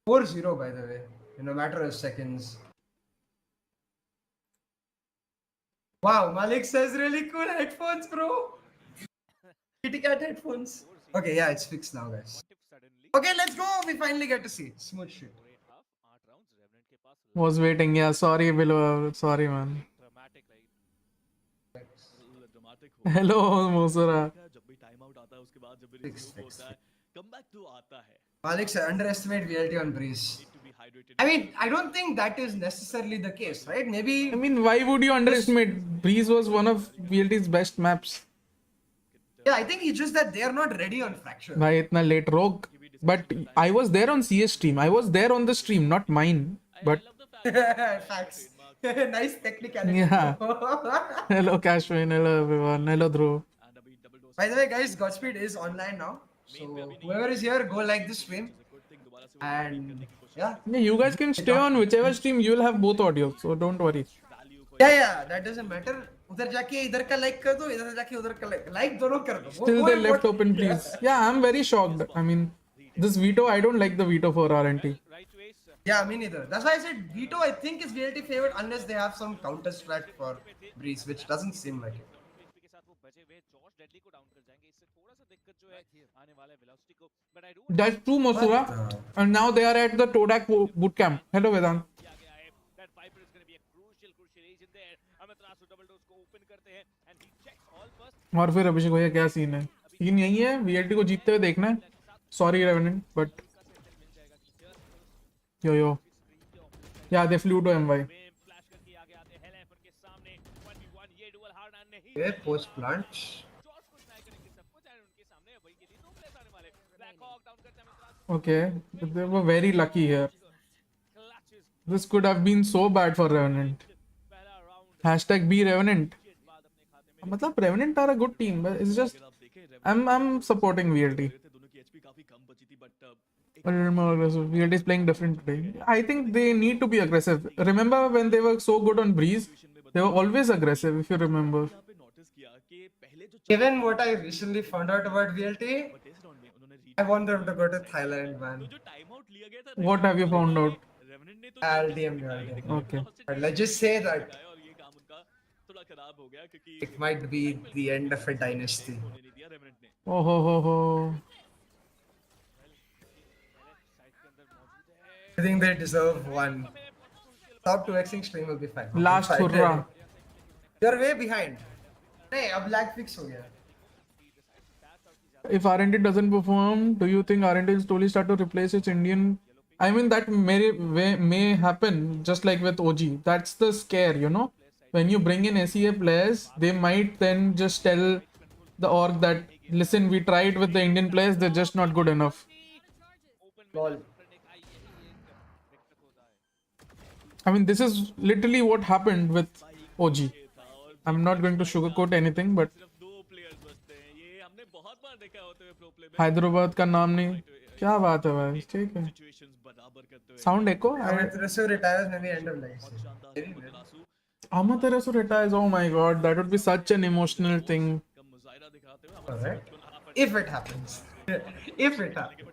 4-0 by the way, in a matter of seconds. Wow, Malik says really cool headphones, bro. Kitty cat headphones. Okay, yeah, it's fixed now, guys. Okay, let's go. We finally get to see it. Smooth shit. Was waiting. Yeah, sorry, below. Sorry, man. Hello, Mosura. Malik said underestimate VLT on Breeze. I mean, I don't think that is necessarily the case, right? Maybe. I mean, why would you underestimate? Breeze was one of VLT's best maps. Yeah, I think it's just that they are not ready on Fracture. Bhai, itna late rogue. But I was there on CS stream. I was there on the stream, not mine. But Facts. Nice technicality. yeah. Hello, Cashwin. Hello, everyone. Hello, Dhruv. By the way, guys, Godspeed is online now. So whoever is here, go like this stream. And yeah. Yeah, you guys can stay on whichever stream. You will have both audio, so don't worry. Yeah, that doesn't matter. उधर जाके इधर का like कर दो, इधर जाके उधर का like दोनों कर दो. Still they left open, please. Yeah, I'm very shocked. I mean, this veto, I don't like the veto for RNT. Yeah, me neither. That's why I said veto. I think is VLT favored unless they have some counter strat for Breeze, which doesn't seem like it. That's true, Mosura. And now they are at the Todak boot camp. Hello, Vedant. और फिर अभिषेक भैया क्या scene है? Scene यही है, VLT को जीतते हुए देखना है. Sorry, Revenant, but yo. Yeah, they flew to MY. Okay, post plant. Okay, they were very lucky here. This could have been so bad for Revenant. Hashtag be Revenant. मतलब Revenant are a good team, but it's just I'm supporting VLT. A little more aggressive. VLT is playing different today. I think they need to be aggressive. Remember when they were so good on Breeze? They were always aggressive, if you remember. Given what I recently found out about VLT, I want them to go to Thailand, man. What have you found out? I'll DM you. Okay. But let's just say that it might be the end of a dynasty. Oh ho. I think they deserve one. Top 2xing stream will be fine. Last hurrah. You're way behind. Hey, अब lag fix हो गया. If RNT doesn't perform, do you think RNT will slowly start to replace its Indian? I mean, that may happen, just like with OG. That's the scare, you know? When you bring in SEA players, they might then just tell the org that, listen, we tried with the Indian players, they're just not good enough. Lol. I mean, this is literally what happened with OG. I'm not going to sugarcoat anything, but Hyderabad का नाम नहीं. क्या बात है भाई? ठीक है. Sound echo? Amaterasu retires maybe end of life. Amaterasu retires. Oh my god, that would be such an emotional thing. Alright. If it happens. If it happens.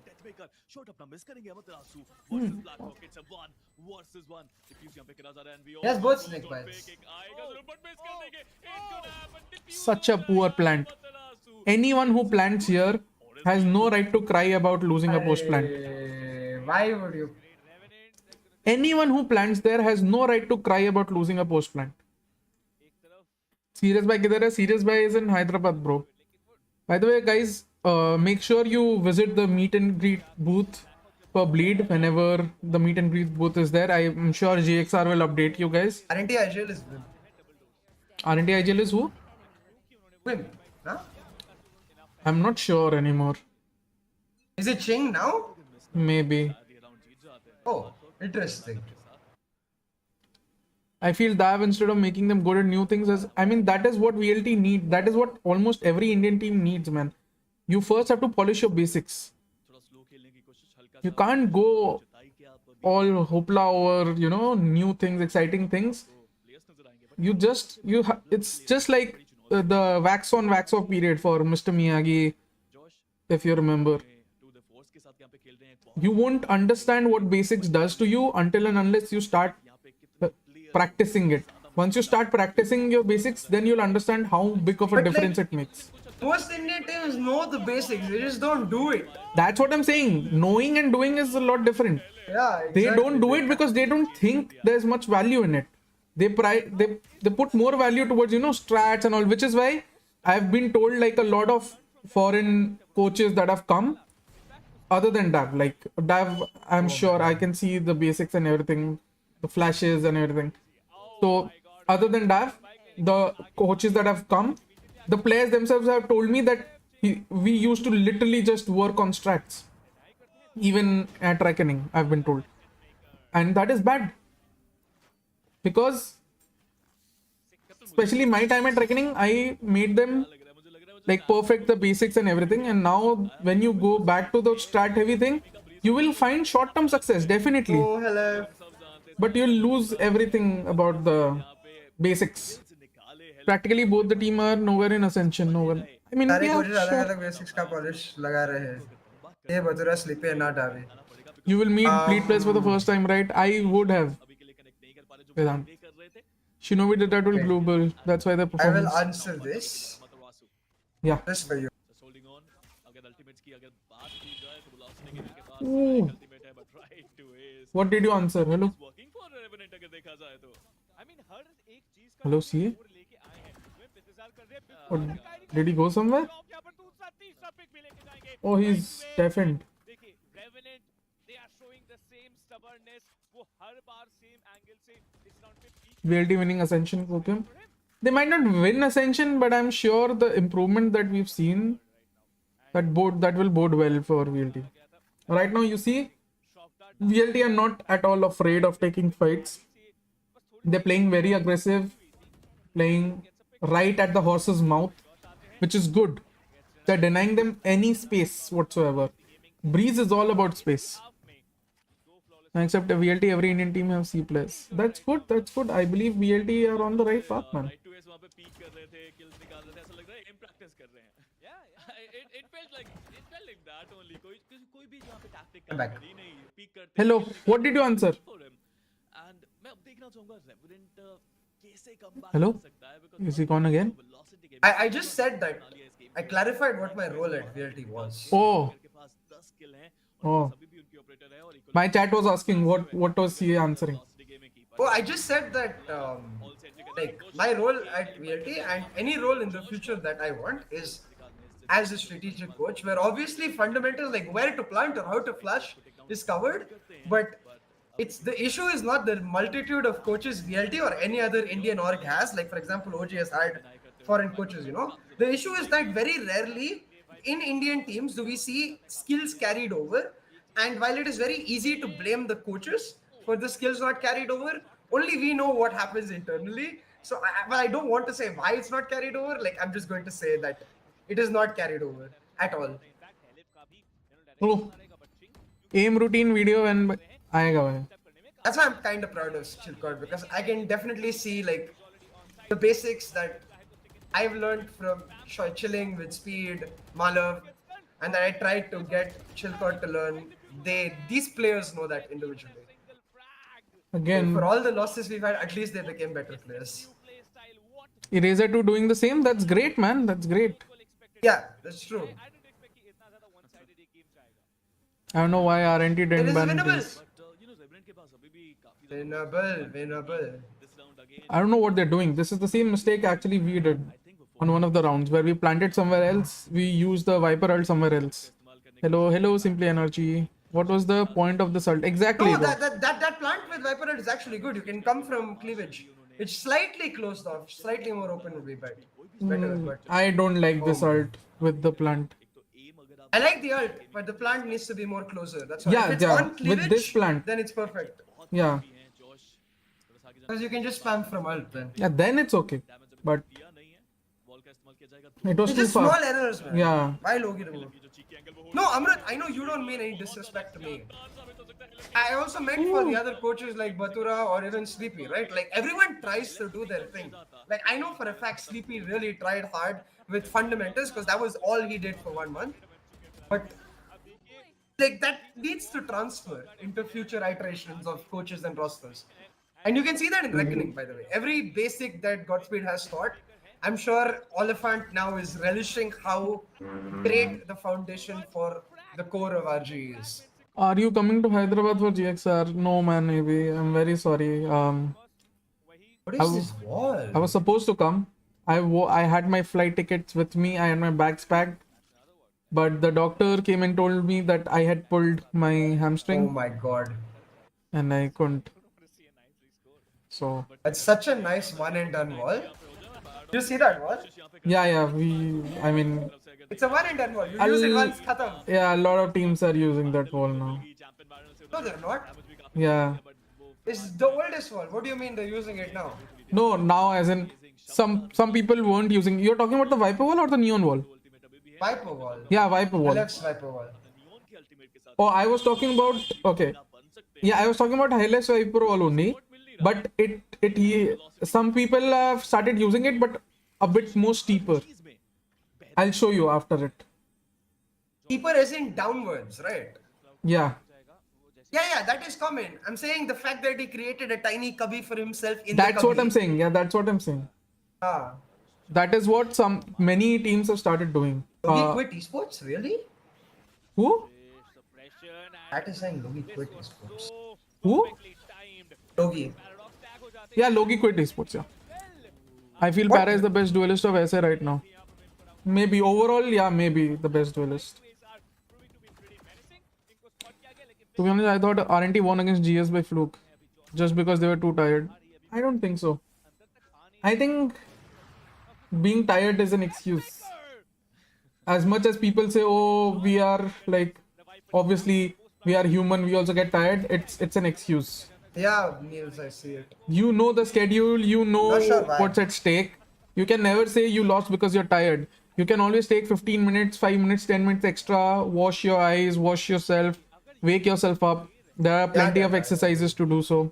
Yes, both snake bites. Such a poor plant. Anyone who plants here has no right to cry about losing a post plant. Why would you? Anyone who plants there has no right to cry about losing a post plant. Serious Bhai kidhar hai? Serious Bhai is in Hyderabad, bro. By the way, guys, make sure you visit the meet and greet booth for Bleed whenever the meet and greet booth is there. I'm sure GXR will update you guys. RNT IGL is win. RNT IGL is who? Win. Huh? I'm not sure anymore. Is it Ching now? Maybe. Oh, interesting. I feel that instead of making them good at new things, that is what VLT need. That is what almost every Indian team needs, man. You first have to polish your basics. You can't go all hoopla over, new things, exciting things. It's just like the wax on, wax off period for Mr. Miyagi, if you remember. you won't understand what basics does to you until and unless you start practicing it. Once you start practicing your basics, then you'll understand how big of a But difference like, it makes. most Indian teams know the basics, they just don't do it. That's what I'm saying. Knowing and doing is a lot different. Yeah, They exactly. don't do it because they don't think there's much value in it. They put more value towards, you know, strats and all, which is why I've been told like a lot of foreign coaches that have come, other than Dav, like Dav, I'm sure I can see the basics and everything, the flashes and everything. So other than Dav, the coaches that have come, the players themselves have told me that we used to literally just work on strats, even at reckoning, I've been told, and that is bad, because especially my time at reckoning, I made them like perfect the basics and everything, and now when you go back to the strat heavy thing, you will find short-term success definitely, Oh, hello. but you'll lose everything about the basics. Practically both the team are nowhere in ascension. No one, I mean, सारे yeah, coaches अलग sure. अलग basics का polish लगा रहे हैं. ये बतूरा sleepy है ना डावे. You will meet fleet players for the first time, right? I would have. Vedant. Shinobi did that with Okay. global. That's why the I will performance. answer this. Yeah. This for you. Ooh. What did you answer? Hello? Hello, CA? What, did he go somewhere? Oh, he's deafened. VLT winning Ascension Pokemon. They might not win Ascension, but I'm sure the improvement that we've seen that will bode well for VLT. Right now, you see, VLT are not at all afraid of taking fights. They're playing very aggressive, playing right at the horse's mouth, which is good. They're denying them any space whatsoever. Breeze is all about space. Except VLT, every Indian team have C players. That's good, that's good. I believe VLT are on the right path, man. I'm back. Hello, what did you answer? Hello? Is he gone again? I just said that. I clarified what my role at VLT was. Oh. Oh. My chat was asking what was he answering. Oh, I just said that like my role at VLT and any role in the future that I want is as a strategic coach, where obviously fundamentals like where to plant or how to flash is covered, but it's the issue is not the multitude of coaches VLT or any other Indian org has. Like for example, OG has had foreign coaches. You know, the issue is that very rarely in Indian teams do we see skills carried over. And while it is very easy to blame the coaches for the skills not carried over, only we know what happens internally. So I don't want to say why it's not carried over. Like I'm just going to say that it is not carried over at all. Oh. Aim routine video and aayega. That's why I'm kind of proud of Chilcott, because I can definitely see like the basics that I've learned from chilling with Speed, Malav, and that I tried to get Chilcott to learn. These players know that individually. Again, for all the losses we've had, at least they became better players. Eraser 2 doing the same. That's great, man. That's great. Yeah, that's true. I don't know why RNT It didn't is ban winnable. this. Winnable. I don't know what they're doing. This is the same mistake actually we did on one of the rounds where we planted somewhere else. We used the Viper ult somewhere else. Hello, Simply Energy. What was the point of this ult? Exactly. No, that plant with Viper ult is actually good. You can come from cleavage. It's slightly closed off. Slightly more open would be better. But I don't like this ult with the plant. I like the ult, but the plant needs to be more closer. That's why. Yeah, if it's yeah. on cleavage, With this plant, then it's perfect. yeah. Because you can just spam from ult then. Yeah, then it's okay. But it was It's too just small far. errors, man. Yeah. Why Logi remove? No, Amrit, I know you don't mean any disrespect to me. I also meant for the other coaches like Batura or even Sleepy, right? Like everyone tries to do their thing. Like I know for a fact Sleepy really tried hard with fundamentals because that was all he did for 1 month. But like that needs to transfer into future iterations of coaches and rosters. And you can see that in Reckoning, by the way. Every basic that Godspeed has taught, I'm sure Oliphant now is relishing how great the foundation for the core of RG is. Are you coming to Hyderabad for GXR? No, man, maybe. I'm very sorry. What I, is w- this wall? I was supposed to come. I had my flight tickets with me. I had my bags packed. But the doctor came and told me that I had pulled my Oh hamstring my god. and I couldn't. So, That's such a nice one and done wall. You see that wall? yeah, I mean, It's a one and done wall. You use it once, khatam. yeah, a lot of teams are using that wall now. No, they're not. Yeah. It's the oldest wall. What do you mean they're using it now? No, now as in some people weren't using. You're talking about the Viper wall or the Neon wall? Viper wall. Yeah, Viper wall. Alex Viper wall. Oh, I was talking about, okay. Yeah, I was talking about Hilux Viper wall only. But some people have started using it, but a bit more steeper. I'll show you after it. Keeper as in downwards, right? Yeah. Yeah, that is common. I'm saying the fact that he created a tiny cubby for himself in That's the what I'm cubby. saying. Yeah, that's what I'm saying. Ah. That is what many teams have started doing. Logi quit esports? Really? Who? That is saying Logi quit esports. Who? Logi. Yeah, Logi quit esports, yeah. I feel What? Para is the best duelist of SA right now. Maybe overall, yeah, maybe the best duelist. To be honest, I thought R&T won against GS by fluke. Just because they were too tired. I don't think so. I think being tired is an excuse. As much as people say, oh, we are like, obviously, we are human, we also get tired. It's an excuse. Yeah, Niels, I see it. You know the schedule, you know Not sure why. what's at stake. You can never say you lost because you're tired. You can always take 15 minutes, 5 minutes, 10 minutes extra, wash your eyes, wash yourself, wake yourself up. There are plenty of exercises to do so.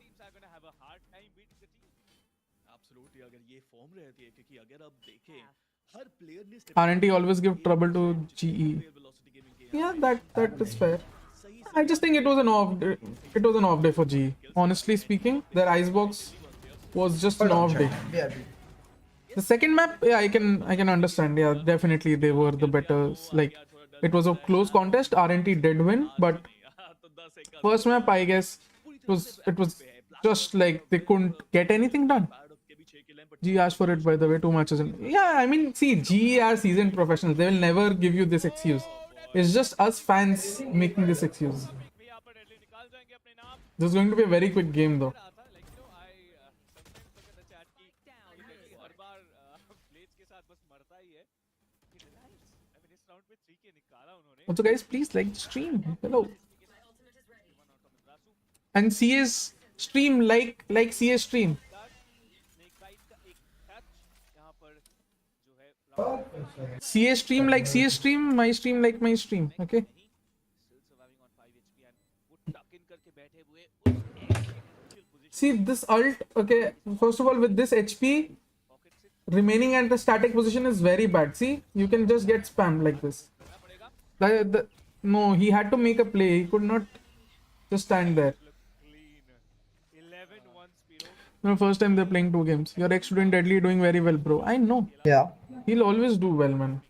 R&T always give trouble to GE. Yeah, that is fair. I just think it was an off day. It was an off day for GE. Honestly speaking, their icebox was just an off day. Yeah. The second map, yeah, I can understand. Yeah, definitely they were the better. Like, it was a close contest. R&T did win, but first map, I guess, it was just like they couldn't get anything done. G asked for it, by the way, 2 matches in. Yeah, I mean, see, G are seasoned professionals. They will never give you this excuse. It's just us fans making this excuse. This is going to be a very quick game, though. Also, guys, please like the stream. Hello. And CS stream like CS stream. CS stream like CS stream, my stream like my stream. Okay. See this ult. Okay. First of all, with this HP, remaining at the static position is very bad. See, you can just get spammed like this. No, he had to make a play. He could not just stand there. No, first time they're playing 2 games. Your ex-student Deadly doing very well, bro. I know. Yeah. He'll always do well, man.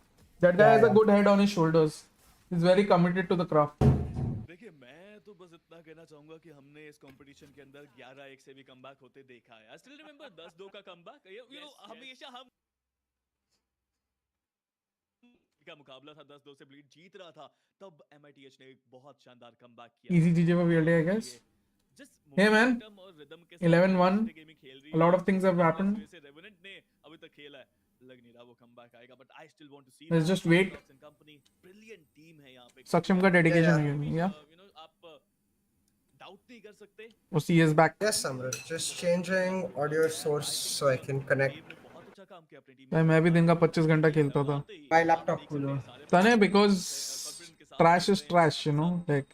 That guy has a good head on his shoulders. He's very committed to the craft. देखिए मैं तो बस इतना कहना चाहूंगा कि हमने इस कंपटीशन के अंदर 11-1 से भी कमबैक होते देखा है. I still remember 10-2 का कमबैक. You know हमेशा हम का मुकाबला था 10-2 से ब्लीड जीत रहा था तब MITH ने एक बहुत शानदार कमबैक किया. Easy GG for VLD, I guess. Hey man, 11-1. A lot of things have happened. Revenant ने अभी तक खेला है. लग नहीं रहा वो कमबैक आएगा, but I still want to see. Let's just wait. Brilliant team है यहाँ पे. Saksham का dedication again. Yeah. You know आप डाउट नहीं कर सकते. Oh, C is back. Yes, Samrat. Just changing audio source so I can connect. बहुत अच्छा काम किया अपनी टीम. भाई मैं भी दिन का 25 घंटा खेलता था. My laptop cooler. Tane, because trash is trash, you know. Like,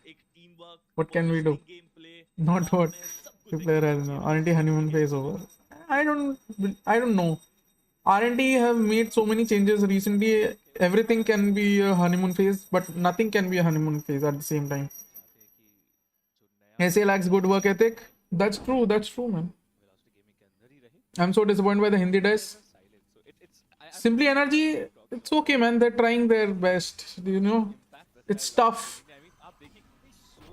what can we do? Not what the player has now. R&T honeymoon phase over. I don't know. R&T have made so many changes recently. everything can be a honeymoon phase, but nothing can be a honeymoon phase at the same time. SA lacks good work ethic. That's true, man. I'm so disappointed by the Hindi dice. Simply Energy, it's okay, man. They're trying their best. You know, it's tough.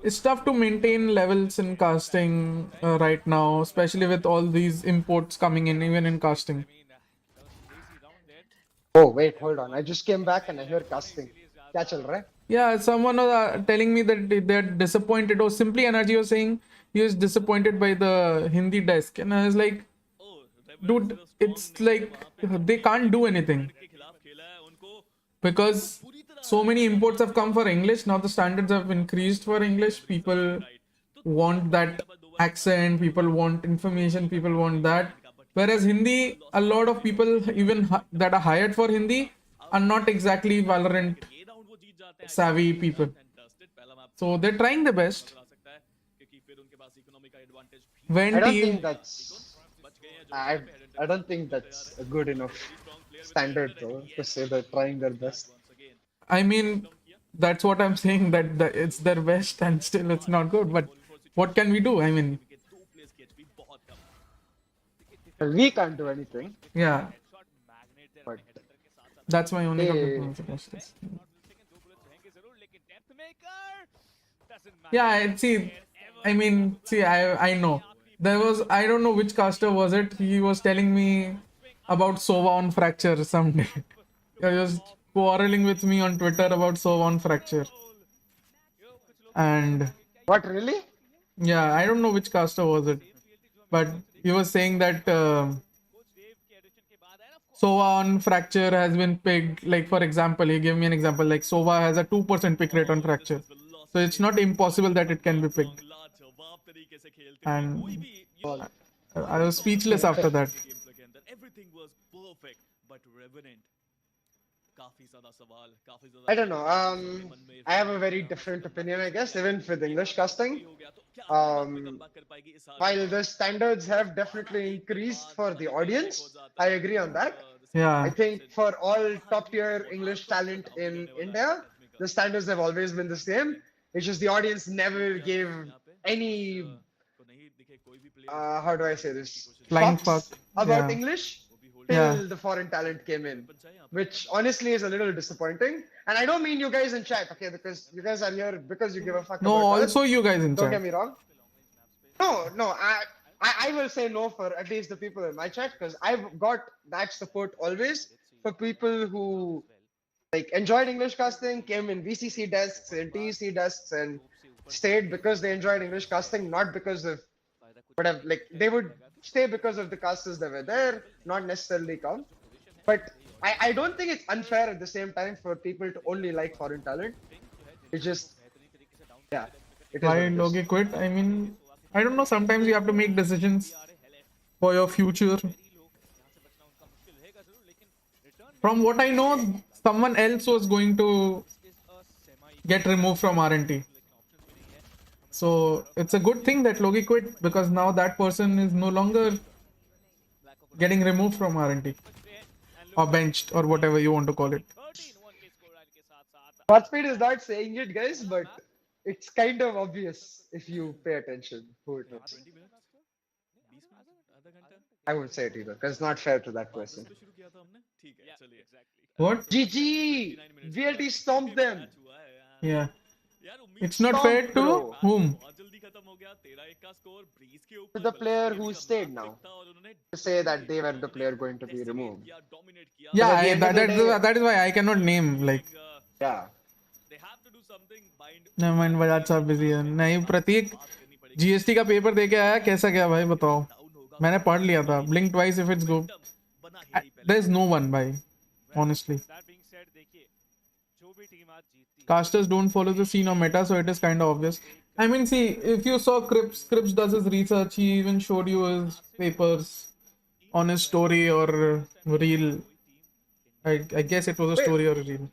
It's tough to maintain levels in casting right now, especially with all these imports coming in, even in casting. Oh, wait, hold on. I just came back and I hear casting. Kya chal raha hai? Yeah, someone was telling me that they're disappointed, or Simply Energy was saying he was disappointed by the Hindi desk. And I was like, dude, it's like they can't do anything. Because so many imports have come for English. Now the standards have increased for English. People want that accent. People want information. People want that. Whereas Hindi, a lot of people even that are hired for Hindi are not exactly Valorant savvy people. So they're trying their best. When I don't team, think that's. I don't think that's a good enough standard though to say they're trying their best. I mean, that's what I'm saying, that it's their best and still it's not good. But what can we do? I mean, We can't do anything, yeah, but that's my only Hey. complaint. Yeah, I know. There was, I don't know which caster was it. He was telling me about Sova on Fracture someday. He was quarreling with me on Twitter about Sova on Fracture. And what really? yeah, I don't know which caster was it. But he was saying that Sova on Fracture has been picked. Like, for example, he gave me an example. Like, Sova has a 2% pick rate on Fracture. So it's not impossible that it can be picked. And I was speechless after that. Everything was perfect, but Revenant, काफी ज़्यादा सवाल, काफी ज़्यादा I don't know. I have a very different opinion, I guess, even with English casting. While the standards have definitely increased for the audience, I agree on that. Yeah. I think for all top tier English talent in India, the standards have always been the same. It's just the audience never gave any, how do I say this? Flying Fucks fuck. about Yeah. English till Yeah. the foreign talent came in, which honestly is a little disappointing. And I don't mean you guys in chat, okay, because you guys are here because you give a fuck No, about also us. you guys in Don't chat. get me wrong. No, I will say no for at least the people in my chat, because I've got that support always for people who like enjoyed English casting, came in VCC desks and TEC desks and stayed because they enjoyed English casting, not because of whatever. Like they would stay because of the casters that were there, not necessarily come. But I don't think it's unfair at the same time for people to only like foreign talent. It's just, yeah. It is what Why it is. Logi quit? I mean, I don't know. Sometimes you have to make decisions for your future. From what I know, someone else was going to get removed from RNT. So it's a good thing that Logi quit, because now that person is no longer getting removed from RNT or benched or whatever you want to call it. Godspeed is not saying it, guys, but it's kind of obvious if you pay attention who it is. 20 minutes 20 minutes आधा घंटा I won't say it either, because it's not fair to that person. तो शुरू किया था हमने ठीक है चलिए What? GG! VLT stomped them! Match हुआ है यार Yeah. यार उम्मीद It's not Stop, fair to bro. whom? बहुत जल्दी खत्म हो गया 13-1 का स्कोर ब्रीज के To ऊपर the player who stayed now, था और उन्होंने to say that they were the player going to be removed. किया डोमिनेट किया Yeah, at the end of the day- that is why I cannot name, like. Yeah. they have to do something bind Never mind, Bajaj साहब busy है. नहीं, प्रतीक GST का paper दे के आया, कैसा गया भाई बताओ. मैंने पढ़ लिया था. Blink twice if it's good. बना ही नहीं पहले There's no one, भाई. Honestly. That being said, देखिए जो भी टीम आज जीतती है Casters don't follow the scene or meta, so it is kind of obvious. I mean, see, if you saw Crips does his research, he even showed you his papers on his story or reel. I guess it was a story or a reel.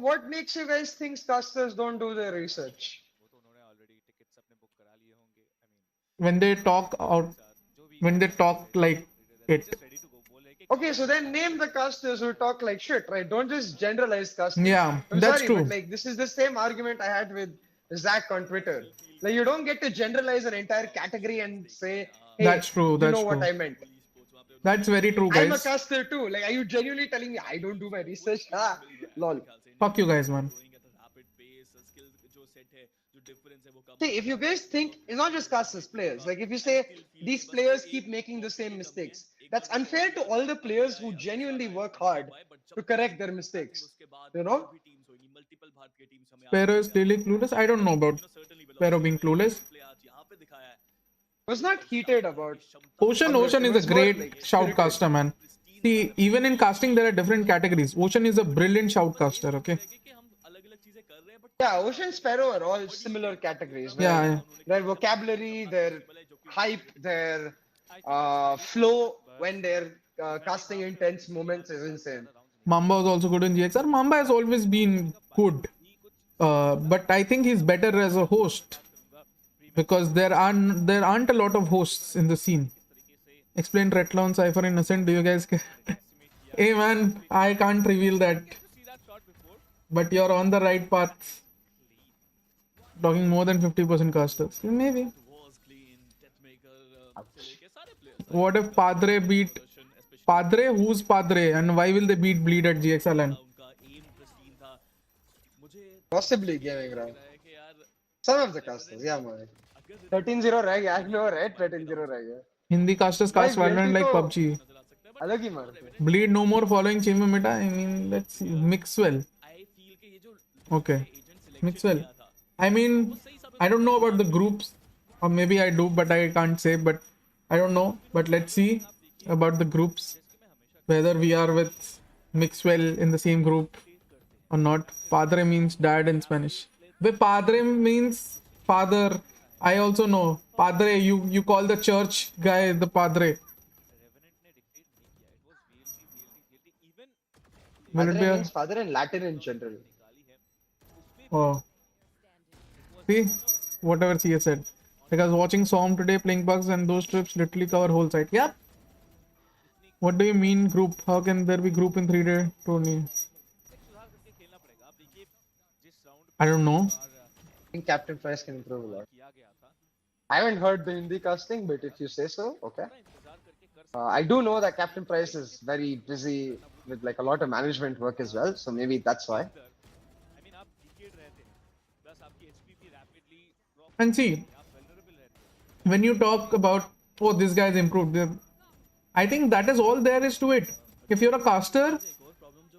What makes you guys think casters don't do their research? वो तो उन्होंने already tickets अपने book करा लिए होंगे I mean When they talk out, when they talk like it, ready to go बोल रहे कि Okay, so then name the casters who talk like shit, right? Don't just generalize casters. Yeah, I'm that's sorry, true. but like this is the same argument I had with Zach on Twitter. Like you don't get to generalize an entire category and say, hey, That's true. you That's know what true. I meant. That's very true, I'm a guys. caster too. Like, are you genuinely telling me I don't do my research? Ah, lol. Fuck you guys, man. See, if you guys think it's not just casters, players. Like if you say these players keep making the same mistakes, that's unfair to all the players who genuinely work hard to correct their mistakes. You know? Pero is clearly clueless. I don't know about Pero being clueless. I was not heated about Ocean It is a was more, great like, shoutcaster, man. See, even in casting, there are different categories. Ocean is a brilliant shoutcaster, okay? yeah, Ocean Sparrow are all similar categories. Where Yeah. their vocabulary, their hype, their flow when they're casting intense moments is insane. Mamba was also good in GXR. Mamba has always been good. But I think he's better as a host. Because there aren't a lot of hosts in the scene. Explain Retlawn Cypher Innocent. Do you guys care? Hey man, I can't reveal that. But you're on the right path. Talking more than 50% casters. Maybe. What if Padre beat Padre? Who's Padre? And why will they beat Bleed at GXR land? Possibly gaming round. Some of the casters, yeah, man. 13-0 रह गया, I know, right? 13-0 रह गया. Hindi casters cast Why, Valorant VLT like तो PUBG. अलग ही मारते हैं. Bleed no more following chamber meta. I mean, let's see. Mixwell. Okay. Mixwell. I mean, I don't know about the groups. Or maybe I do, but I can't say. But I don't know. But let's see about the groups. Whether we are with Mixwell in the same group or not. Padre means dad in Spanish. The Padre means father. I also know. Padre, you call the church guy the Padre. Will it Padre be a... means father in Latin in general. Oh. See? Whatever she has said. Like I was watching Som today playing bugs and those trips literally cover whole site. Yeah. What do you mean group? How can there be group in 3-day tourney? I don't know. I think Captain Price can improve a lot. I haven't heard the Hindi casting, but if you say so, okay. I do know that Captain Price is very busy with like a lot of management work as well, so maybe that's why. And see, when you talk about, oh, this guy's improved, I think that is all there is to it. If you're a caster,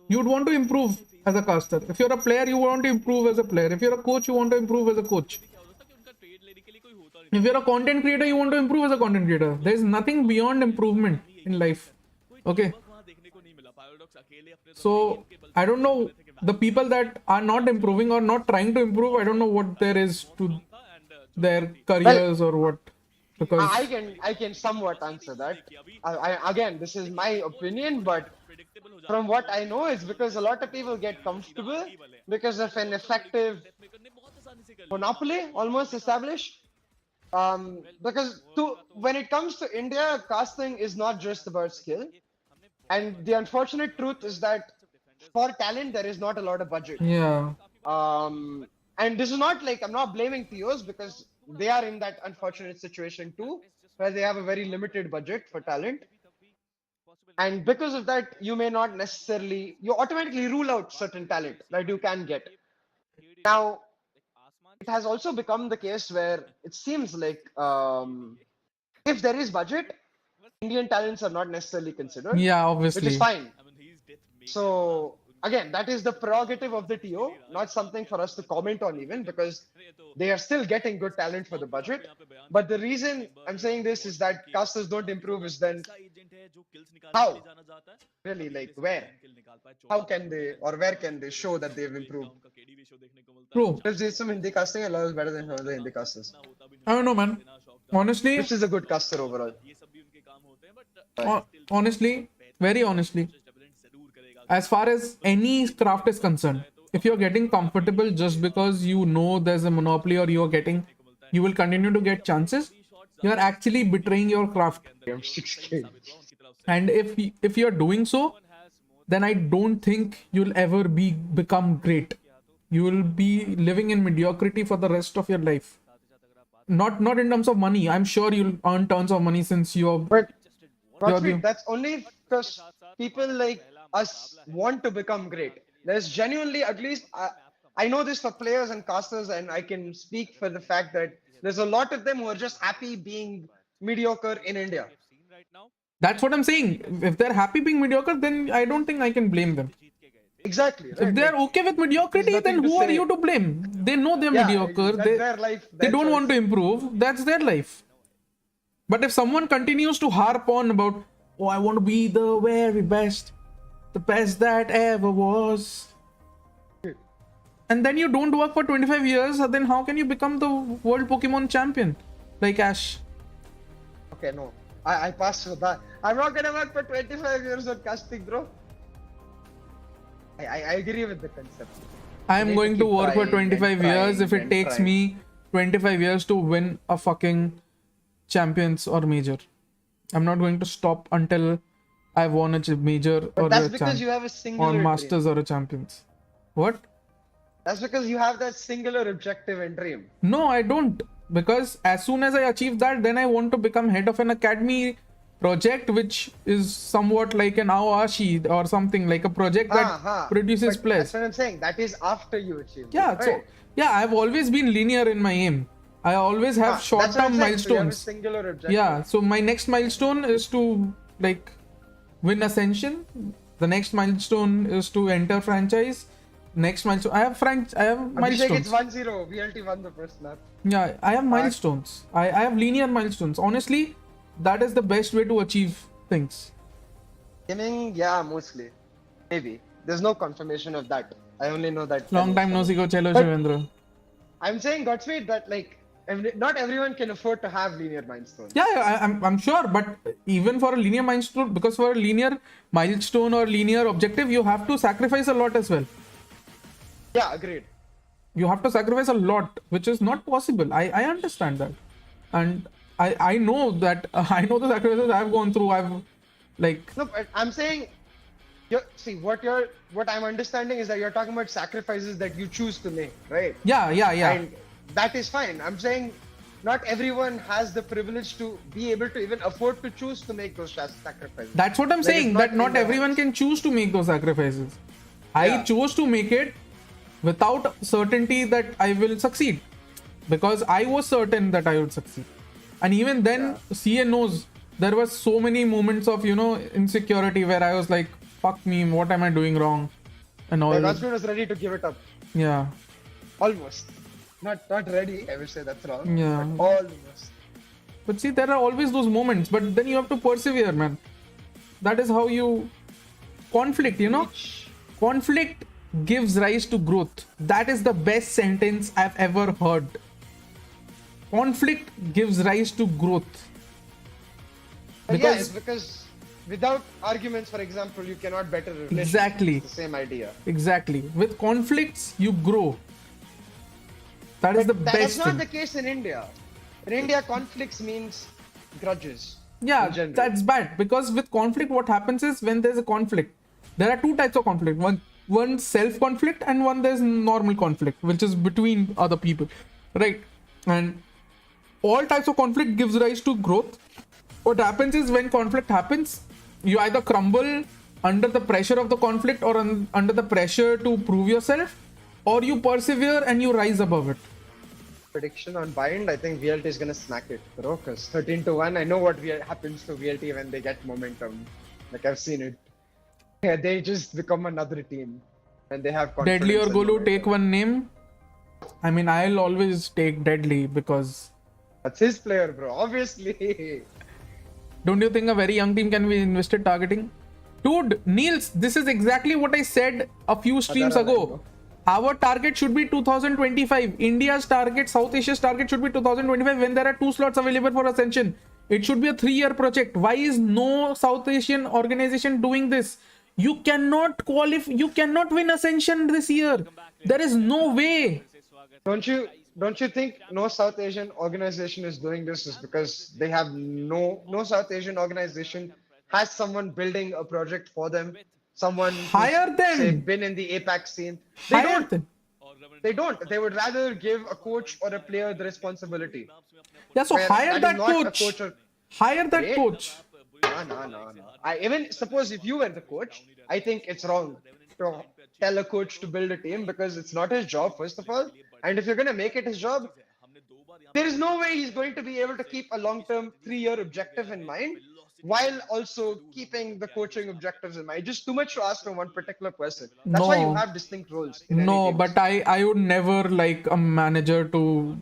you'd want to improve as a caster. If you're a player, you want to improve as a player. If you're a coach, you want to improve as a coach. If you're a content creator, you want to improve as a content creator. There is nothing beyond improvement in life. Okay. So, I don't know, the people that are not improving or not trying to improve, I don't know what there is to their careers or what. Because I can somewhat answer that. Again, this is my opinion, but from what I know, it's because a lot of people get comfortable because of an effective monopoly almost established. Because when it comes to India, casting is not just about skill. And the unfortunate truth is that for talent, there is not a lot of budget. yeah. And this is not like, I'm not blaming TOs because they are in that unfortunate situation too, where they have a very limited budget for talent. And because of that, you may not necessarily, you automatically rule out certain talent that you can get. Now, it has also become the case where it seems like if there is budget, Indian talents are not necessarily considered, Yeah, which obviously. is fine. So again, that is the prerogative of the TO, not something for us to comment on even because they are still getting good talent for the budget. But the reason I'm saying this is that casters don't improve is then how? Really, like where? How can they or where can they show that they've improved? True. If there's some Hindi casting, a lot is better than other Hindi casters. I don't know, man. Honestly, Which is a good caster overall. honestly, very honestly, as far as any craft is concerned, if you're getting comfortable just because you know there's a monopoly or you will continue to get chances, you're actually betraying your craft. I'm 6K. And if you're doing so, then I don't think you'll ever become great. You will be living in mediocrity for the rest of your life. Not in terms of money. I'm sure you'll earn tons of money since you're But the- that's only because people like us want to become great. There's genuinely, at least I know this for players and casters, and I can speak for the fact that there's a lot of them who are just happy being mediocre in India. That's what I'm saying. If they're happy being mediocre, then I don't think I can blame them. Exactly. If Right? they're Like, okay with mediocrity, there's then nothing to who are say. you to blame? They know they're yeah, mediocre. that's their life. They Their don't want to choice. improve. That's their life. But if someone continues to harp on about, oh, I want to be the very best, the best that ever was, and then you don't work for 25 years, then how can you become the world Pokemon champion like Ash? Okay, no. I pass for that. I'm not gonna work for 25 years on casting, bro. I agree with the concept. I am need going to to keep work for trying and 25 years trying if it and takes trying. me 25 years to win a fucking champions or major. I'm not going to stop until I've won a major But or that's a because you have a singular or dream. masters or a champions. What? That's because you have that singular objective and dream. No, I don't. Because as soon as I achieve that, then I want to become head of an academy project, which is somewhat like an Aoashi or something, like a project that produces But players. that's what I'm saying. That is after you achieve. Yeah, it, so right? yeah, I've always been linear in my aim. I always have That's what I'm short-term saying. So you have a milestones. singular objective. Yeah, so my next milestone is to like win Ascension. The next milestone is to enter franchise. Next milestone, I have Abhishek, milestones. it's 1-0. VLT won the first map. Yeah, I have milestones. I have linear milestones. Honestly, that is the best way to achieve things. Gaming, yeah, mostly. Maybe. There's no confirmation of that. I only know that. Long time no see go chalo But- Shivendra. I'm saying Godspeed that like not everyone can afford to have linear milestones. Yeah, I'm sure, but even for a linear milestone, because for a linear milestone or linear objective, you have to sacrifice a lot as well. Yeah, agreed. You have to sacrifice a lot, which is not possible. I understand that, and I know that I know the sacrifices I've gone through. I've like No, but I'm saying, what I'm understanding is that you're talking about sacrifices that you choose to make, right? yeah. And that is fine. I'm saying not everyone has the privilege to be able to even afford to choose to make those sacrifices. That's what I'm Like, saying. it's That in not their everyone hands. can choose to make those sacrifices. I Yeah. chose to make it without certainty that I will succeed, because I was certain that I would succeed. And even then, CA knows there were so many moments of insecurity where I was like, "Fuck me, what am I doing wrong?" And all. Like, Godspeed was ready to give it up. Yeah, Almost. Not ready, I will say that's wrong. Yeah. But almost. but see, there are always those moments. But then you have to persevere, man. That is how you conflict. Conflict gives rise to growth. That is the best sentence I've ever heard. Conflict gives rise to growth. Yeah, it's because without arguments, for example, you cannot better a relationship. Exactly. It's the same idea. Exactly. With conflicts, you grow. That is the That's best not thing. the case in India. In India, conflicts means grudges. Yeah, in general. that's bad, because with conflict, what happens is when there's a conflict, there are two types of conflict. One self conflict, and one there's normal conflict, which is between other people, right? And all types of conflict gives rise to growth. What happens is when conflict happens, you either crumble under the pressure of the conflict or under the pressure to prove yourself, or you persevere and you rise above it. Prediction on Bind, I think VLT is gonna smack it, bro. Because 13-1, I know what happens to VLT when they get momentum. Like I've seen it. Yeah, they just become another team, and they have confidence. Deadly or and Golu, momentum. take one name. I mean, I'll always take Deadly, because That's his player, bro. Obviously. don't you think a very young team can be invested targeting? Dude, Niels, this is exactly what I said a few streams Adara, ago. Our target should be 2025. India's target, South Asia's target should be 2025 when there are 2 slots available for Ascension. It should be a 3-year project. Why is no South Asian organization doing this? You cannot qualify. You cannot win Ascension this year. There is no way. Don't you think no South Asian organization is doing this is because they have no South Asian organization has someone building a project for them, someone who's, Hire them. say, been in the APAC scene. They Hire don't. them. They don't. They would rather give a coach or a player the responsibility. Yeah, so Where hire that that is not a coach. coach or- Hire that Great. coach. No. I even suppose if you were the coach, I think it's wrong to tell a coach to build a team because it's not his job, first of all. And if you're going to make it his job, there is no way he's going to be able to keep a long-term 3-year objective in mind while also keeping the coaching objectives in mind. Just too much to ask from one particular person. That's why you No. have distinct roles. In any No, teams. but I would never like a manager to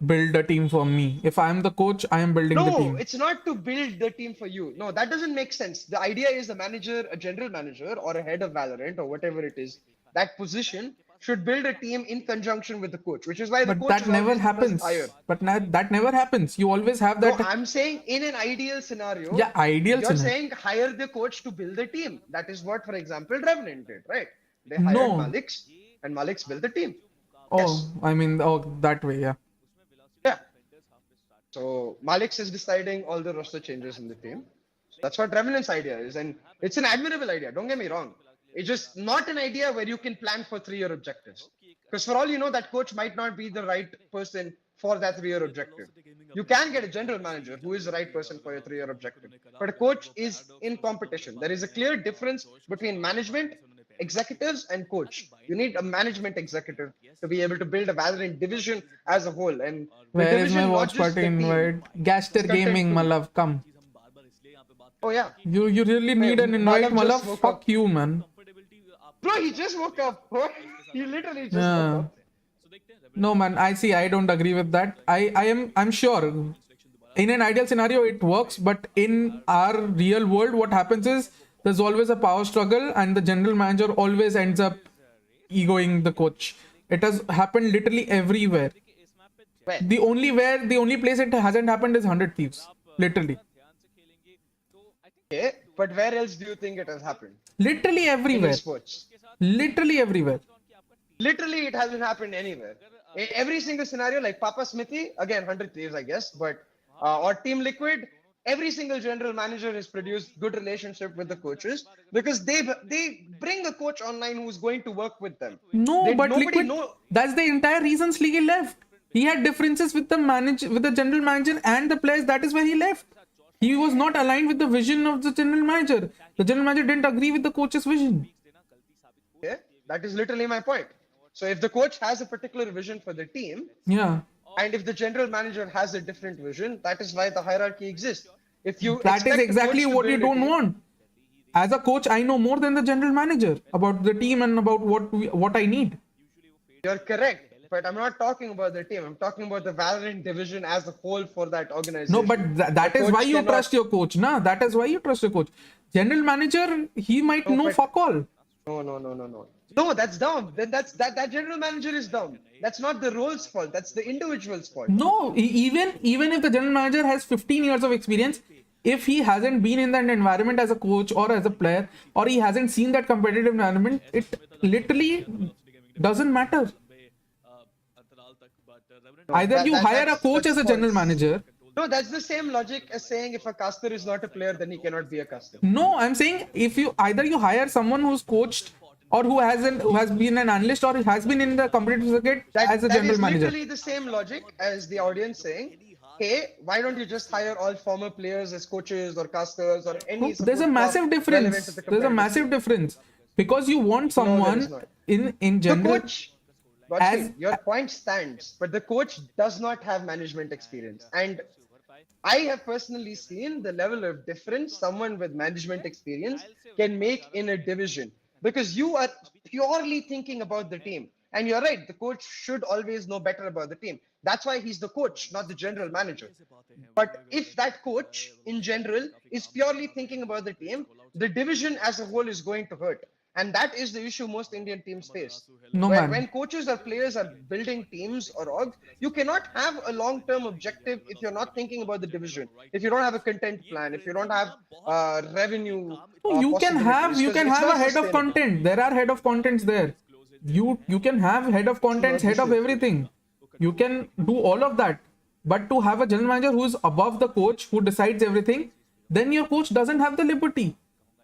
build a team for me. If I am the coach, I am building the No, team. it's not to build the team for you. No, that doesn't make sense. The idea is the manager, a general manager or a head of Valorant or whatever it is, that position should build a team in conjunction with the coach, which is why the But coach that is never always the first happens. hire. But that never happens. You always have No, that. I'm saying in an ideal scenario, Yeah, ideal you're scenario. saying hire the coach to build the team. That is what, for example, Revenant did, right? They hired No. Malix and Malix built the team. Oh, Yes. I mean, that way, yeah. Yeah. So Malix is deciding all the roster changes in the team. That's what Revenant's idea is. And it's an admirable idea. Don't get me wrong. It's just not an idea where you can plan for 3-year objectives. Because for all you know, that coach might not be the right person for that 3-year objective. You can get a general manager who is the right person for your 3-year objective. But a coach is in competition. There is a clear difference between management, executives, and coach. You need a management executive to be able to build a Valorant division as a whole. And the Where is my division, not watch just party the team. invite? Gaster It's content Gaming, too. my love, come. Oh yeah. You really need an invite, Malav my just love. woke Fuck up. you, man. Bro, he just woke up. What? He literally just Yeah. woke up. No, man. I don't agree with that. I'm sure. In an ideal scenario, it works, but in our real world, what happens is there's always a power struggle, and the general manager always ends up egoing the coach. It has happened literally everywhere. Where? The only place it hasn't happened is 100 Thieves. Literally. Okay, but where else do you think it has happened? Literally In everywhere. esports. Literally everywhere. Literally, it hasn't happened anywhere. In every single scenario, like Papa Smithy, again, 100 Thieves, I guess, but or Team Liquid, every single general manager has produced good relationship with the coaches because they bring a coach online who's going to work with them. No, but nobody Liquid. know. That's the entire reason Sliggy left. He had differences with the general manager and the players. That is why he left. He was not aligned with the vision of the general manager. The general manager didn't agree with the coach's vision. Yeah, that is literally my point. So if the coach has a particular vision for the team, Yeah. and if the general manager has a different vision, that is why the hierarchy exists. If you That is expect a exactly coach to what you build a don't team- want. As a coach, I know more than the general manager about the team and about what I need. You're correct, but I'm not talking about the team. I'm talking about the Valorant division as a whole for that organization. No, but that The is coach why you cannot- trust your coach, na? That is why you trust your coach. General manager, he might No, know but- fuck all. No. No, that's dumb. Then that general manager is dumb. That's not the role's fault. That's the individual's fault. No, even if the general manager has 15 years of experience, if he hasn't been in that environment as a coach or as a player, or he hasn't seen that competitive environment, it literally doesn't matter. Either you hire a coach as a general manager. No, that's the same logic as saying if a caster is not a player, then he cannot be a caster. No, I'm saying if you either you hire someone who's coached or who has been an analyst or has been in the competitive circuit as a That general is manager. literally the same logic as the audience saying, hey, why don't you just hire all former players as coaches or casters or any There's a support massive staff relevant difference. to the There's a competitive massive scene. difference because you want there someone is not. in The general. coach, As- your point stands, but the coach does not have management experience. And I have personally seen the level of difference someone with management experience can make in a division because you are purely thinking about the team. And you're right, the coach should always know better about the team. That's why he's the coach, not the general manager. But if that coach in general is purely thinking about the team, the division as a whole is going to hurt. And that is the issue most Indian teams face. No, man. When coaches or players are building teams or orgs, you cannot have a long-term objective if you're not thinking about the division. If you don't have a content plan, if you don't have revenue. You can have possibilities, 'cause a it's not head of sustainable. content. There are head of contents there. You can have head of contents, head of everything. You can do all of that. But to have a general manager who's above the coach, who decides everything, then your coach doesn't have the liberty.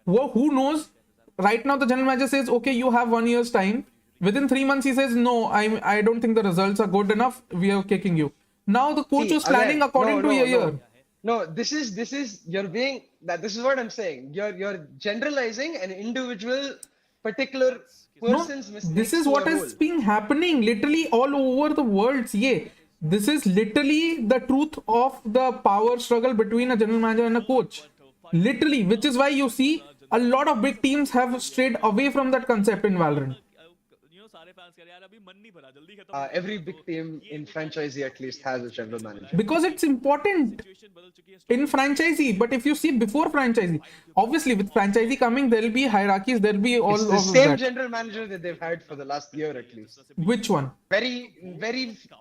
Who knows? Right now, the general manager says, okay, you have 1 year's time. Within 3 months, he says, no, I don't think the results are good enough. We are kicking you. Now the coach was planning according to a year. No, this is you're being that. This is what I'm saying. You're generalizing an individual, particular person's mistake. This is what is being happening literally all over the world. See, this is literally the truth of the power struggle between a general manager and a coach. Literally, which is why you see a lot of big teams have strayed away from that concept in Valorant. Every big team in franchisee at least has a general manager. Because it's important in franchisee. But if you see before franchisee, obviously with franchisee coming, there'll be hierarchies, there'll be all it's of the same that. general manager that they've had for the last year at least. Which one? Very,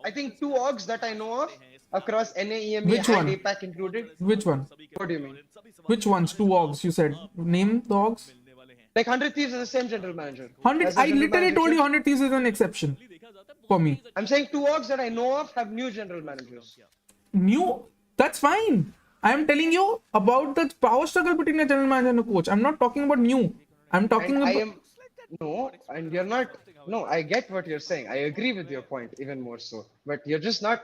I think 2 orgs that I know of across NA, EMEA, Which and one? APAC included. Which one? What do you mean? Which ones? 2 orgs you said. Name the orgs. Like 100 Thieves is the same general manager. 100. I literally told you 100 Thieves is an exception for me. I'm saying 2 orgs that I know of have new general managers. New? That's fine. I am telling you about the power struggle between a general manager and a coach. I'm not talking about new. I'm talking And about. no, and you're not. No, I get what you're saying. I agree with your point even more so. But you're just not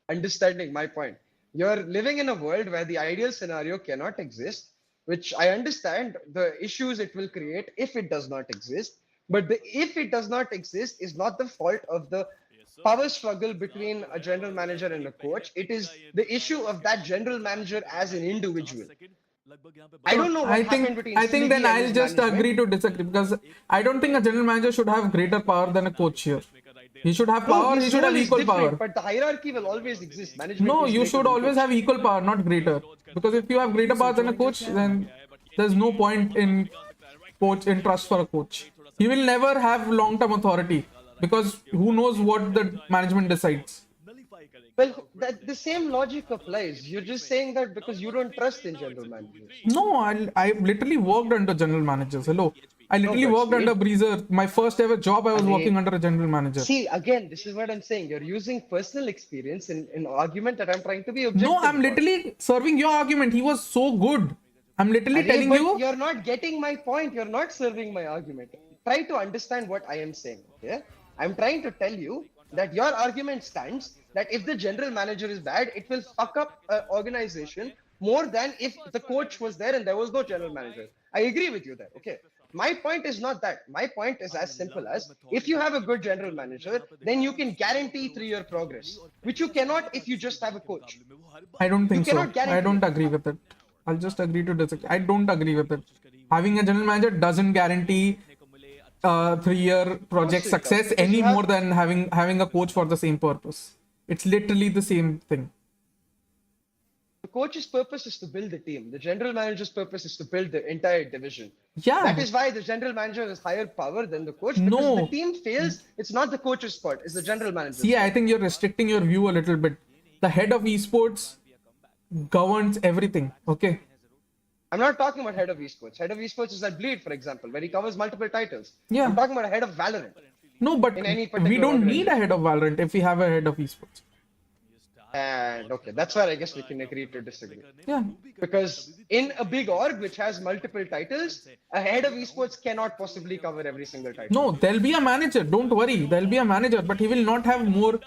understanding my point. You're living in a world where the ideal scenario cannot exist, which I understand the issues it will create if it does not exist. But the if it does not exist is not the fault of the power struggle between a general manager and a coach. It is the issue of that general manager as an individual. I don't know what happened between I think Sliggy then and I'll his just management. agree to disagree because I don't think a general manager should have greater power than a coach here. He should have No, power, his he should role have is equal different, power. but the hierarchy will always exist. Management No, is you greater should than always coach. have equal power, not greater. Because if you have greater power than a coach, then there's no point in trust for a coach. He will never have long-term authority because who knows what the management decides. Well, the same logic applies. You're just saying that because you don't trust in general managers. No, I literally worked under general managers. Hello. I literally but worked see- under Breezer. My first ever job, I was working under a general manager. See, again, this is what I'm saying. You're using personal experience in an argument that I'm trying to be objective. No, I'm about. literally serving your argument. He was so good. I'm literally Arey, telling but you. you're not getting my point. You're not serving my argument. Try to understand what I am saying. Okay? I'm trying to tell you that your argument stands that if the general manager is bad, it will fuck up an organization more than if the coach was there and there was no general manager. I agree with you there. Okay. My point is not that. My point is as simple as if you have a good general manager, then you can guarantee 3-year progress, which you cannot if you just have a coach. I don't think so. cannot guarantee I don't agree with it. I'll just agree to disagree. I don't agree with it. Having a general manager doesn't guarantee 3-year project it success does. any You have- more than having a coach for the same purpose. It's literally the same thing. The coach's purpose is to build the team. The general manager's purpose is to build the entire division. Yeah. That is why the general manager has higher power than the coach. Because No. the team fails, it's not the coach's fault, it's the general manager's See, fault. I think you're restricting your view a little bit. The head of esports governs everything. Okay. I'm not talking about head of esports. Head of esports is at Bleed, for example, where he covers multiple titles. Yeah. I'm talking about a head of Valorant. No, but In any we particular don't need a organization. head of Valorant if we have a head of esports. And okay, that's where I guess we can agree to disagree. Yeah. Because in a big org which has multiple titles, a head of esports cannot possibly cover every single title. No, there'll be a manager. Don't worry. There'll be a manager, but he will not have more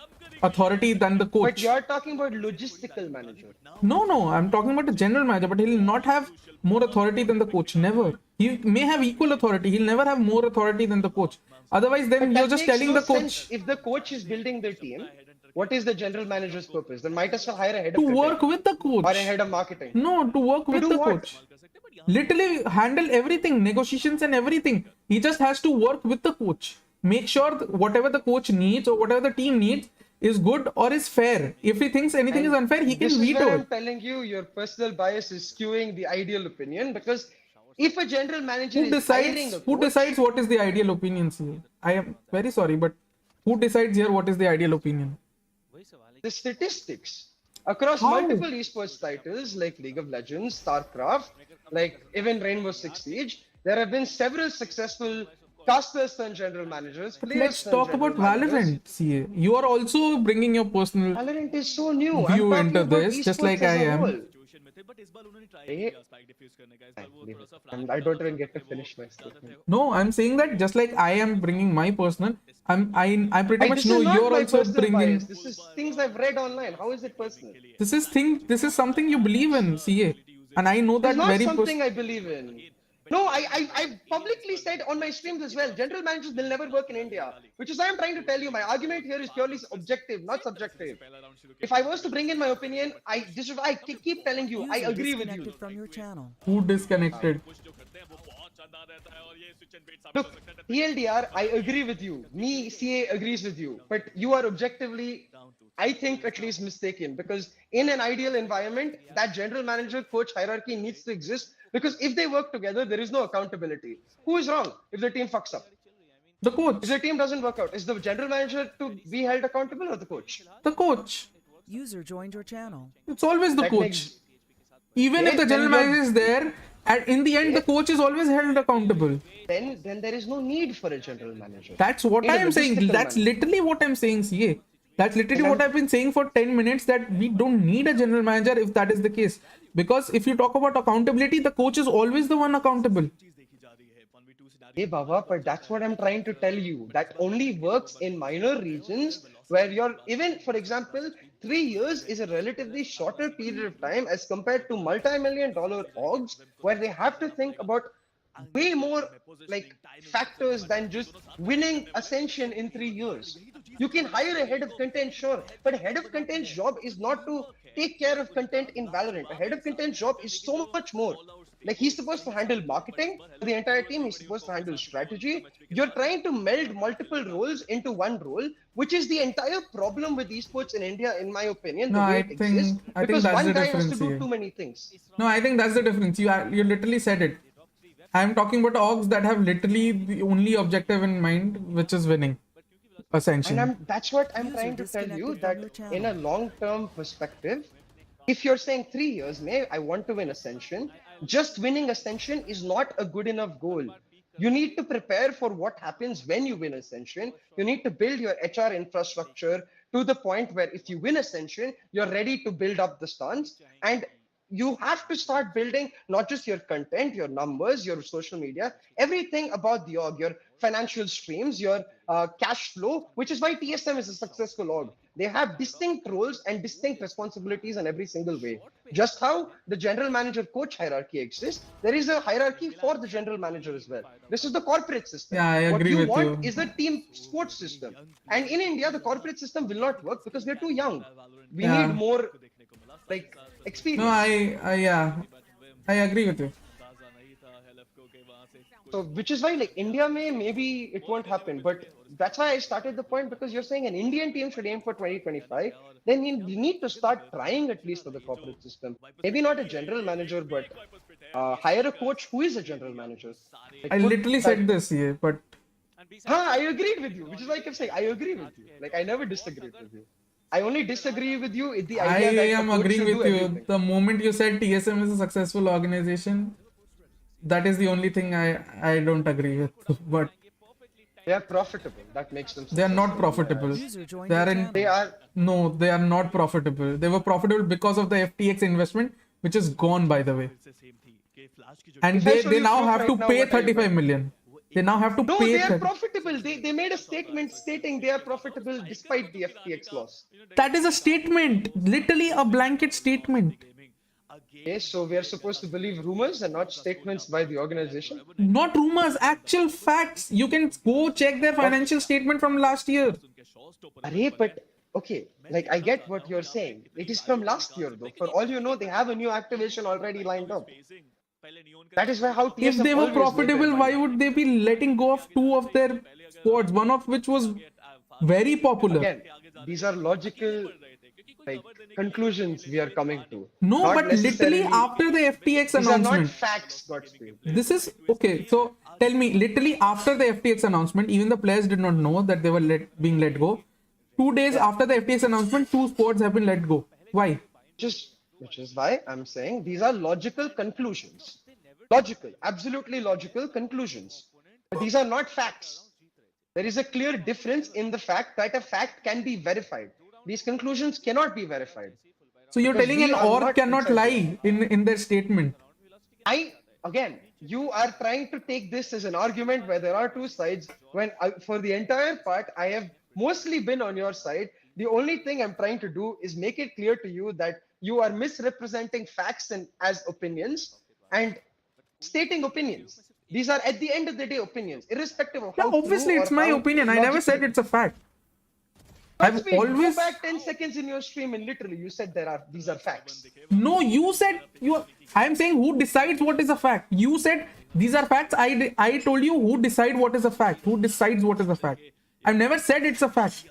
authority than the But coach. you're talking about logistical manager. No. I'm talking about a general manager, but he'll not have more authority than the coach. Never. He may have equal authority. He'll never have more authority than the coach. Otherwise, then That you're just makes telling no the coach sense. If the coach is building their team, what is the general manager's purpose? Then might as well hire a head to of work cricket with the coach. or a head of marketing. No, to work with do the what? coach. Literally handle everything, negotiations and everything. He just has to work with the coach. Make sure whatever the coach needs or whatever the team needs is good or is fair. If he thinks anything is unfair, he can This is veto where I'm it. telling you your personal bias is skewing the ideal opinion, because if a general manager Who is hiring decides? a Who coach, decides what is the ideal opinion? Here? I am very sorry, but who decides here what is the ideal opinion? the statistics across How? multiple esports titles like League of Legends, StarCraft, like even Rainbow Six Siege, there have been several successful casters turned general managers. But players let's turned talk general about managers. Valorant. CA. You are also bringing your personal Valorant is so new. view I'm talking into about this, just esports like as I a am. whole. थे, but इस बार उन्होंने try ये- किया spike diffuse करने का, इस बार वो थोड़ा सा And flat I don't था, even get to फिर वो finish my ज़्यादातर statement. No, I'm saying that just like I am bringing my personal, I pretty much This know is not you're my also personal bringing. bias. This is things I've read online. How is it personal? This is something you believe in, CA, and I know It's that not very something I believe in. No, I publicly said on my streams as well, general managers will never work in India, which is why I'm trying to tell you, my argument here is purely objective, not subjective. If I was to bring in my opinion, this is why I keep telling you, I User agree with you. disconnected from your channel. who disconnected. push जो करते हैं वो बहुत शानदार रहता है और ये switch and bait साबित Look, हो सकता है। TLDR, I agree with you. Me, CA agrees with you. But you are objectively, I think, at least mistaken. Because in an ideal environment, that general manager coach hierarchy needs to exist. Because if they work together, there is no accountability. Who is wrong if the team fucks up? The coach. If the team doesn't work out, is the general manager to be held accountable or the coach? The coach. User joined your channel. It's always the That coach. makes- Even if Yes, the general then you're- manager is there, and in the end, the coach is always held accountable. Then there is no need for a general manager. That's what Need a I am saying. logistical That's manager. literally what I'm saying, CA. That's literally And what I'm- I've been saying for 10 minutes, that we don't need a general manager if that is the case. Because if you talk about accountability, the coach is always the one accountable. Hey Baba, but that's what I'm trying to tell you. That only works in minor regions where you're, even for example, 3 years is a relatively shorter period of time as compared to multi-million-dollar orgs where they have to think about way more like factors than just winning ascension in 3 years. You can hire a head of content, sure, but a head of content's job is not to take care of content in Valorant. A head of content's job is so much more. Like, he's supposed to handle marketing for the entire team. He's supposed to handle strategy. You're trying to meld multiple roles into one role, which is the entire problem with esports in India, in my opinion, the No, way I it exists. think Because that's one the guy has to difference do here. too many things. No, I think that's the difference. You literally said it. I'm talking about orgs that have literally the only objective in mind, which is winning Ascension. And that's what I'm User trying to tell you, disconnected from your that channel. in a long-term perspective, if you're saying 3 years, I want to win Ascension, just winning Ascension is not a good enough goal. You need to prepare for what happens when you win Ascension. You need to build your HR infrastructure to the point where if you win Ascension, you're ready to build up the stance. And you have to start building not just your content, your numbers, your social media, everything about the org, your financial streams, your cash flow, which is why TSM is a successful org. They have distinct roles and distinct responsibilities in every single way. Just how the general manager coach hierarchy exists, there is a hierarchy for the general manager as well. This is the corporate system. Yeah, I agree what you with want you. is a team sports system. And in India, the corporate system will not work because we're too young. We Yeah. need more like experience. No, I agree with you. So, which is why, like, India maybe it won't happen, but that's why I started the point, because you're saying an Indian team should aim for 2025. Then you need to start trying at least for the corporate system. Maybe not a general manager, but hire a coach who is a general manager. Like, I put literally that- said this here, but I agreed with you, which is why I kept saying I agree with you. Like, I never disagreed with you. I only disagree with you in the I idea that am a coach agreeing should with do you. everything. The moment you said TSM is a successful organization, that is the only thing I don't agree with. But They are profitable. That makes them. they are not successful in my profitable. eyes. User joined They your are in. channel. They are. No, they are not profitable. They were profitable because of the FTX investment, which is gone, by the way. And If I show they you now proof have right to now, pay what are you 35 doing? million. They now have to No, pay. they are 30. profitable. They made a statement stating they are profitable despite the FTX loss. That is a statement, literally a blanket statement. Okay, so we are supposed to believe rumors and not statements by the organization. Not rumors, actual facts. You can go check their financial statement from last year. Arey, but okay, like I get what you're saying. It is from last year though. For all you know, they have a new activation already lined up. That is why how TSM If they were always made their profitable, why money. would they be letting go of two of their squads, one of which was very popular? Again, these are logical like conclusions we are coming to. No, Not but literally necessarily- after the FTX these are not announcement. facts, Godspeed. This is okay. So tell me, literally after the FTX announcement, even the players did not know that they were being let go. 2 days after the FTX announcement, 2 squads have been let go. Why? Which is why I'm saying these are logical conclusions. Logical, absolutely logical conclusions. But these are not facts. There is a clear difference in the fact that a fact can be verified. These conclusions cannot be verified. So you're Because telling we an are orc not cannot inside lie in their statement. Again, you are trying to take this as an argument where there are two sides. When for the entire part, I have mostly been on your side. The only thing I'm trying to do is make it clear to you that you are misrepresenting facts and as opinions and stating opinions. These are at the end of the day opinions, irrespective of Yeah, how true obviously or it's my how opinion. I never said logical. it's a fact. I've Godspeed, go always back 10 seconds in your stream and literally you said these are facts. no. You said you. I'm saying who decides what is a fact. You said these are facts. I told you who decide what is a fact. Who decides what is a fact. I've never said it's a fact.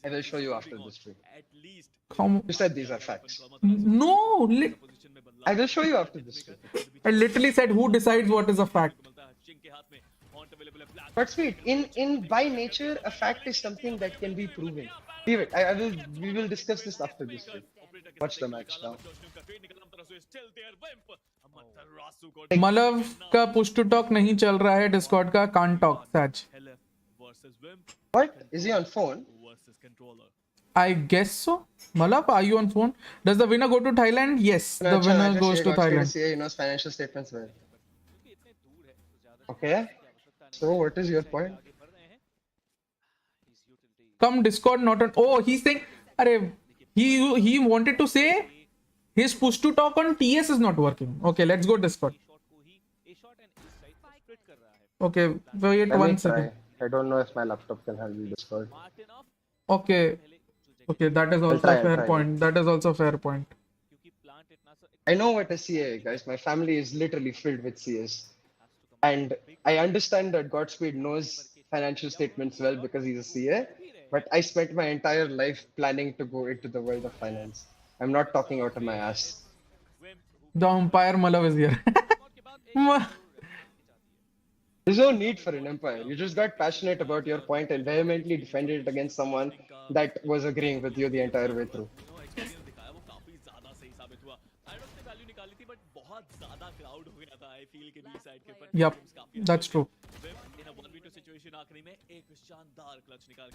I will show you after this stream. Come. You said these are facts. No. I will show you after this stream. I literally said who decides what is a fact. But sweet, in by nature, a fact is something that can be proven. Leave it. We will discuss this after this stream. Watch the match now. मलव का push to talk नहीं चल रहा है Discord का can't talk such What? Is he on phone? I guess so. Malav, are you on phone? Does the winner go to Thailand? Yes, No, the winner just goes say to GodspeedxD Thailand. CA, he knows financial statements well. Okay. So what is your point? Come Discord, not on. Oh, he's saying, अरे, he wanted to say his push to talk on TS is not working. Okay, let's go Discord. Okay, wait Let me 1 try. second. I don't know if my laptop can handle Discord. Okay, that is also try, a fair I'll try. point. That is also a fair point. I know what a CA is, guys. My family is literally filled with CAs. And I understand that Godspeed knows financial statements well because he's a CA. But I spent my entire life planning to go into the world of finance. I'm not talking out of my ass. The umpire Malav is here. There's no need for an empire. You just got passionate about your point and vehemently defended it against someone that was agreeing with you the entire way through. Yep, that's true.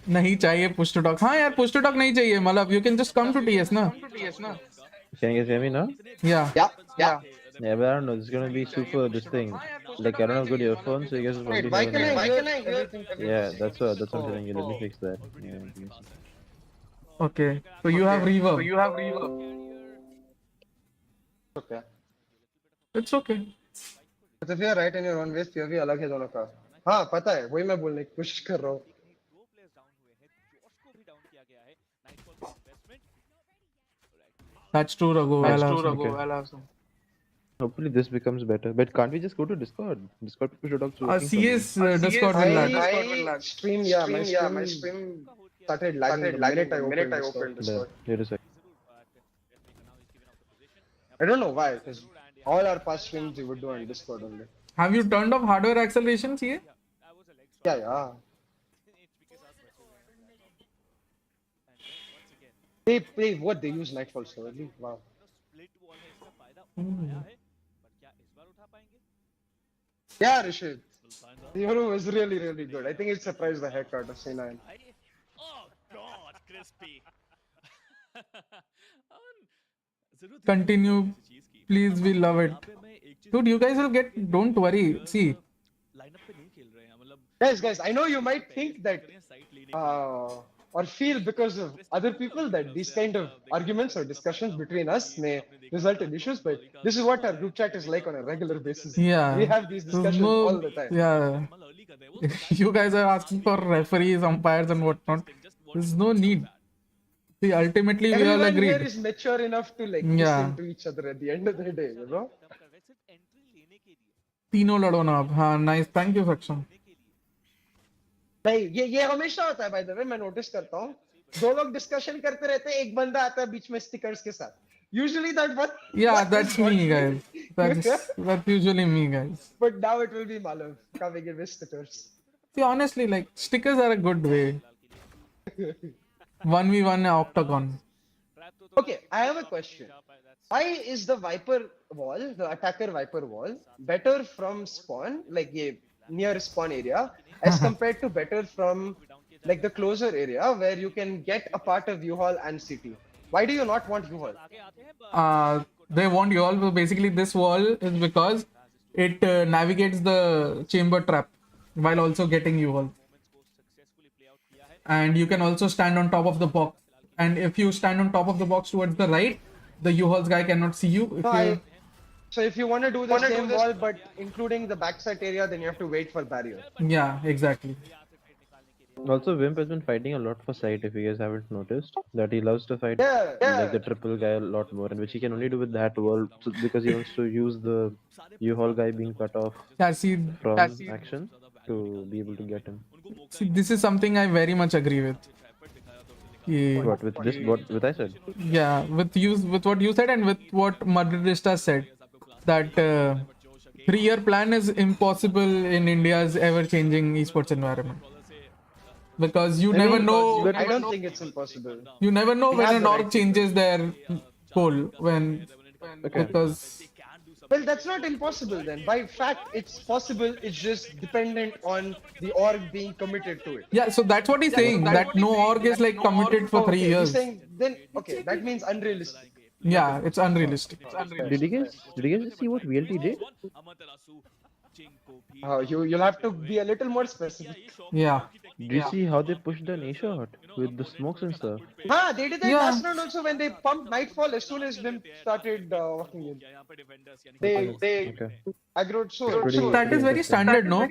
नहीं चाहिए push to talk. हाँ यार push to talk नहीं चाहिए मतलब you can just come to TS ना. Can you guys hear me now? Yeah. Yeah. Yeah, but I don't know. It's gonna be super this thing. Like I don't have good earphones, so you guys will Wait, probably why hear can me. I hear everything? Yeah, that's what I'm telling you. Let me fix that. Yeah, Okay. So you have reverb. Okay. It's okay. But if you're right in your own ways, POV अलग है दोनों का. हाँ पता है वही मैं बोलने की कोशिश कर रहा हूँ. That's true, Raghu. Hopefully this becomes better. But can't we just go to Discord? Discord people should talk to. CS Discord will lag. My stream started lagging the minute I opened Discord. Wait a sec. I don't know why, because all our past streams we would do on Discord only. Have you turned off hardware acceleration, CA? Yeah. They what they use Nightfall so early? Wow. Yeah, Rishit. The Euro was really good. I think it surprised the heck out of C9. Oh God, crispy. Continue. Please, we love it. Dude, you guys will get. Don't worry. See. Guys, I know you might think that or feel because of other people that these kind of arguments or discussions between us may result in issues, but this is what our group chat is like on a regular basis. Yeah. We have these discussions all the time. Yeah. You guys are asking for referees, umpires, and whatnot. There's no need. See, ultimately, we all Everyone here agreed. is mature enough to like Yeah. listen to each other at the end of the day, you know? तीनों लड़ो ना अब. हाँ, nice. Thank you, Saksham. नहीं ये हमेशा होता है बाय द वे मैं नोटिस करता हूँ दो लोग डिस्कशन करते रहते हैं एक बंदा आता है बीच में स्टिकर्स के साथ usually that one Yeah, that's me, guys. That's usually me, guys. But now it will be Malav coming in with stickers. See, honestly, like stickers are a good way. 1v1 octagon. Okay, I have a question. Why is the Viper wall, the attacker Viper wall, better from spawn, like near spawn area, as compared to better from like the closer area where you can get a part of U-Haul and CT? Why do you not want U-Haul? They want you all. Basically, this wall is because it navigates the chamber trap while also getting you all. And you can also stand on top of the box. And if you stand on top of the box towards the right, the U-Hauls guy cannot see you. So if you want to do the same wall, but including the backside area, then you have to wait for barrier. Yeah, exactly. Also, Wimp has been fighting a lot for site, if you guys haven't noticed. That he loves to fight like the triple guy a lot more, and which he can only do with that wall because he wants to use the U-Haul guy being cut off from action to be able to get him. See, this is something I very much agree with. What with this? What I said? Yeah, with what you said and with what Madridista said, that 3-year plan is impossible in India's ever-changing esports environment. Because you never know. I don't think it's impossible. You never know when an org changes their goal. Because. Well, that's not impossible then. By fact, it's possible. It's just dependent on the org being committed to it. Yeah, so that's what he's saying. That no org is like committed for 3 years. He's saying then okay, that means unrealistic. Yeah, it's unrealistic. Did you guys see what VLT did? You'll have to be a little more specific. Yeah. Did you see how they pushed the A shot with the smokes and stuff? They did that last round also when they pumped Nightfall as soon as Wimp started walking in. They aggroed so. That is very standard, no?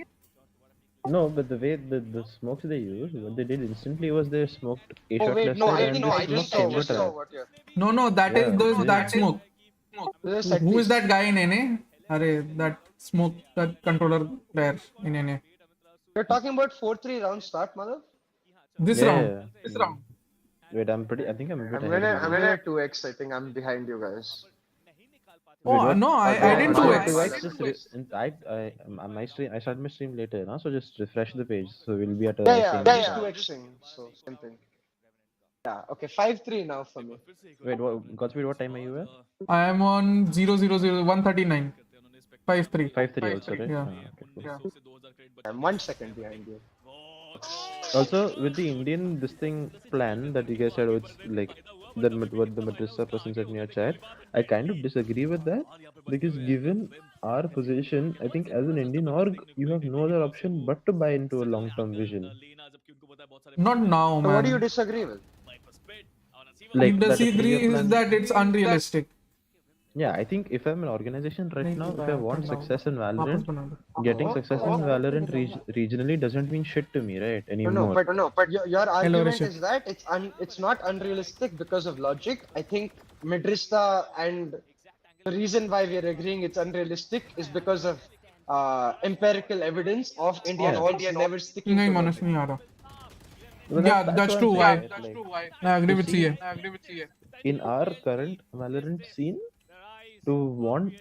No, but the way the smokes they used, what they did instantly was they smoked A shot. Oh wait, no, I just saw what you're. No, that smoke. Who is that guy in NA? That smoke, that controller player in NA. You're talking about 4-3 round start, Madhav? This round. Wait, I think I'm a bit I'm gonna 2x. I think I'm behind you guys. Oh no, I didn't 2x. I started my stream later, so just refresh the page. So we'll be at a yeah, 2xing. So same thing. Yeah, okay, 5-3 now for me. Wait, Godspeed, what time are you at? I am on 139. 5-3. 5-3 also, right? Yeah. Okay, cool. I'm 1 second behind you. Also, with the Indian plan that you guys said, it's like what the Matrissa person said in your chat, I kind of disagree with that, because given our position, I think as an Indian org, you have no other option but to buy into a long-term vision. Not now, man. So what do you disagree with? Like the C3 is that it's unrealistic. Yeah, I think if I'm an organization right now, if I want success in Valorant, getting success in Valorant regionally doesn't mean shit to me, right? Anymore. But your argument is that it's not unrealistic because of logic. I think Madrista and the reason why we're agreeing it's unrealistic is because of empirical evidence of Indian orgs never sticking to logic. Yeah, that's true. I agree with CA. In our current Valorant scene, to want,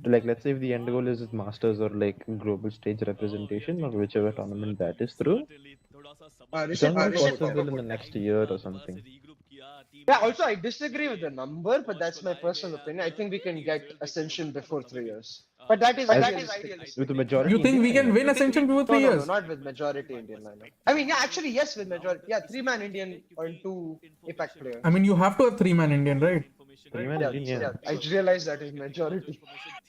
like, let's say if the end goal is Masters or like global stage representation or whichever tournament that is through, it's not possible in the next year or something. Yeah, also I disagree with the number, but that's my personal opinion. I think we can get Ascension before 3 years. But that is idealistic. With the majority. You think we can win Ascension before 3 years? No, not with majority Indian lineup. I mean, yeah, actually, yes, with majority. Yeah, 3-man Indian or 2 APAC players. I mean, you have to have 3-man Indian, right? 3-man Indian, yeah. I realized that is majority.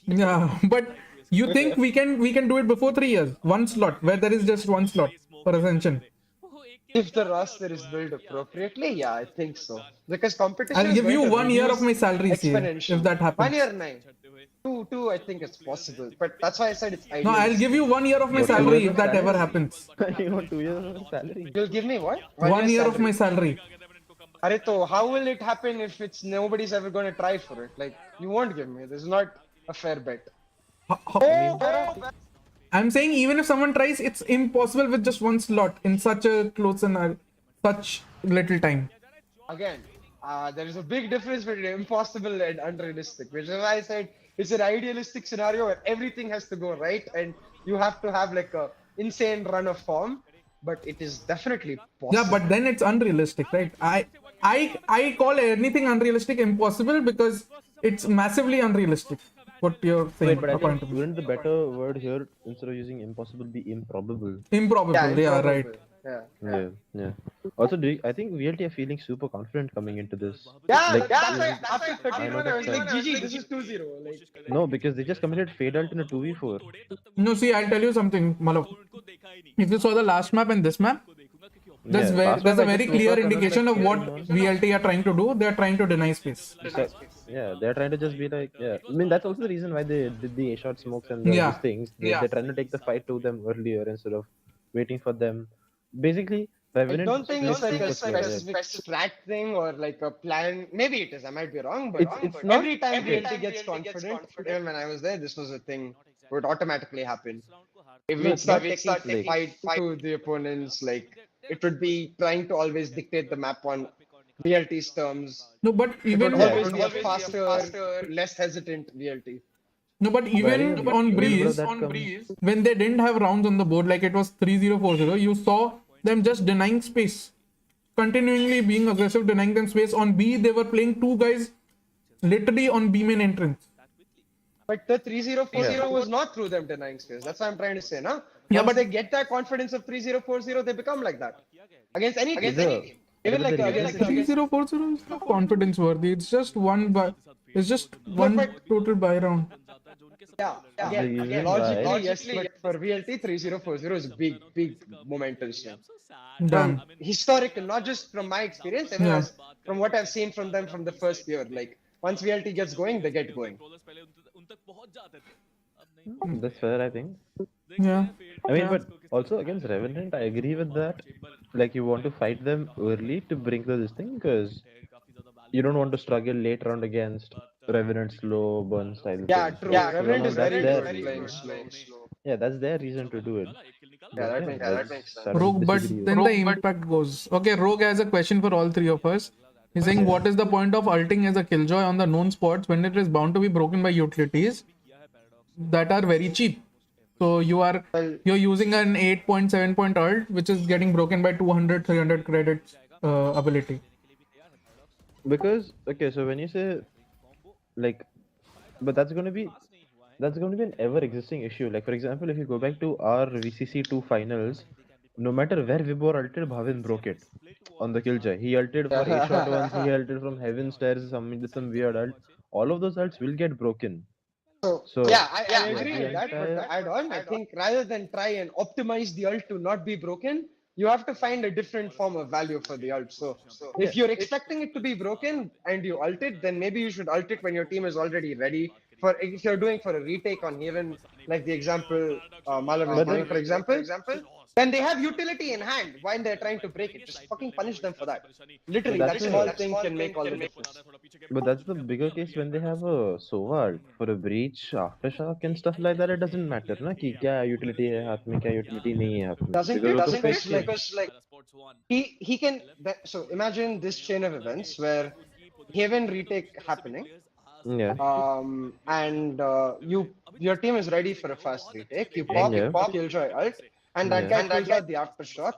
Yeah, but you think we can do it before 3 years? One slot, where there is just one slot for Ascension. If the roster is built appropriately, yeah, I think so. Because competition. I'll give you 1 year of my salary, if that happens. 1 year, 9. Two, I think it's possible. But that's why I said it's ideal. No, I'll give you 1 year of my salary if that ever happens. You want 2 years of salary? You'll give me what? 1 year of my salary. Arito, how will it happen if it's nobody's ever going to try for it? Like, you won't give me. This is not a fair bet. I'm saying even if someone tries, it's impossible with just one slot in such a close and such little time. Again, there is a big difference between impossible and unrealistic, which is why I said it's an idealistic scenario where everything has to go right and you have to have like a insane run of form, but it is definitely possible. Yeah, but then it's unrealistic, right? I call anything unrealistic impossible because it's massively unrealistic. What you're saying. Wait, but I think wouldn't the better word here, instead of using impossible, be improbable? Improbable, yeah, right. Yeah. Also, I think VLT are feeling super confident coming into this. Yeah, Like, that's why even- after I know 31 I was that like, GG, this is 2-0. Like, no, because they just committed Fade Alt in a 2v4. No, see, I'll tell you something, Malav. If you saw the last map and this map, there's Yeah, last there's map a I very just clear woke up and was indication like, of what "What's VLT are trying to do. They are trying to deny space. Yeah, they're trying to just be like, yeah. I mean, that's also the reason why they did the A-shot smokes and these Yeah. things. They're trying to take the fight to them earlier instead of waiting for them. Basically, I Revenant don't think plays it's like a super clever. specific strat thing or like a plan. Maybe it is. I might be wrong, but It's not- every time VLT gets confident, even when I was there, this was a thing. Would automatically happen. If No, we it's start not taking like- fight to the opponents, like it would be trying to always dictate the map on VLT's terms. No, but It would even always be a faster, less hesitant VLT. no, but even But on where Breeze, that comes- when they didn't have rounds on the board, like it was 3-0-4-0, you saw them just denying space, continually being aggressive, denying them space. On B, they were playing two guys literally on B main entrance. But the 3-0-4-0 was not through them denying space. That's what I'm trying to say, no? Yeah, Once but- they get that confidence of 3-0-4-0, they become like that. Against any team. Even like against 3-0-4-0 is not confidence worthy. It's just one total buy round. Yeah, The reason again, why- logically, yes, but for VLT, 3-0-4-0 is a big momentum swing. Damn. From historical, not just from my experience, even Yeah. from what I've seen from them from the first year. Like, once VLT gets going, they get going. That's fair, I think. Yeah. I mean, but also against Revenant, I agree with that. Like, you want to fight them early to bring this thing because you don't want to struggle late round against Revenant slow burn style. Yeah, things, true. right? So Revenant is that's very their good at reason. playing slow. Yeah, that's their reason to do it. Yeah, that makes sense. I don't Rogue, but disagree with then that. the impact goes. Okay, Rogue has a question for all three of us. He's saying, what is the point of ulting as a killjoy on the known spots when it is bound to be broken by utilities that are very cheap? So you're using an 8.7 point ult, which is getting broken by 200, 300 credits ability. Because okay, so when you say like, but that's going to be an ever existing issue. Like for example, if you go back to our VCC2 finals, no matter where Vibor ulted, Bhavin broke it on the killjoy. He ulted for A shot once, he ulted from heaven stairs, some weird ult. All of those ults will get broken. So Yeah, I agree the with that. But entire- to add on, I think rather than try and optimize the ult to not be broken, you have to find a different form of value for the ult. So if you're expecting it to be broken and you ult it, then maybe you should ult it when your team is already ready. For if you're doing for a retake on Haven, like the example Malav is But giving, then- for example, then they have utility in hand while they're trying to break it. Just fucking punish them for that. Literally, But that that's small a- thing can make all the difference. But that's the bigger case when they have a Sova ult. For a breach, aftershock and stuff like that, it doesn't matter ना कि क्या utility है हाथ में क्या utility नहीं है हाथ में. Doesn't Because it? वो तो fake Because like he can. So imagine this chain of events where Haven retake happening. Yeah. And your team is ready for a fast retake. You pop Yeah. Killjoy ult, and that guy pulls out the aftershock.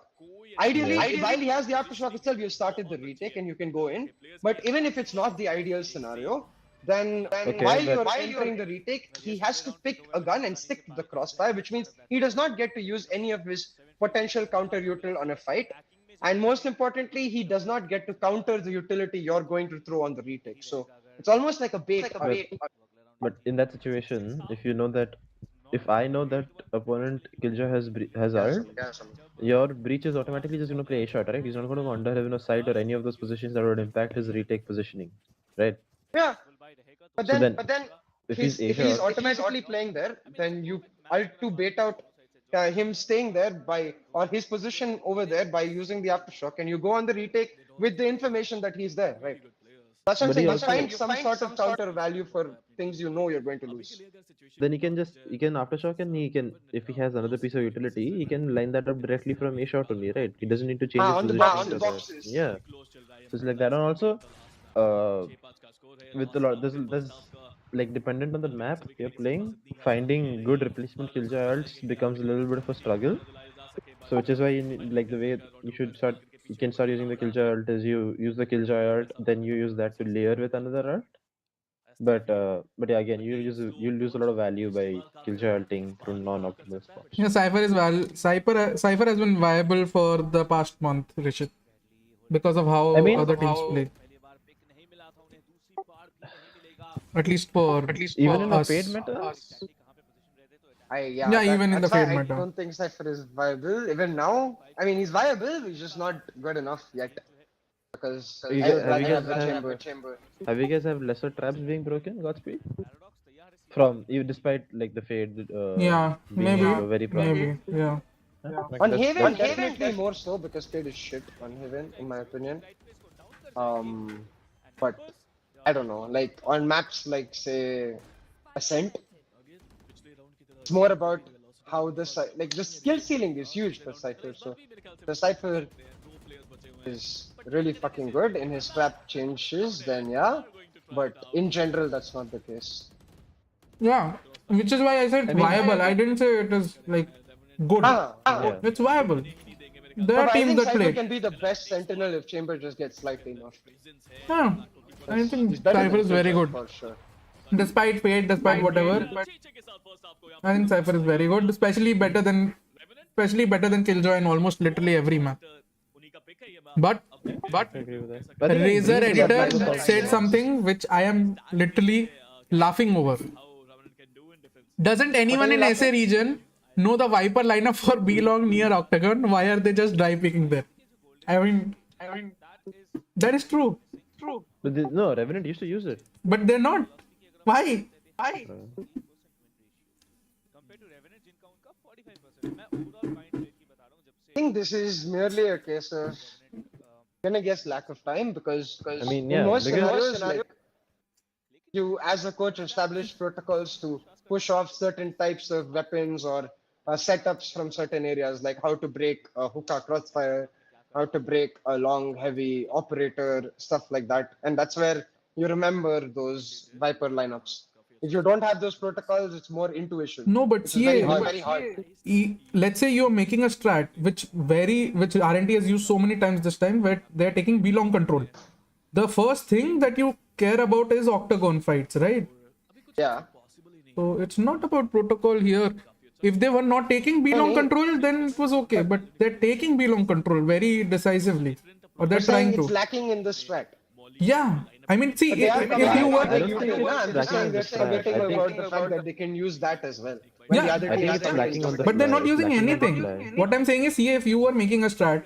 Ideally, while he has the aftershock itself, you started the retake and you can go in. But even if it's not the ideal scenario, then while you're entering the retake, he has to pick a gun and stick to the crossfire, which means he does not get to use any of his potential counter util on a fight. And most importantly, he does not get to counter the utility you're going to throw on the retake. So it's almost like a bait. But in that situation, if you know that, if I know that opponent Killjoy has ult, your breach is automatically just going to play a shot, right? He's not going to go under heaven or side or any of those positions that would impact his retake positioning, right? Yeah. But So then, then, if if he's he's A-shot- automatically playing there, then you ult to bait out him staying there by, or his position over there by using the aftershock, and you go on the retake with the information that he's there, right? That's what I'm But saying. he You also- find some sort of counter value for things you know you're going to lose. Then he can aftershock and he can, if he has another piece of utility, he can line that up directly from A shot only, right? He doesn't need to change his on the position. box, on the to the- boxes. Yeah. So it's like that, and also, with a lot, there's like dependent on the map you're playing, finding good replacement killjoy ults becomes a little bit of a struggle. So which is why you need, like the way you can start using the killjoy ult is you use the killjoy ult, then you use that to layer with another ult. But yeah, again, you'll lose a lot of value by killjoy ulting through non-optimal spots. Yeah, Cypher has been viable for the past month, Rishit, because of how I mean, other teams play. At least for even in a us. paid meta, Yeah, even in the that's why paid I meta. don't think Cypher is viable. Even now, I mean, he's viable, he's just not good enough yet. Because You I guys- would have you rather guys have have- a chamber. have you guys have lesser traps being broken, Godspeed? From you, despite like the fade. Yeah, being maybe. very problem. Maybe. Yeah. Like, On that's- Haven, that's- definitely more so because Fade is shit on Haven, in my opinion. But I don't know, like on maps like say Ascent, it's more about how like the skill ceiling is huge for Cypher. So the Cypher is really fucking good in his trap changes, then yeah. But in general, that's not the case. Yeah. Which is why I said viable. I didn't say it is like good. Yeah. It's viable. There But are I teams think that Cypher play. can be the best Sentinel if Chamber just gets slightly nerfed. Yeah. I think He's better Cypher than is very Killjoy, good. for sure. Despite fate, despite whatever. I think Cypher is very good, especially better than Killjoy in almost literally every map. But I agree with that. I think Razer Green is editor also- said something which I am literally laughing over. Doesn't anyone in SA region know the Viper lineup for B long near Octagon? Why are they just dry picking there? I mean, that is true. But no, Revenant used to use it. But they're not. Why? I think this is merely a case of, gonna guess lack of time because I mean, in yeah, most because scenarios, like you as a coach establish protocols to push off certain types of weapons or setups from certain areas, like how to break a hookah crossfire, how to break a long heavy operator, stuff like that, and that's where you remember those Viper lineups. If you don't have those protocols, it's more intuition. No, but which is very CA, hard. Very hard. let's say you're making a strat which RNT has used so many times this time, where they're taking B long control. The first thing that you care about is octagon fights, right? Yeah. So it's not about protocol here. If they were not taking B long control, then it was okay. But they're taking B long control very decisively, or they're You're saying trying it's to. lacking in the strat. Yeah, I mean, see, They are if coming you back were, to the I don't think utility. it's I'm just lacking saying on the they're strat. forgetting I think- about the fact that they can use that as well. When Yeah, the other I think teams it's don't lacking on the but they're not fly. using Lacking on the anything. fly. What I'm saying is, see, if you were making a strat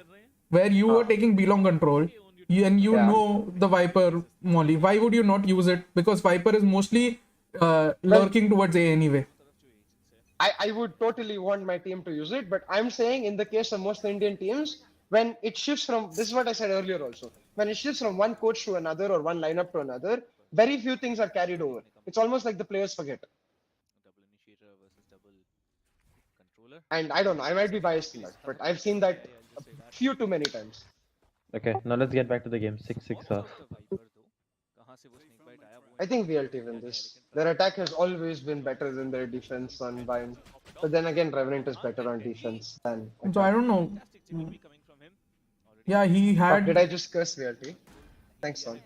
where you were taking B long control, and you Yeah. know the Viper molly, why would you not use it? Because Viper is mostly lurking towards A anyway. I would totally want my team to use it, but I'm saying in the case of most Indian teams, when it shifts from, this is what I said earlier also, when it shifts from one coach to another or one lineup to another, very few things are carried over. It's almost like the players forget. And I don't know, I might be biased in that, but I've seen that a few too many times. Okay, now let's get back to the game. 6-6 off. I think VLT win this. Their attack has always been better than their defense on Vine. But then again, Revenant is better on defense than attack. So I don't know. Yeah, he Fuck, had. did I just curse VLT? Thanks, son.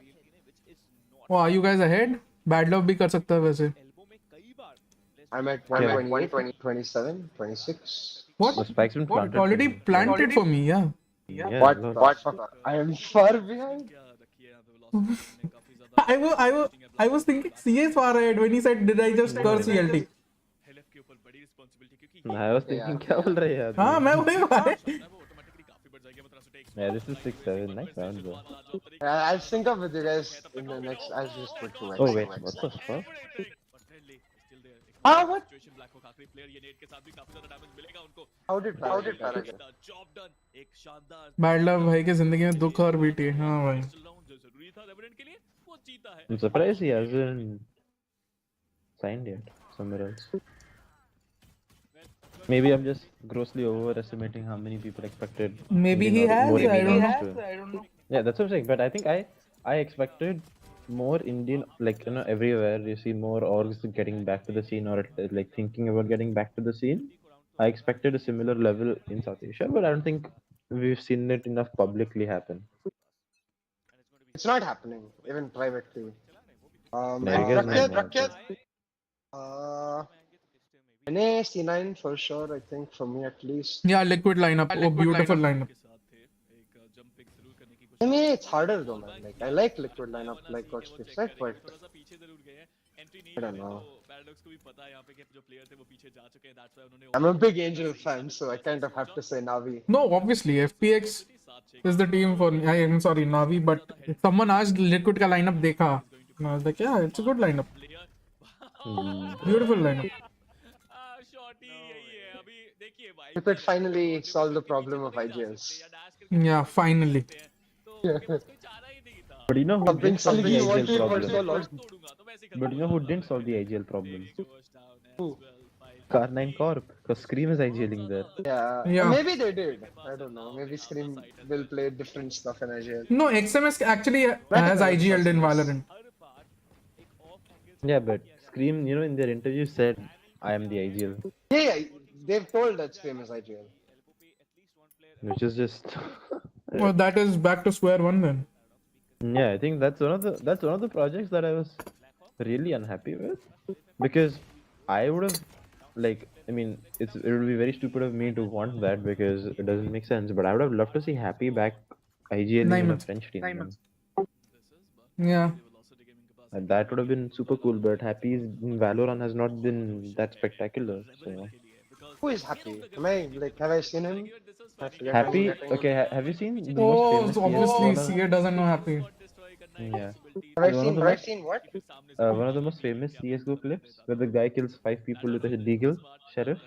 Oh, are you guys ahead? Bad love भी कर सकता है वैसे. I'm at 128, 27, 26. What? The spike's been It planted. already planted for me, yeah. Yeah, What? no, What? I am far behind. I was thinking CA is far ahead when he said, did I just curse VLT? I was thinking, क्या बोल रहे हैं हाँ, मैं वही बात. Yeah, this is 6-7. Nice round, bro. I'll sync up with you guys in the next. I'll just put 2x. Oh wait, what the fuck? Ah, what? How did Para get? Bad love भाई के जिंदगी में दुख और BT. हाँ भाई. I'm surprised he hasn't signed yet somewhere else. Maybe I'm just grossly overestimating how many people expected. Maybe Indian he or- has, more I Indian don't orgs to- Yeah, that's what I'm saying. But I think I expected more Indian, like, you know, everywhere you see more orgs getting back to the scene or like thinking about getting back to the scene. I expected a similar level in South Asia, but I don't think we've seen it enough publicly happen. It's not happening, even privately. And Yeah, you guys know Rakyat, more. NA C9 for sure, I think, for me at least. Yeah, liquid lineup. Oh, beautiful lineup. I mean, it's harder though, man. Like, I like liquid lineup, like what Steve said, but I don't know. I'm a big Angel fan, so I kind of have to say Navi. No, obviously, FPX is the team for me. I am sorry, Navi, but if someone asked Liquid ka lineup dekha, and I was like, yeah, it's a good lineup. Beautiful lineup. Liquid finally solve the problem of IGLs. Yeah, finally. But you know who Something didn't solve the Sliggy IGL wanted for so problem? long. But you know who didn't solve the IGL problem? Who? Car9 Corp, because Scream is IGLing there. Yeah. Maybe they did. I don't know. Maybe Scream will play different stuff in IGL. No, XMS actually has IGL'd in Valorant. Yeah, but Scream, you know, in their interview said, I am the IGL. Yeah, they've told that Scream is IGL. Which is just... Well, that is back to square one then. Yeah, I think that's one of the projects that I was really unhappy with, because I would have, like, I mean, it would be very stupid of me to want that because it doesn't make sense. But I would have loved to see Happy back IGL in a French team. Man. Yeah. And that would have been super cool. But Happy's Valorant has not been that spectacular. So. Who is Happy? Have I seen him? Happy? Okay, have you seen the Oh, most so famous obviously CA doesn't know Happy. Yeah. Have I seen what? One of the most famous CSGO clips where the guy kills 5 people with a deagle, sheriff.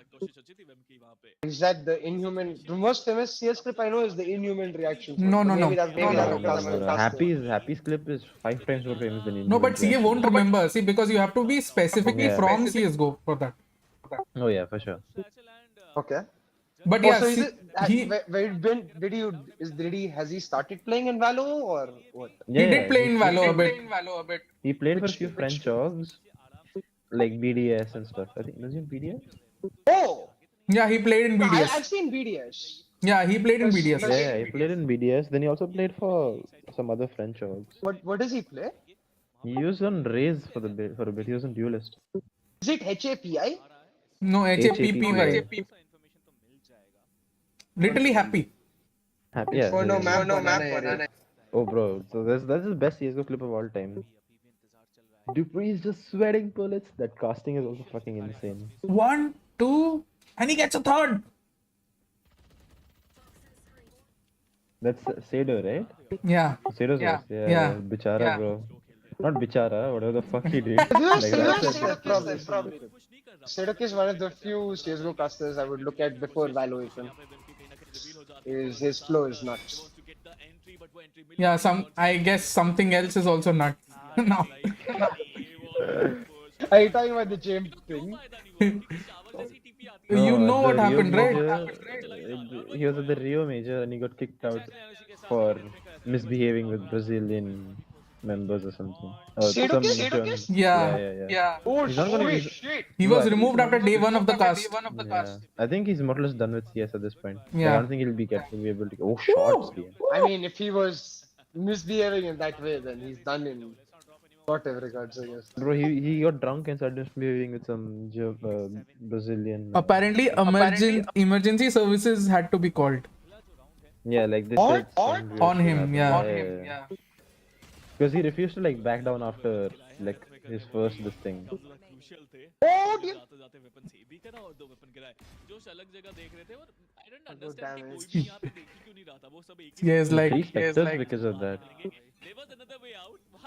Is that the Inhuman? The most famous CS clip I know is the Inhuman reaction. No. Happy's clip is 5 times more famous than No, but CA won't remember. See, because you have to be specifically Yeah. from CSGO for that. Oh yeah, for sure. Okay. But yeah, So is see, he has he started playing in Valo or what? he did play in Valo a bit. He played for a few French orgs, like BDS and stuff. I think was he in BDS? Oh, Yeah, he played in BDS. I've seen BDS. Yeah, he played in BDS. Yeah, he played in BDS. Then he also played for some other French orgs. What does he play? He was on Raze for a bit. He was on Duelist. Is it HAPI? No, HAPPY. Literally Happy. Happy, yeah. Oh no, map. Oh bro, so that's the best CSGO clip of all time. Dupree is just sweating bullets. That casting is also fucking insane. 1, 2, and he gets a third. That's Sado, right? Yeah. Sado's voice. Yeah. Bichara, bro. Not Bichara, whatever the fuck he did. Sadok is one of the few CSGO casters I would look at before Valo even. His flow is nuts. Yeah, I guess something else is also nuts. Now. Are you talking about the James thing? You know what happened, right? He was at the Rio Major and he got kicked out for misbehaving with Brazilian members or something. Yeah. Oh shit! He was removed after day 1 of the cast. Yeah. I think he's more or less done with CS at this point. Yeah. I don't think he'll be able to. Oh, shots! Game. I mean, if he was misbehaving in that way, then he's done in whatever regards, I guess. Bro, he got drunk and started misbehaving with some Brazilian. Apparently, emergency services had to be called. Yeah, like this. On him, yeah. Because he refused to like back down after like his first this thing. Oh dear! Yes, like because of that.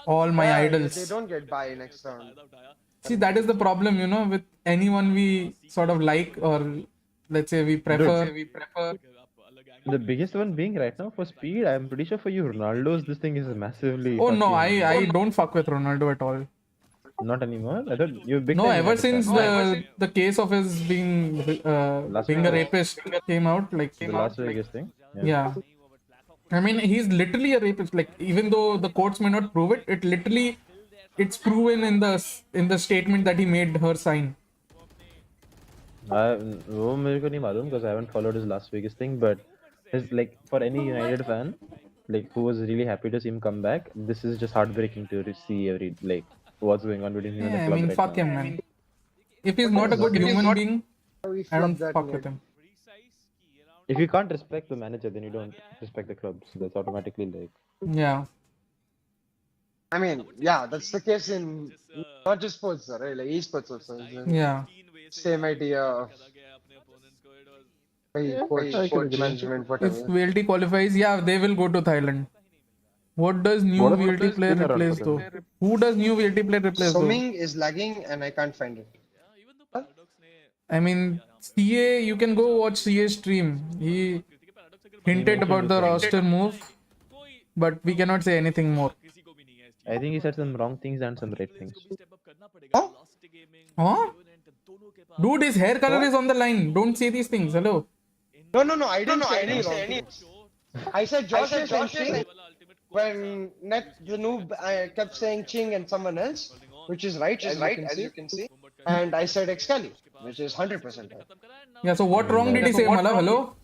all my idols. They don't get by next round. See, that is the problem, you know, with anyone we sort of like or let's say we prefer. The biggest one being right now for speed, I'm pretty sure for you Ronaldo's this thing is massively. Oh no, I don't fuck with Ronaldo at all. Not anymore. I thought you're big. No, ever since the case of his being a rapist came out, like the Las Vegas thing. Yeah. I mean, he's literally a rapist. Like, even though the courts may not prove it, it's proven in the statement that he made her sign. वो मेरे को नहीं मालूम because I haven't followed his Las Vegas thing, but it's like for any United fan, like who was really happy to see him come back, this is just heartbreaking to see what's going on between him and the Yeah, I club mean, right fuck now. him, man. If he's not a good human being, We I don't flubbed that fuck name. with him. If you can't respect the manager, then you don't respect the club. So that's automatically like. Yeah. I mean, yeah, that's the case in not just sports, right? Like esports also. Yeah. Same idea of coach, I can agree. management, If whatever. VLT qualifies, yeah, they will go to Thailand. What does new What about the VLT players player playing around replace for though? them? Who does new VLT player replace though? Swimming is lagging and I can't find it. I mean, CA, you can go watch CA stream. He hinted about the roster move, but we cannot say anything more. I think he said some wrong things and some right things. Huh? Huh? Dude, his hair color is on the line. Don't say these things. Hello. No, I didn't say any wrong things. I said Josh and Ching when the noob kept saying Ching and someone else, which is right, as you can see. And I said Excali, which is 100% right. Yeah, so what wrong did he say, Malav? Hello?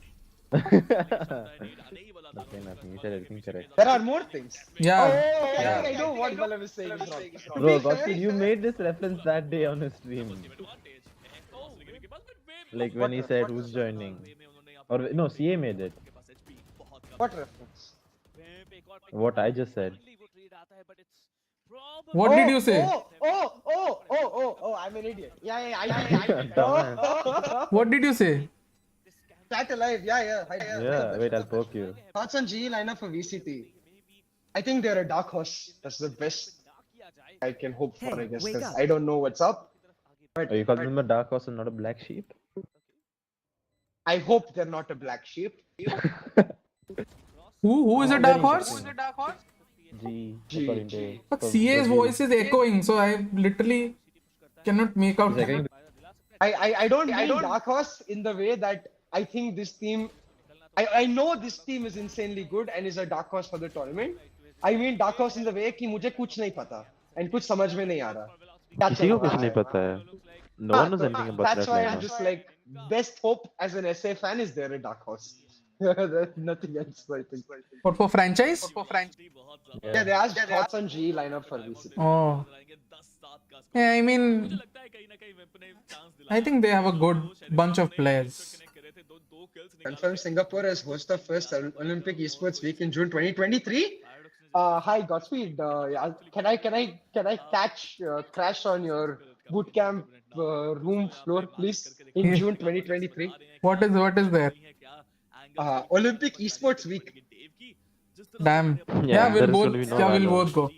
Nothing. He said everything correct. There are more things. Yeah. Oh, I know what Balav is saying is wrong. Bro, Godspeed, you made this reference that day on his stream. Like when he said who's joining. Or no, CA made it. What reference? What I just said. What did you say? Oh, I'm an idiot. Yeah, Dumbass. What did you say? Chat alive, yeah. Yeah, wait, I'll poke you. Thoughts on GE lineup for VCT? I think they're a dark horse. That's the best I can hope for, Hey, I guess. wake 'Cause up. I don't know what's up. Oh, you call them a dark horse and not a black sheep? I hope they're not a black sheep. Who is a dark horse? G. G, according G. to- But from CA's the voice is echoing, so I literally cannot make out. He's echoing I don't mean dark horse in the way that I think this team. I know this team is insanely good and is a dark horse for the tournament. I mean dark horse in the way कि मुझे कुछ नहीं पता and कुछ समझ में नहीं आ रहा. क्या किसी चल को रहा कुछ नहीं है? पता है. No one knows anything about That's that why right I'm now. just like best hope as an SA fan is there a dark horse. There's nothing else I think. What for franchise? Yeah, they asked thoughts on GE lineup for VCT. Oh. Yeah, I mean, I think they have a good bunch of players. Confirm Singapore as host of first Olympic Esports Week in June 2023. Hi Godspeed. Yeah, can I crash on your bootcamp room floor, please, in June 2023? What is there? Olympic Esports Week. Damn. Yeah, Yeah, there we'll is both. gonna be no Yeah, we'll Valor. both go.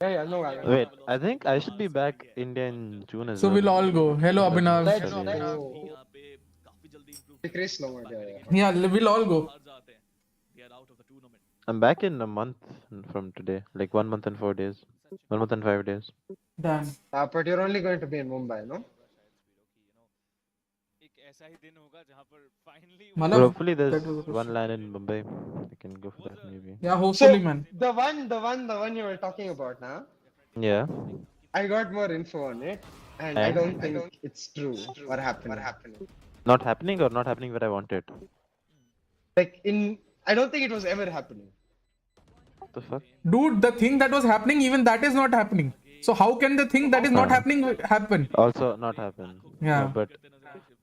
Yeah, no. Wait, I think I should be back India in June as So well. we'll all go. Hello, Abhinav. Let's Sorry. go. Chris Lomar, yeah. Yeah, we'll all go. I'm back in a month from today. Like 1 month and 4 days. 1 month and 5 days. Damn. But you're only going to be in Mumbai, no? But Malav, hopefully there's that was- one land in Mumbai. I can go for that maybe. yeah, hopefully, man. The one you were talking about now. Yeah. I got more info on it, and I And? don't think it's true. What happened? Not happening or not happening where I want it? I don't think it was ever happening. What the fuck? Dude, the thing that was happening, even that is not happening. So how can the thing that is not happening happen? Also not happen. Yeah. No, but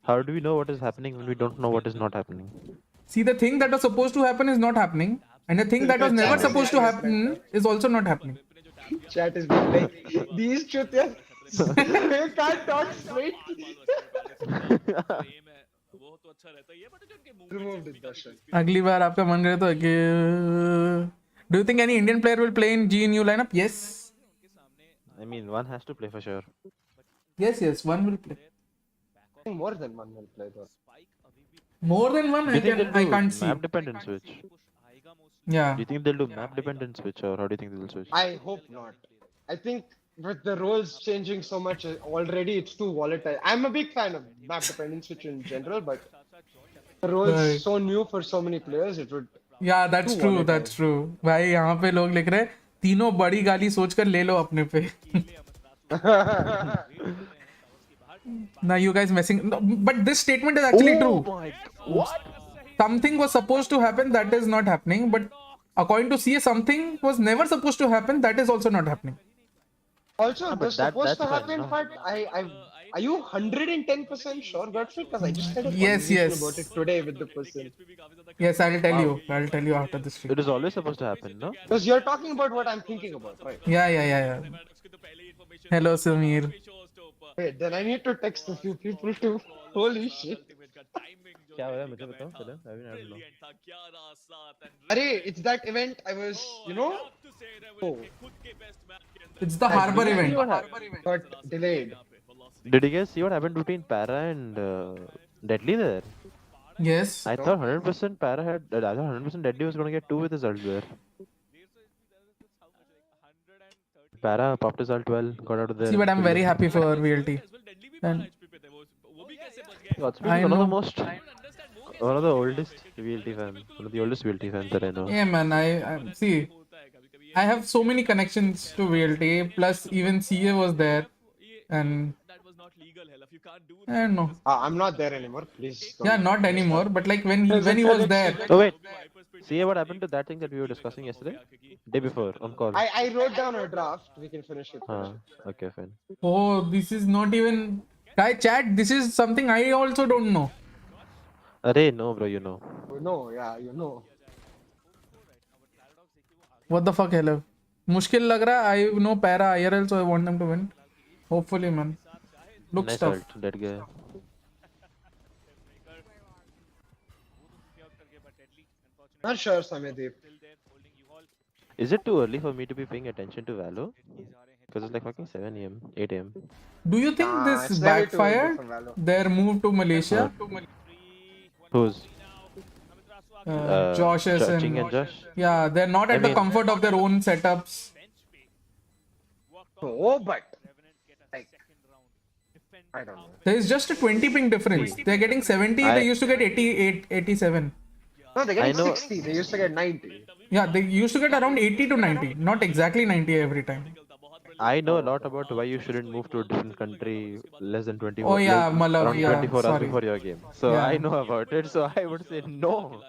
how do we know what is happening when we don't know what is not happening? See, the thing that was supposed to happen is not happening, and the thing that was never supposed to happen is also not happening. Chat is being like, these chutyas, they can't talk straight. Removed it, Darshan. अगली बार आपका मन रहे तो कि Do you think any Indian player will play in GNU lineup? Yes. I mean, one has to play for sure. Yes, one will play. I think more than one will play though. More than one, Do you think I they'll do can't see. map dependent switch? Yeah. Do you think they'll do map dependent switch or how do you think they'll switch? I hope not. I think with the roles changing so much already, it's too volatile. I'm a big fan of map dependent switch in general, but the roles Right. so new for so many players, it would. Yeah, that's Too true, volatile. that's true. भाई यहाँ पे लोग लिख रहे हैं तीनों बड़ी गाली सोचकर ले लो अपने पे. Now you guys messing. No, but this statement is actually true. What? Something was supposed to happen that is not happening, but according to CA, something was never supposed to happen that is also not happening. Also, but this supposed that's to fine, happen, no? but are you 110% sure, Godfrey? Because I just had a Yes, conversation about it yes. today with the person. Yes, I'll tell Wow. you. I'll tell you after the stream. It is always supposed to happen, no? Because you're talking about what I'm thinking about, right? Yeah. Hello, Samir. Wait, then I need to text a few people too. Holy shit. क्या हो रहा है मुझे बताओ पहले? I mean, I don't know. Arey, it's that event I was, oh, It's the that harbor Did you see event. what happened? got delayed. Did you guys see what happened between Para and Deadly there? Yes. I thought 100% Para had. I thought 100% Deadly was gonna get 2 with his ult there. Para popped his ult well, got out of there. See, but and I'm killed very him. happy for VLT. And Godspeed I is one of the know. most, one of the oldest VLT fans, one of the oldest VLT fans that I know. Yeah, man. I see. I have so many connections to VLT. Plus, even CA was there, and I don't know. I'm not there anymore, please. Yeah, don't- not anymore. But like when There's a he was there, connection. Oh wait, see what happened to that thing that we were discussing yesterday? Day before on call. I wrote down a draft. We can finish it. Okay, fine. oh, this is not even. Guy, chat. This is something I also don't know. Arey, no, bro, you know. No, yeah, you know. What the fuck, hello? मुश्किल लग रहा है. I know Para IRL, so I want them to win. Hopefully, man. Looks Nice tough. ult, that guy. Not sure, Samedeep. Is it too early for me to be paying attention to Valo? Because it's like fucking 7 a.m., 8 a.m. Do you think Nah, this it's never too early backfired? for Valo. Their move to Malaysia? Who's? Josh's Ching and and Josh? yeah, they're not I at the mean- comfort of their own setups. Oh, but like, I don't know. There is just a 20 ping difference. They're getting 70. They used to get 88, 87. No, they're getting I know- 60. They used to get 90. Yeah, they used to get around 80 to 90. Not exactly 90 every time. I know a lot about why you shouldn't move to a different country less than 24 Oh, yeah, less- Malav, around yeah, 24 hours sorry. before your game. So Yeah. I know about it. So I would say no.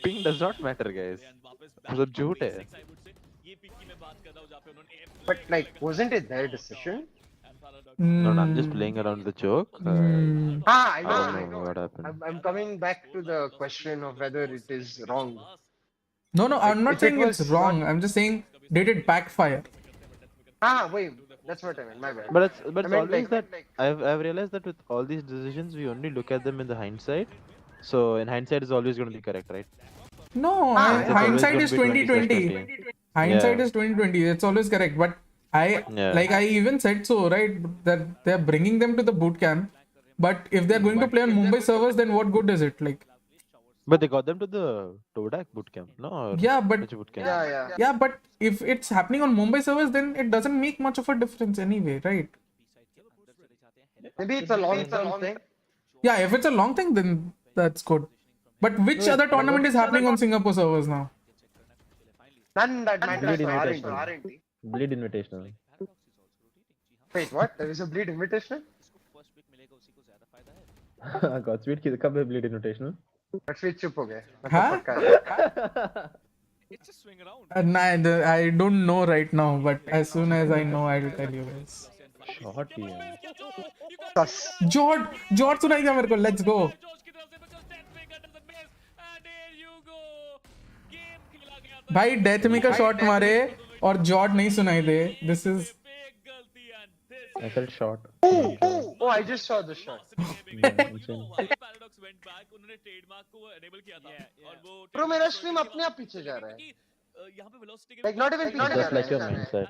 Ping does not matter, guys. So jhoot hai. But like, wasn't it their decision? No, I'm just playing around with the joke. I know. I don't know what happened. I'm coming back to the question of whether it is wrong. No, I'm not if it saying it's was wrong. not- I'm just saying, did it backfire? Wait, that's what I meant. My bad. But it's I meant always like- that I've realized that with all these decisions we only look at them in the hindsight. So in hindsight is always going to be correct, right? No, It's always hindsight gonna is be 2020. 20/20. Hindsight Yeah. is 2020. It's always correct. But I even said so, right? That they're bringing them to the boot camp. But if they're going to play on Mumbai servers, then what good is it? Like, But they got them to the Todak bootcamp, no? Or yeah, but which bootcamp? Yeah. but if it's happening on Mumbai servers, then it doesn't make much of a difference anyway, right? Maybe it's a long-term thing. Yeah, if it's a long thing, then that's good. But which other tournament is happening on Singapore servers now? None that matters Bleed for Invitational. R&D. Bleed Invitational. Wait, what? There is a bleed invitation? Godspeed की कब है Bleed Invitational? But फिर चुप हो गए. Huh? I don't know right now, but as soon as I know, I'll tell you guys. Short ही है. Jord सुनाई दिया मेरे को. Let's go. भाई डेथ मी का शॉट मारे और जॉर्ड नहीं सुनाई दे. This is I felt short. Oh, I just saw the shot. Bro, मेरा stream अपने आप पीछे जा रहा है. Like not even picture Just जा like your रहा है. mindset.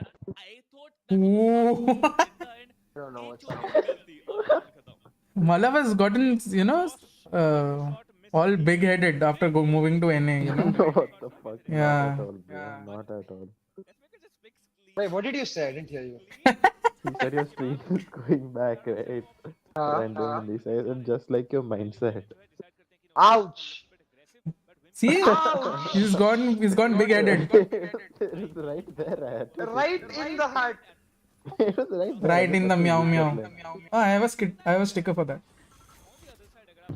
Ooh. I don't know what's up. Malav has gotten, all big-headed after moving to NA, What the fuck? Yeah. Not at all, bro. Not at all. Wait, what did you say? I didn't hear you. He said your stream is going back, right? Randomly. Said just like your mindset. Ouch. See? He's gone big-headed. It was right there, at. Right in the heart. It was right there. Right in the meow meow. Oh, I have a sticker for that.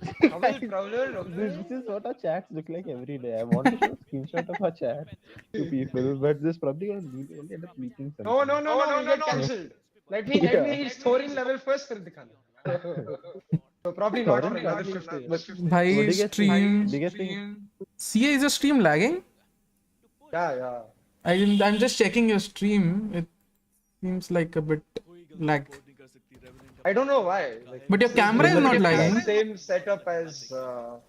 Prowler, This is what our chats look like every day. I want to show a screenshot of our chat to people, but this probably gonna end up leaking something. No, you get cancelled. Let me reach Thorin level first, फिर दिखाना. So probably not for another 50 years. Bhai, stream. Biggest thing. CA, is your stream lagging? Yeah. I'm just checking your stream. It seems like a bit lag. I don't know why. Like, But your camera is not lagging. same setup as our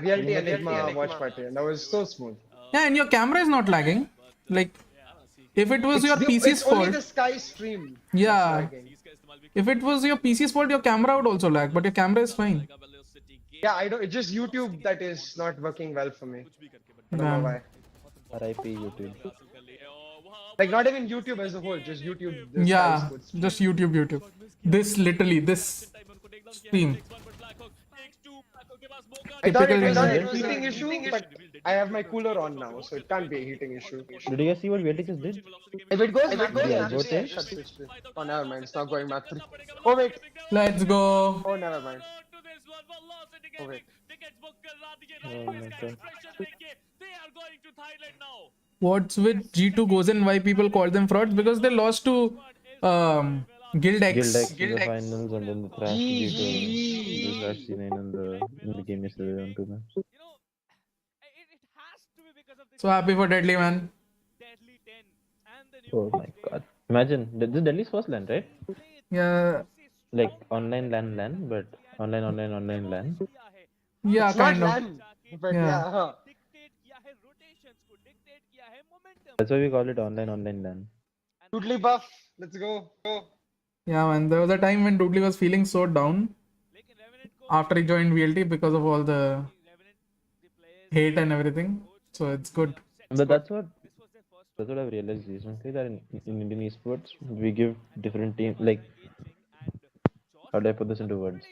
VLT Enigma watch party, and that was so smooth. Yeah, and your camera is not lagging. Like, if it was your PC's It's only fault. the Sky stream. Yeah. that's lagging. If it was your PC's fault, your camera would also lag. But your camera is fine. Yeah, I don't. It's just YouTube that is not working well for me. I don't know Yeah. why. RIP YouTube. Like not even YouTube as a whole, just YouTube. the Yeah, Sky Sports. just YouTube. This literally, this stream. I thought it was Typical a user. heating issue, but I have my cooler on now, so it can't be a heating issue. Did you guys see what VLT just did? If it goes, Yeah, go to- shut this. Oh, never mind. It's not going map 3. Oh wait. Let's go. Oh, never mind. Oh wait. Oh my God. What's with G2 goes in? Why people call them frauds? Because they lost to Guild X. Guild X in the finals and then the Thrash G2. The Thrash C9 in the game yesterday on 2 maps. So happy for Deadly, man. Oh my God. Imagine, this is Delhi's first LAN, right? Yeah, Like online LAN, but online LAN. yeah, It's not kind of. LAN, but Yeah. yeah. huh. That's why we call it online LAN. Doodly buff. Let's go. Yeah, man. There was a time when Doodly was feeling so down after he joined VLT because of all the hate and everything. So it's good. But that's what I've realized recently, that in Indian esports we give different teams, like, how do I put this into words?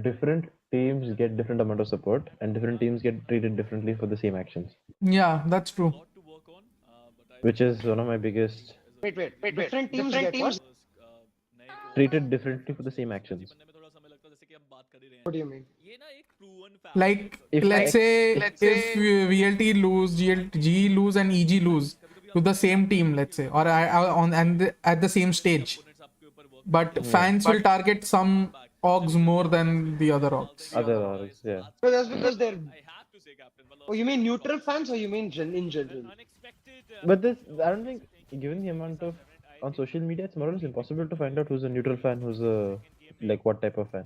Different teams get different amount of support and different teams get treated differently for the same actions, Yeah, that's true. which is one of my biggest. Wait. Different teams get what? Treated differently for the same actions. What do you mean? Like, If let's say if VLT lose, GE lose, and EG lose to the same team, let's say, or at the same stage, but fans will target some orgs more than the other orgs. Other orgs, yeah. But that's because they're. Oh, you mean neutral fans, or you mean in general? But this, I don't think, given the amount of on social media, it's more or less impossible to find out who's a neutral fan, who's a like what type of fan.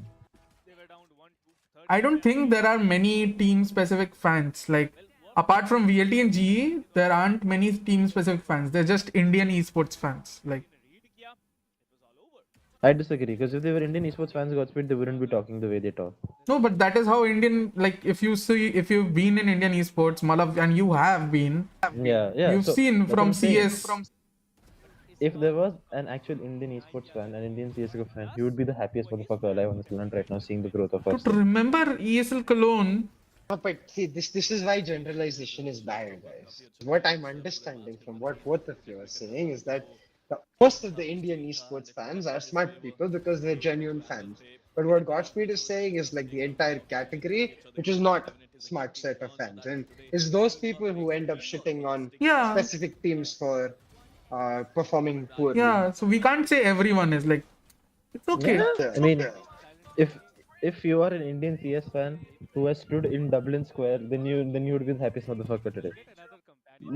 I don't think there are many team-specific fans. Like, apart from VLT and GE, there aren't many team-specific fans. They're just Indian esports fans. Like, I disagree, because if they were Indian esports fans, Godspeed, they wouldn't be talking the way they talk. no, but that is how Indian. Like, if you've been in Indian esports, Malav, and you have been, Yeah. you've so seen that's what from I'm saying. CS. If there was an actual Indian esports fan, an Indian CSGO fan, he would be the happiest motherfucker alive on this planet right now, seeing the growth of us. But remember ESL Cologne? No, but see, this is why generalization is bad, guys. What I'm understanding from what both of you are saying is that most of the Indian esports fans are smart people because they're genuine fans. But what Godspeed is saying is like the entire category, which is not smart set of fans, and it's those people who end up shitting on Yeah. specific teams for performing poorly. Yeah, so we can't say everyone is like. It's okay. I mean, if you are an Indian CS fan who has stood in Dublin Square, then you would be the happiest motherfucker today.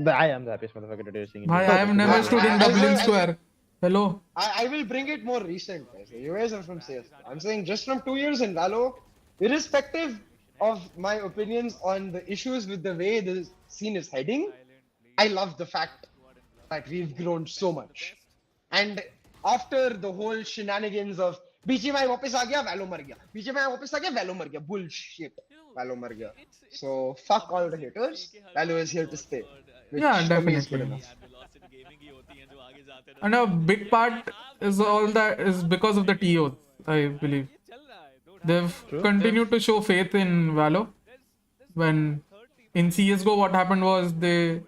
I am the happiest motherfucker today seeing Bhai, Indian I have CS. never stood in Dublin Square. Hello. I will bring it more recent, guys. You guys are from CS. I'm saying just from 2 years in Valo, irrespective of my opinions on the issues with the way the scene is heading, I love the fact that we've grown so much. And after the whole shenanigans of BGMI वापस आ गया, Valo मर गया. BGMI वापस आ गया, Valo मर गया. Bullshit. Valo मर गया. So fuck all the haters. Valo is here to stay. Which Yeah, for me is good definitely. enough. And a big part is all that is because of the TOs, I believe. They've continued to show faith in Valo. When in CSGO, what happened was they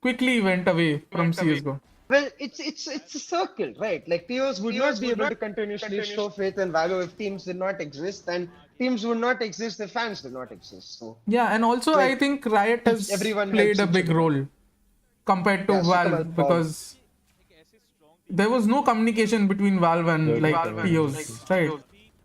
quickly went away from CSGO. Well, it's a circle, right? Like TOs would not be able to continuously show faith in Valo if teams did not exist, and teams would not exist if fans did not exist. So Yeah, and also like, I think Riot has everyone played helps a each big other. role compared to Yeah, Sukamal Valve, Pog. because there was no communication between Valve and There's like no communication. TOs, right?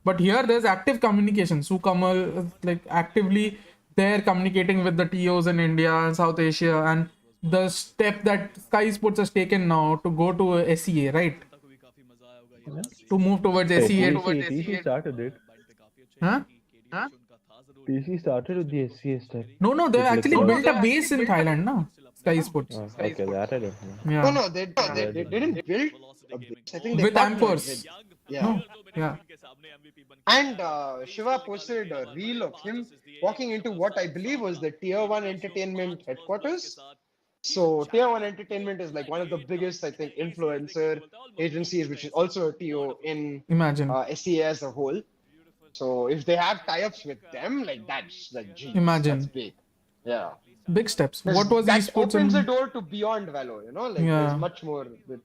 But here there's active communication. Sukamal is like actively there communicating with the TOs in India and South Asia, and the step that Skyesports has taken now to go to SEA, right? To move towards Hey, SEA. TC started it. Huh? TC started with the SCA step. No, they With, like, actually lot- built a base in Thailand, no? Skyesports. Oh, okay, that I don't know. Yeah. No, they didn't build a base. I think they With partnered Ampverse. with- Yeah. No. Yeah. And Shiva posted a reel of him walking into what I believe was the Tier 1 Entertainment headquarters. So Tier 1 Entertainment is like one of the biggest, I think, influencer agencies, which is also a TO in Imagine. SEA as a whole. So if they have tie-ups with them, like that's like geez, Imagine. that's big. Yeah. Big steps. 'Cause What was that esports opens the in? door to beyond Valo, you know, like Yeah. there's much more that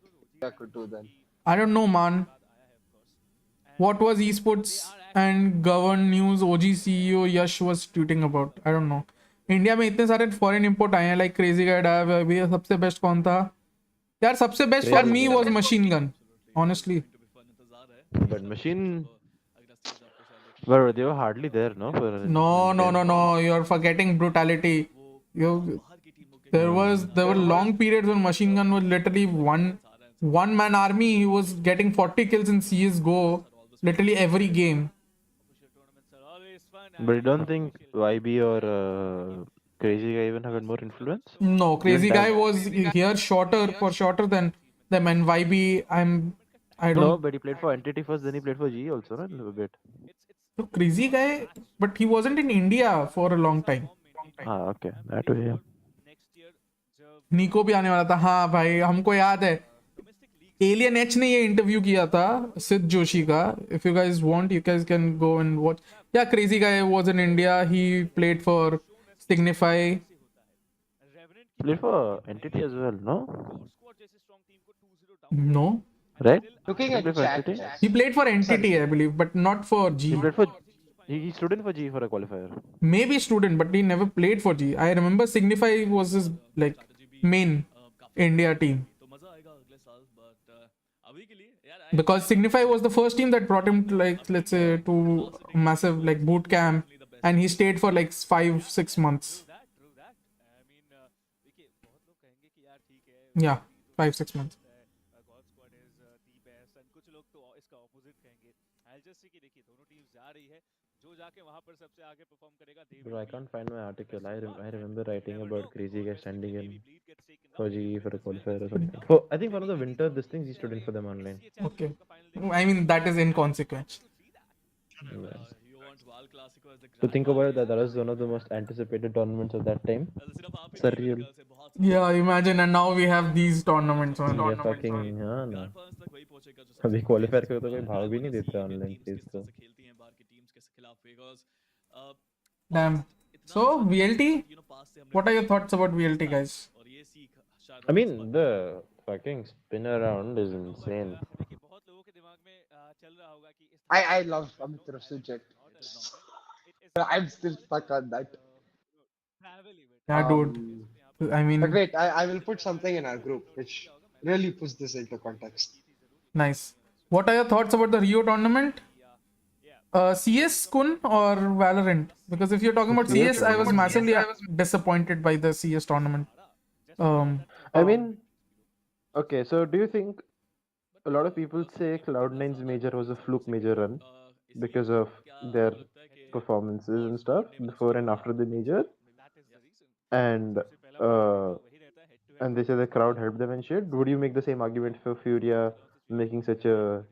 I could do then. I don't know, man. What was esports and govern news OG CEO Yash was tweeting about? I don't know. India में इतने सारे foreign import आए हैं like crazy guide आया हुआ है अभी सबसे बेस्ट कौन था यार सबसे best for me was machine gun honestly But machine, but they were hardly there, no? No, you're forgetting brutality. There were long periods when machine gun was literally one man army. He was getting 40 kills in CS:GO literally every game. But you don't think YB or Crazy Guy even had more influence? No, Crazy Didn't Guy have- was here shorter than them, and YB I No, don't but he played for Entity first, then he played for G also, right? A bit. know. Crazy Guy, but he wasn't in India for a long time. Ah, okay. That way, yeah. निको भी आने वाला था हाँ भाई हमको याद है एलियन एच ने ये इंटरव्यू किया था सिद्ध जोशी का if you guys want you guys can go and watch ya crazy guy was in India he played for Signify Played for Entity as well, no? No Right? Looking He at played for chat, Entity? He played for Entity I believe but not for G He played for. He stood in for G for a qualifier. May be student but he never played for G I remember signify was his like main India team तो मजा आएगा अगले साल but अभी के लिए यार because Signify was the first team that brought him to like let's say to massive like boot camp and he stayed for like 5-6 months. true that I mean देखिए बहुत लोग कहेंगे कि यार ठीक है Yeah, 5-6 months. God squad is the best and कुछ लोग तो इसका ऑपोजिट कहेंगे आई जस्ट से कि देखिए दोनों टीम्स जा रही है जो जाके वहां पर सबसे आगे परफॉर्म करेगा दे Bro, I can't find my article. I remember writing about Crazy Guy standing in for G for a qualifier or something. For I think one of the winter this things he stood in for them online. Okay. I mean that is inconsequential. Yeah. you want Val Classico as the To think about it, that was one of the most anticipated tournaments of that time. सिर्फ आप Surreal. से बहुत Yeah, imagine and now we have these tournaments on. Yeah, fucking हाँ ना. First तक वही पहुंचेगा जो अभी qualifier के तो कोई भाव भी नहीं देता online phase को. सबसे खेलती हैं बाहर की टीम्स के खिलाफ because Damn. So VLT, you know पास से हमने what are your thoughts about VLT guys? और ये सीख शायद I mean, the fucking spin around is insane. देखिए बहुत लोगों के दिमाग में चल रहा होगा कि इस I love Amitra Sujat. I'm still stuck on that. Travel event Yeah, dude. I mean But wait, I will put something in our group which really puts this into context. nice. What are your thoughts about the Rio tournament? CS Kun or Valorant? Because if you're talking about CS, I was massively disappointed by the CS tournament. I mean, okay, so do you think a lot of people say Cloud9's major was a fluke major run because of their performances and stuff before and after the major? And they say the crowd helped them and shit. Would you make the same argument for Furia making such a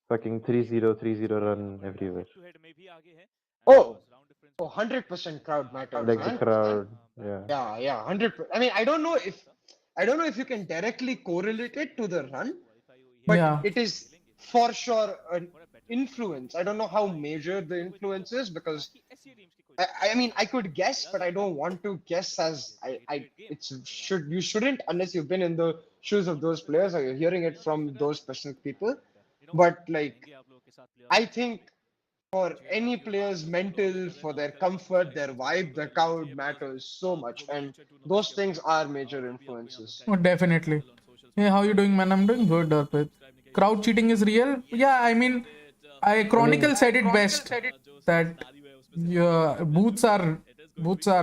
fucking 3-0 run everywhere? Oh, 100% crowd matters. Like the man. crowd, yeah. Yeah, 100%. I mean, I don't know if you can directly correlate it to the run, but Yeah. it is for sure an influence. I don't know how major the influence is because I mean I could guess, but I don't want to guess as you shouldn't unless you've been in the shoes of those players or you're hearing it from those specific people. But like I think for any player's mental, for their comfort, their vibe, the crowd matters so much, and those things are major influences. Oh, definitely. Hey, how you doing, man? I'm doing good, Darpit. Crowd cheating is real? Yeah, I mean, Chronicle said it best that your boots are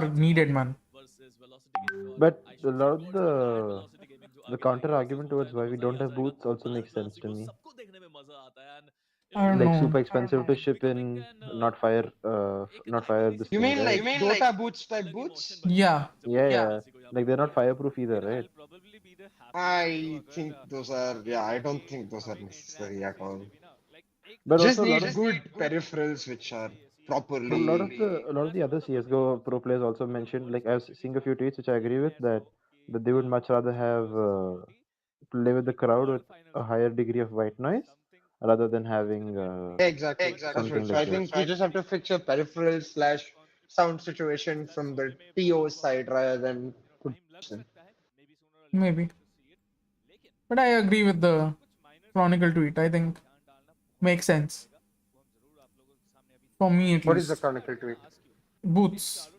needed, man. But a lot of the counter argument towards why we don't have boots also makes sense to me. I don't Like know. super expensive to ship in, not fire this You thing, mean right? like Dota boots type boots? Yeah. Yeah. Like they're not fireproof either, right? I think those are, yeah, I don't think those are necessary at all. But Just also a lot need of good peripherals which are but properly. a lot of the other CS:GO pro players also mentioned, like I was seeing a few tweets which I agree with, that they would much rather have play with the crowd with a higher degree of white noise rather than having Exactly. That's right. something So like I this. think you just have to fix your peripheral slash sound situation from the TO side rather than put boots in. Maybe. But I agree with the Chronicle tweet. I think makes sense. For me at What is the least. chronicle tweet? Boots.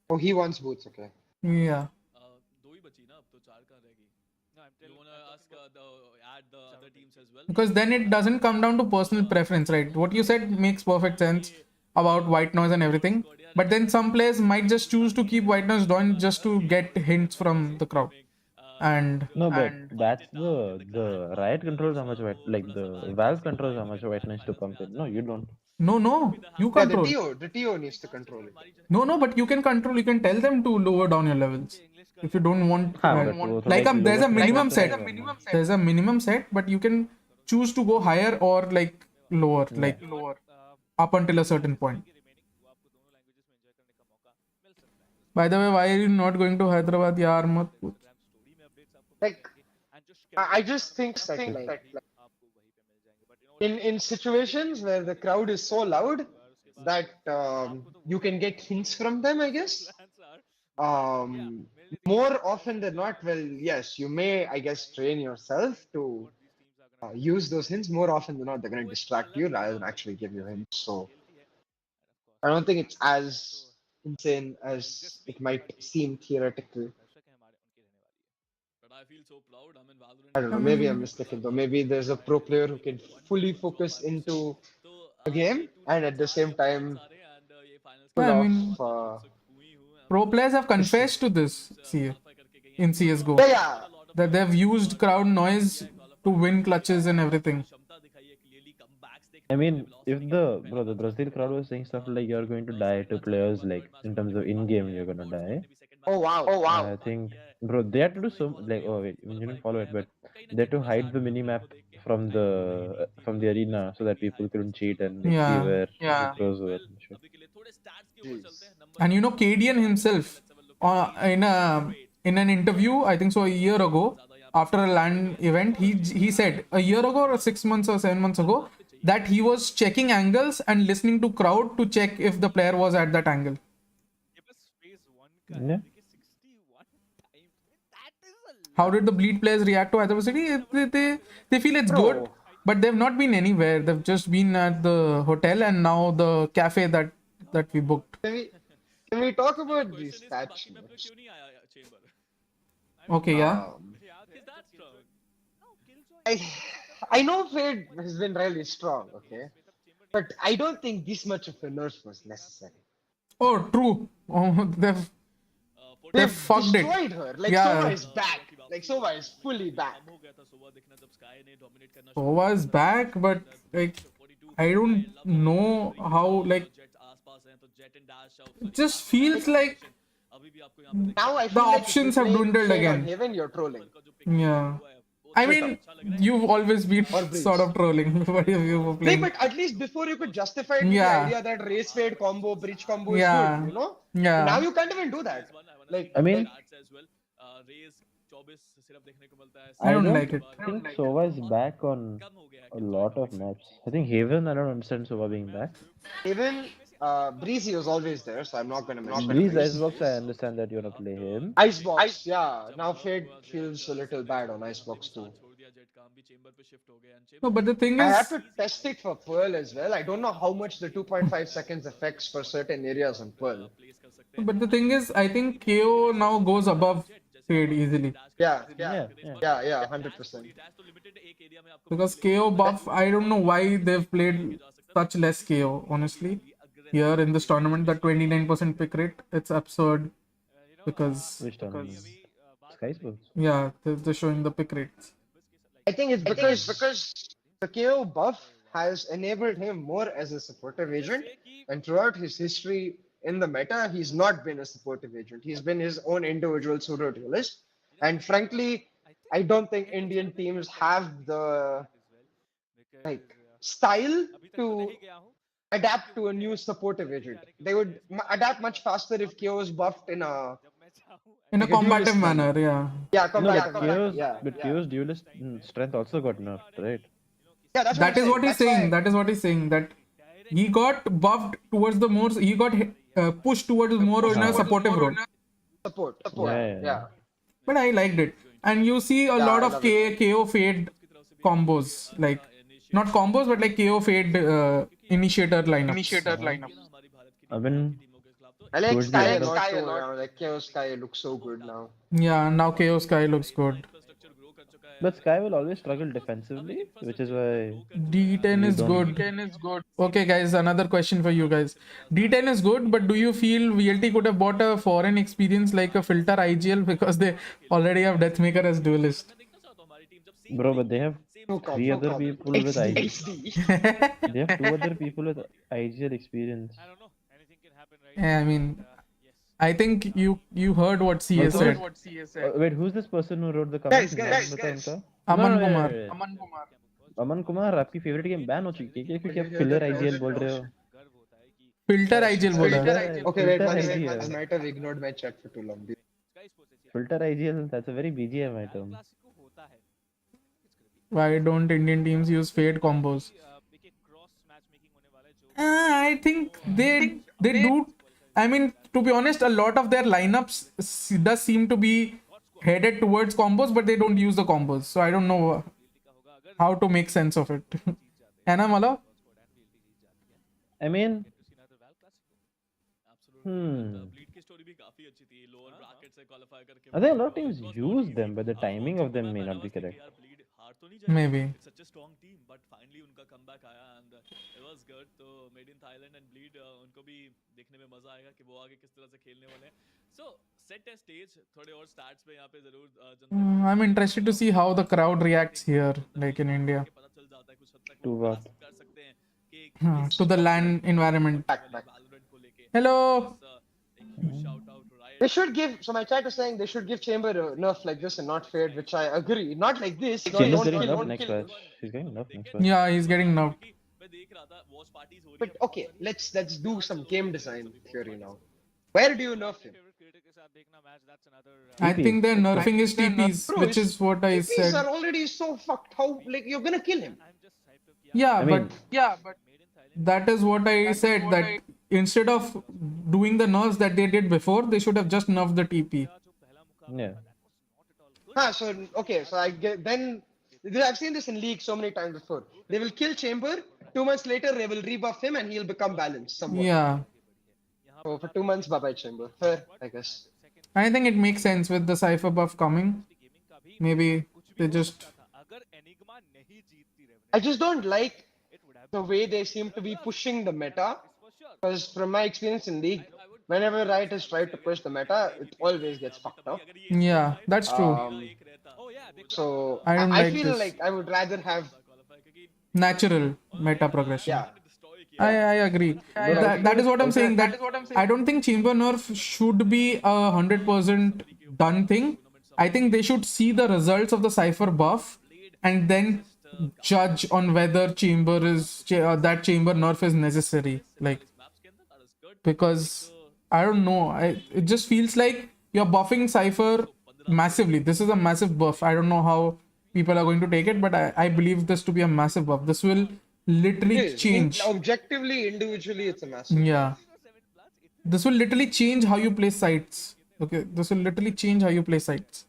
Oh, he wants boots. Okay. Yeah. Because then it doesn't come down to personal preference, right? What you said makes perfect sense about white noise and everything. But then some players might just choose to keep white noise down just to get hints from the crowd. And No, but that's the Riot controls how much white, like the Valve controls how much white noise to pump in. No, you don't. no, you Yeah, control. the TO needs to control it. No, but you can control. You can tell them to lower down your levels if you don't want. But वो Like थोड़ा there's a lower minimum threshold set. पे करना. There's a minimum set, but you can choose to go higher or like lower, like up until a certain point. By the way, why are you not going to Hyderabad? Yaar, mat pooch. Like, I just think that like in situations where the crowd is so loud that you can get hints from them, I guess. More often than not, well, yes, you may, I guess, train yourself to use those hints. More often than not, they're going to distract you rather than actually give you hints. So I don't think it's as insane as it might seem theoretically. I don't know. Maybe I'm mistaken though. Maybe there's a pro player who can fully focus into a game and at the same time pull I off. mean, pro players have confessed to this in CS:GO Yeah, that they've used crowd noise to win clutches and everything. I mean, if the Brazil crowd was saying stuff like you're going to die to players, like in terms of in-game you're gonna die. Oh wow. I think, bro, they had to do so like. Oh wait, you didn't follow it, but they had to hide the minimap from the arena so that people couldn't cheat and like see Yeah. where the pros were. And shit. Jeez. And you know, KDN himself, in an interview, I think so, a year ago, after a LAN event, he said a year ago or 6 months or 7 months ago that he was checking angles and listening to crowd to check if the player was at that angle. Yeah. How did the bleed players react to Hyderabad City? They feel it's good, but they've not been anywhere. They've just been at the hotel and now the cafe that we booked. Can we talk about these stats? Okay, yeah. I know Fade has been really strong, okay, but I don't think this much of a nerf was necessary. Oh, true. Oh, they've fucked it. Destroyed her. Like Yeah. Sova is back. Like Sova is fully back. Sova is back, but like I don't know how like it just feels like Now I the feel like options if you have play dwindled Fade on again. Haven, you're trolling. Yeah. I mean, you've always been Breeze. sort of trolling when you were Like, playing. but at least before you could justify it with Yeah. the idea that race fade combo, bridge combo is Yeah. good, you know? Yeah. Now you can't even do that. Like, I mean, I don't like it. I think Sova is back on a lot of maps. I think Haven, I don't understand Sova being back. even Breezy was always there, so I'm not gonna mention Breeze Breeze. Icebox, I understand that you're gonna play him. Icebox, yeah. Now Fade feels a little bad on Icebox too. भी chamber पे shift हो गए and No, chamber but the thing I had is, to test it for Pearl as well. I don't know how much the 2.5 seconds affects for certain areas on Pearl. place कर सकते हैं but the thing is, I think KO now goes above Fade easily. Yeah, Yeah, yeah. yeah, 100%. dash तो limited एक area में आपको Because KO buff, I don't know why they've played such less KO, honestly. Here in this tournament, the 29% pick rate, it's absurd. Because, Which tournament? Skyesports. yeah, they're showing the pick rates. I think it's because the KO buff has enabled him more as a supportive agent, and throughout his history in the meta, he's not been a supportive agent. He's been his own individual pseudo duelist, and frankly, I don't think Indian teams have the style to adapt to a new supportive agent. They would adapt much faster if KO is buffed in a In a Like a combative duelist manner, yeah. yeah No, combative but manner. KO's, Yeah, but yeah. KO's duelist strength also got nerfed, right? Yeah, that's That is what he's That's why- saying. That is what he's saying. That he got buffed towards the more. He got pushed towards more in a supportive role. Support. Yeah. But I liked it. And you see a Yeah, lot I of love it. KO Fade combos, like not combos, but like KO Fade initiator lineups. I mean, I like Towards the Sky a end of- lot too now. Like Chaos Sky looks so good now. Yeah, now KO Sky looks good. but Sky will always struggle defensively, which is why. D10 You is don't- good. Okay, guys, another question for you guys. D10 is good, but do you feel VLT could have bought a foreign experience like a filter IGL because they already have Deathmaker as duelist? Bro, but they have three other people with IGL. XD. They have two other people with IGL experience. I don't know. Anything can happen, right? Yeah, I mean, I think you heard what CS Also, said. wait, who's this person who wrote the comment? Guys. Aman Kumar. Aman Kumar आपकी favourite game ban हो चुकी है क्योंकि आप filler IGL बोल रहे हो Filter IGL बोला. Okay, wait, Filter one IGL. second. I might have ignored my chat for too long. Filter IGL that's a very BGM item. Why don't Indian teams use Fade combos? I think they do. I mean, to be honest, a lot of their lineups does seem to be headed towards combos, but they don't use the combos. So I don't know how to make sense of it. Anna Mala? I mean, bleed की story भी काफी अच्छी थी lower bracket से qualify करके I think a lot of teams use them, but the timing of them may not be correct. यार bleed हार तो नहीं जाएगी Maybe. Such a strong team but finally उनका कमबैक आया एंड इट वाज गुड तो made in Thailand and bleed उनको भी देखने में मजा आएगा कि वो आगे किस तरह से खेलने वाले हैं सो सेट ए स्टेज थोड़े और स्टैट्स पे यहां पे जरूर जनता I'm interested to see how the crowd reacts here, like in India, को पता चल जाता है कुछ हद तक To वो what? कर सकते हैं कि to the LAN environment. Valorant को लेके Hello. shout out Riot They should give. So my chat is saying they should give Chamber a nerf like this and not Fade, which I agree. Not like this. Chamber's Don't getting kill, nerfed don't next kill. match. He's getting nerfed next match. Yeah, he's getting nerfed. मैं देख रहा था watch parties हो रही But okay, let's do some game design theory now. Where do you nerf him? Favourite creator के साथ देखना match that's another I TPs. think they're nerfing his TPs, Bro, which is what I These said. are already so fucked. How like you're gonna kill him? I am just hyped up Yeah, I mean- but that is what I said, that instead of doing the nerfs that they did before, they should have just nerfed the TP. Yeah. So okay, so I get then I've seen this in league so many times before. They will kill Chamber. 2 months later, they will rebuff him and he'll become balanced somewhat. Yeah, So for 2 months, bye bye Chamber. Fair, I guess. I think it makes sense with the Cypher buff coming. Maybe they just अगर enigma नहीं जीतती revenant I just don't like the way they seem to be pushing the meta. Because from my experience in league, whenever Riot has tried to push the meta, it always gets fucked up. yeah, that's true. So I don't I like feel this. like I would rather have Natural meta progression. yeah. I agree. That is what I'm saying. That I don't think Chamber nerf should be a 100% done thing. I think they should see the results of the Cypher buff and then judge on whether that Chamber nerf is necessary. Like, because I don't know. It just feels like you're buffing Cypher massively. This is a massive buff. I don't know how people are going to take it, but I believe this to be a massive buff. This will literally change. Objectively, individually, it's a massive. Yeah. This will literally change how you play sites. Okay, this will literally change how you play sites.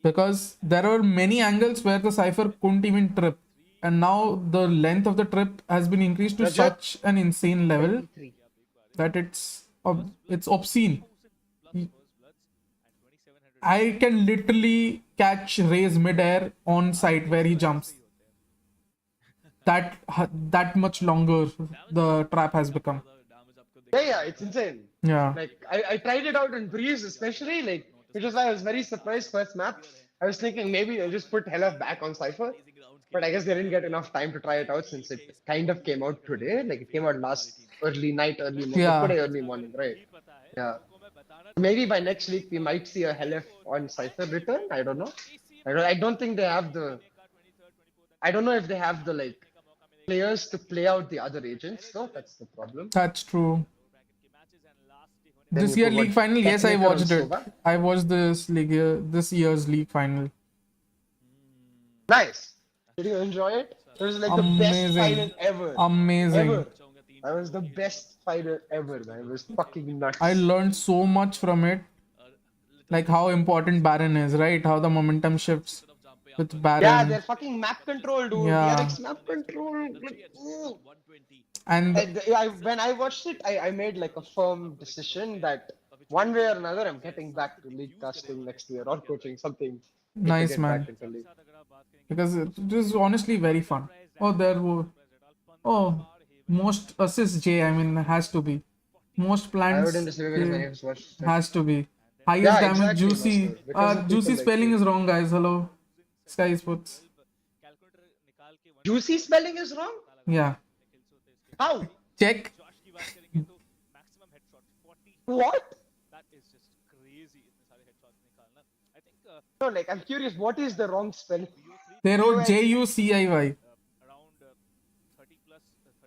because there are many angles where the cipher couldn't even trip, and now the length of the trip has been increased to Rajat? such an insane level 23. that it's obscene. I can literally catch Ray's midair on site where he jumps. That much longer the trap has become. Yeah, it's insane. Yeah. Like I tried it out in Breeze especially, like which is why I was very surprised first map. I was thinking maybe they'll just put Hell of back on Cypher. But I guess they didn't get enough time to try it out since it kind of came out today. Like it came out last early night, early morning. Yeah. Today early morning, right? Yeah. Maybe by next week we might see a Hell on Cypher return. I don't know. I don't think they have the. I don't know if they have the like players to play out the other agents though. That's the problem. That's true. Then This you year could league watch final, yes, I Technical watched and it. Soba. I watched this year's league final. Nice. Did you enjoy it? It was like the best Amazing. final ever. Amazing. Ever. That was the best final ever, man. It was fucking nuts. I learned so much from it. Like how important Baron is, right? How the momentum shifts with Baron. Yeah, they're fucking map control, dude. Yeah. DRX map control. Like, ooh. And When I watched it, I made like a firm decision that one way or another, I'm getting back to league casting next year or coaching something. to nice, get man. back into league. Because it was honestly very fun. Most assists J, I mean, has to be. Most I plants wouldn't disagree with any of his watch. has to be. Highest Yeah, damage, exactly, Juicy. Master. Because of Juicy people like spelling you. is wrong, guys. Hello. Skyesports. Juicy spelling is wrong? Yeah. How? Check. What? No, like I'm curious, what is the wrong spelling? They wrote JUCIY.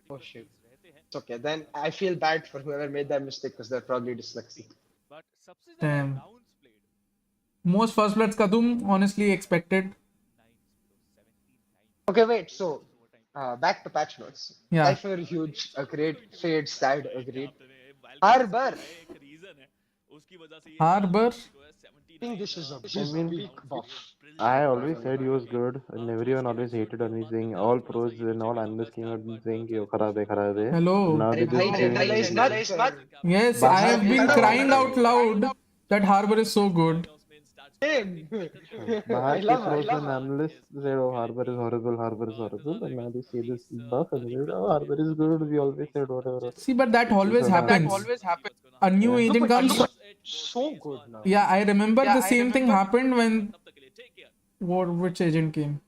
Oh shit. It's okay, then I feel bad for whoever made that mistake because they're probably dyslexic. Damn. Most first bloods Kadum, honestly expected. Okay, wait, so back to patch notes. Yeah. Cypher huge, agreed. Fade, sad, agreed. Harbor. Harbor. I think this is a big buff. I always said he was good, and everyone always hated on me, saying all pros and all analysts came out and saying, "Yo, kharaab hai." Hello. Now they just giving Yes, I have been crying out loud that Harbor is so good. Same. Bahar I ke love pros it. and analysts said, "Oh, Harbor is horrible, and now they say this buff and they say, "Oh, Harbor is good." We always said whatever. See, but that always happens. A new agent comes. So good now. Yeah, I remember the same thing happened when. Which agent came?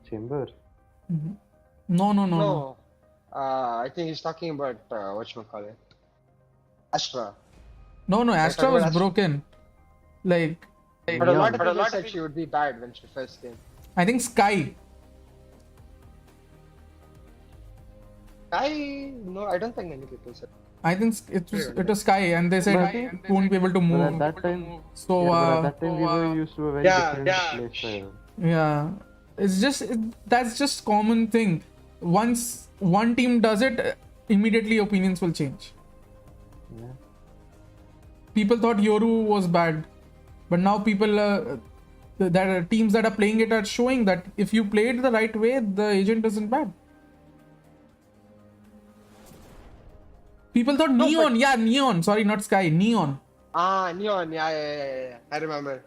Chamber. No. No. I think he's talking about whatchamacallit. Astra. No, Astra was Astra. broken. Like, But a lot of people said she would be bad when she first came. I think Sky. No, I don't think many people said. I think it was Sky, and they said it won't be able to But move. at that time, So at that time we were used to a very different playstyle. yeah, it's that's just common thing. Once one team does it, immediately opinions will change. Yeah. People thought Yoru was bad, but now people teams that are playing it are showing that if you play it the right way, the agent isn't bad. People thought Neon, Neon. Sorry, not Sky, Neon. Neon, yeah. I remember.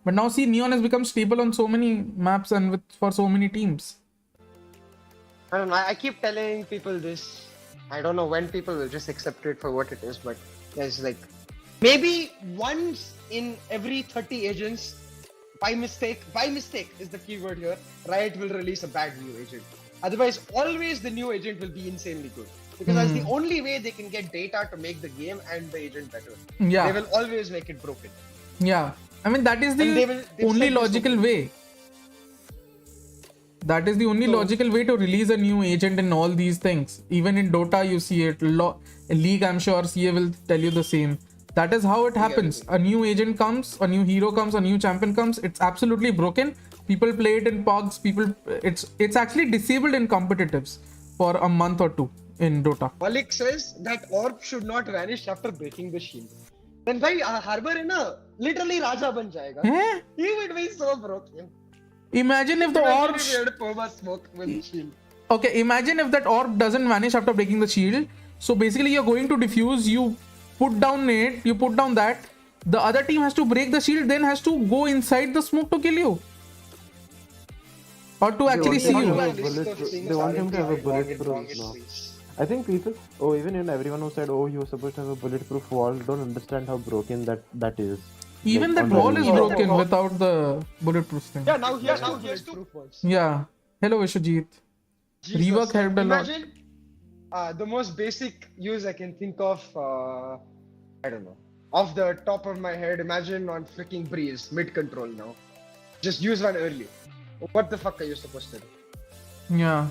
But now see, Neon has become stable on so many maps and for so many teams. I don't know. I keep telling people this. I don't know when people will just accept it for what it is, but there's like maybe once in every 30 agents, by mistake is the keyword here, Riot will release a bad new agent. Otherwise, always the new agent will be insanely good. Because that's the only way they can get data to make the game and the agent better. Yeah. They will always make it broken. Yeah. I mean, that is the they've only said this logical openly. way. That is the only logical way to release a new agent in all these things. Even in Dota, you see it. League, I'm sure CA will tell you the same. That is how it happens. A new agent comes, a new hero comes, a new champion comes. It's absolutely broken. People play it in pogs. It's actually disabled in competitives for a month or two in Dota. Malik says that orb should not vanish after breaking the shield. then bhai Harbor है ना literally Raja ban jayega. Eh? He would be so broken. Imagine if the Imagine orb. if he had perma smoke with shield. Okay, imagine if that orb doesn't vanish after breaking the shield. So basically, you're going to defuse. You put down it. You put down that. The other team has to break the shield, then has to go inside the smoke to kill you, or to actually see you. They want him to have a bulletproof now. I think people, even everyone who said, he was supposed to have a bulletproof wall, don't understand how broken that is. Even Like, that on wall the is real broken without the bulletproof thing. Yeah, now he has two. Yeah. Hello, Vishwajit. Rework helped a lot. Imagine the most basic use I can think of, I don't know, off the top of my head, imagine on freaking Breeze, mid-control now. Just use one early. What the fuck are you supposed to do? Yeah.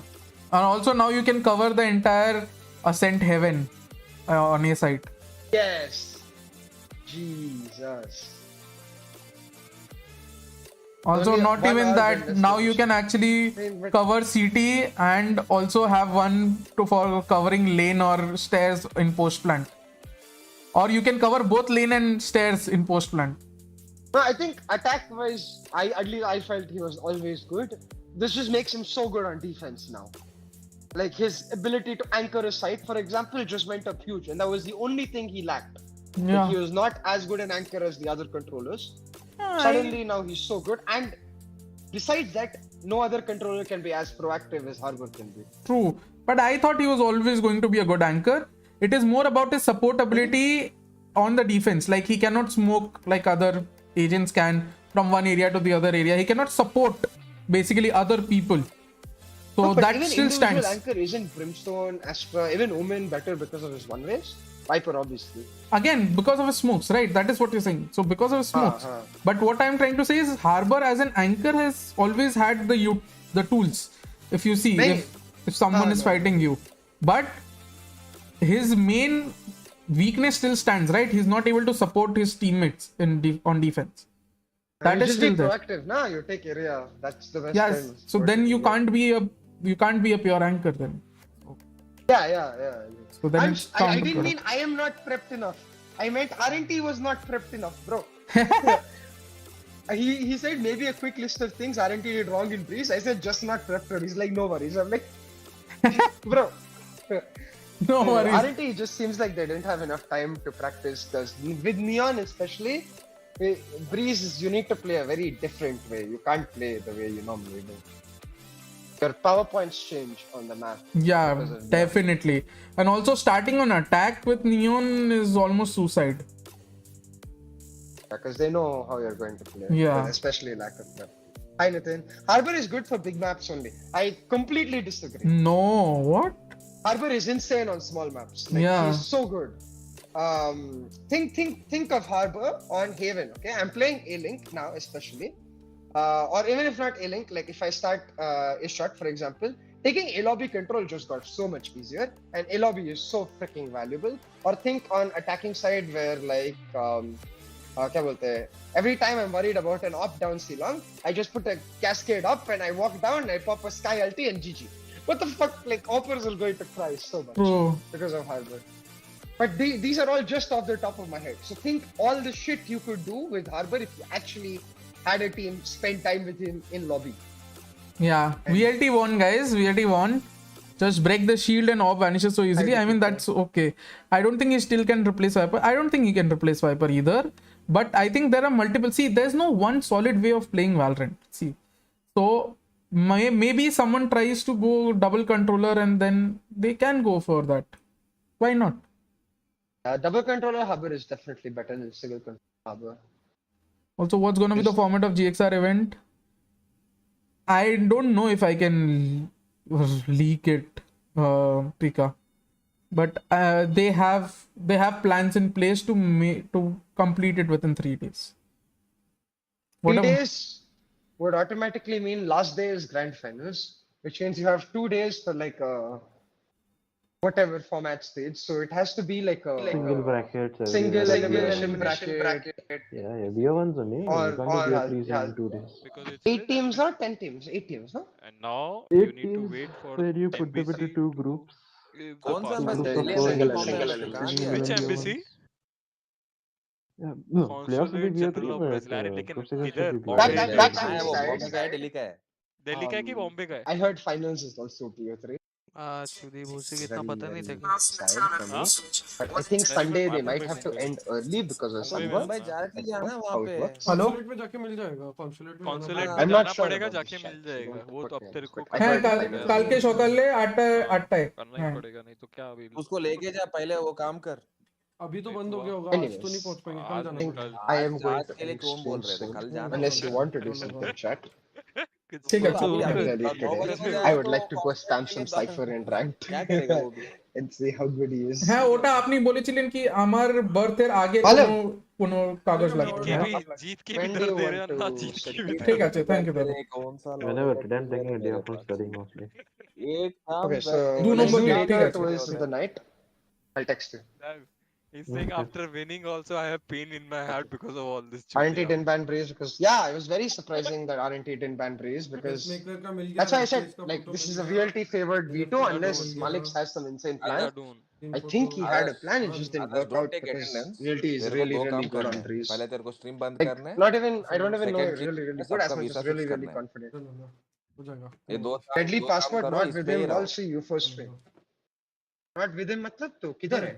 And also now you can cover the entire Ascent Heaven on a site. Yes! Jesus. Also, Only not one even hour that, then now you can actually cover CT and also have one for covering lane or stairs in post plant. Or you can cover both lane and stairs in post plant. No, I think attack-wise, at least I felt he was always good. This just makes him so good on defense now. Like his ability to anchor a site, for example, just went up huge, and that was the only thing he lacked. Yeah. Like, he was not as good an anchor as the other controllers. Suddenly now he's so good, and besides that, no other controller can be as proactive as Harbor can be. True. But I thought he was always going to be a good anchor. It is more about his support ability on the defense. Like he cannot smoke like other agents can from one area to the other area. He cannot support basically other people. So No, but that even still individual stands. anchor isn't Brimstone, Astra, even Omen better because of his one race. Viper obviously. Again, because of his smokes, right? That is what you're saying. So because of his smokes. But what I'm trying to say is Harbor as an anchor has always had the tools. If you see, if someone is fighting you. But his main weakness still stands, right? He's not able to support his teammates on defense. That is just still be there. proactive. Nah, you take area. That's the best. Yes. time So for then it to you be. can't be a pure anchor then. Yeah. So then it's I didn't counterproductive. mean I am not prepped enough. I meant RNT was not prepped enough, bro. He said maybe a quick list of things RNT did wrong in Breeze. I said just not prepped. He's like, no worries. I'm like, bro. No worries. RNT just seems like they didn't have enough time to practice because with Neon especially, Breeze you need to play a very different way. You can't play the way you normally do. Your PowerPoints change on the map. Yeah, because of Neon. definitely. And also starting on attack with Neon is almost suicide. Because they know how you're going to play. Yeah. Especially lack of prep. Hi Nitin. Harbor is good for big maps only. I completely disagree. No, what? Harbor is insane on small maps. Like, Yeah. he's so good. Think of Harbor on Haven. Okay, I'm playing A-Link now, especially. Or even if not A-Link, like if I start a shot, for example, taking A-Lobby control just got so much easier, and A-Lobby is so freaking valuable. Or think on attacking side where like क्या बोलते हैं, every time I'm worried about an op down C-long, I just put a cascade up and I walk down, I pop a Sky ulti and GG. What the fuck, like oppers are going to cry so much True. because of Harbor. But these are all just off the top of my head. So think all the shit you could do with Harbor if you actually had a team spend time with him in lobby. Yeah, VLT won, guys. VLT won. Just break the shield and orb vanishes so easily. I mean, that's okay. I don't think he still can replace Viper. I don't think he can replace Viper either. But I think there are multiple. See, there's no one solid way of playing Valorant. See, so maybe someone tries to go double controller and then they can go for that. Why not? Double controller Harbor is definitely better than single controller Harbor. Also, what's going to be the format of GXR event? I don't know if I can leak it, Tika. But they have plans in place to complete it within 3 days. 3 days would automatically mean last day is grand finals, which means you have 2 days for like whatever format stage. So it has to be like a Single brackets. single elimination bracket. Yeah, we are ones only. Or- You can't or- do at least yeah. in 2 days. Because it's 8 teams or 10 teams? 8 teams, no? And now 8 you need to teams wait for where you put them into MBC 2 groups. to give the कौन सा passport. Match Group है? of ये four single each. single elimination. कहाँ गया? Which Even MBC? ones. Yeah, no, playoffs will be Consulate BO3, General of but Brazil. अरे लेकिन group stages किधर should be Bombay BO3. That's कहाँ on है the वो side. बॉम्बे का है दिल्ली का है दिल्ली का है कि बॉम्बे का है I heard finals is also BO3. Sudeep उसी की इतना Very, पता नहीं very था sad for me. हाँ But I think नहीं Sunday मैं they बाद में might भी have to soon end early because of some Mumbai में work. मुंबई हाँ डायरेक्टली That's जाना है वहाँ how it पे works. हेलो कॉन्सुलेट में जाके मिल जाएगा कॉन्सुलेट में जाना कॉन्सुलेट पड़ेगा। में I'm not जाना sure पड़ेगा about जाके this मिल chat, so जाएगा don't वो put तो अब me on तेरे this, को but I হ্যাঁ heard কাল finals কালকে is সকালে हाँ 8টায় करना ही হ্যাঁ पड़ेगा नहीं तो क्या अभी उसको लेके जा पहले वो काम कर अभी तो नहीं बंद तो हो गया होगा, आज तो नहीं anyways. पहुंच पाएंगे, कल आज जाना नहीं think पड़ेगा। कल I am आज going आज to के लिए end क्यों stream बोल रहे थे soon. कल जाना Unless है you want to do चलो something, chat. कुछ ঠিক But আছে अभी not अभी really 9 बजे today. से I जाएगा would तो like to go spam consulate के some लिए cipher and ranked क्या करेगा वो भी and see how good he is. হ্যাঁ ওটা আপনি বলেছিলেন কি আমার বার্থের আগে কোনো Olive, কোনো কাগজ चलेगा, मैं जीत লাগবে के और হ্যাঁ भी जीत के भी when do दर्द you दे want रहे हो to ना जीत set के the भी time? ঠিক दर्द আছে থ্যাংক ইউ দাদা तेरे कौन सा लॉट Whenever, होगा today I'm तू taking जाना a day मेरे off from pass studying mostly. एक काम Okay, कर so দু let's নম্বর do গেট ঠিক later আছে towards the night. I'll text you. He's saying Okay. after winning also I have pain in my heart because of all this RNT chutiya. didn't ban Breeze because yeah, it was very surprising that RNT didn't ban Breeze because pacemaker का मिल गया, that's why I red said case का like photo this mill is a गया, VLT favored veto का unless मिल Malik गया, has some insane plan. Acha Doon. तीन I photo think he had a आदर्श plan, it just didn't आदर्श work don't out take because attendance VLT is तेरे को really दो really काम good करने on हैं Breeze. पहले तेरे को स्ट्रीम बंद Like करने हैं not even I don't even know second चीज really really good as सबका much visa as fix really really करना है confident. चलो ना हो जाएगा। ये Deadly दो काम passport करो not इस with पे ही him. रहो I'll see you first stream. Not with him मतलब तो किधर है?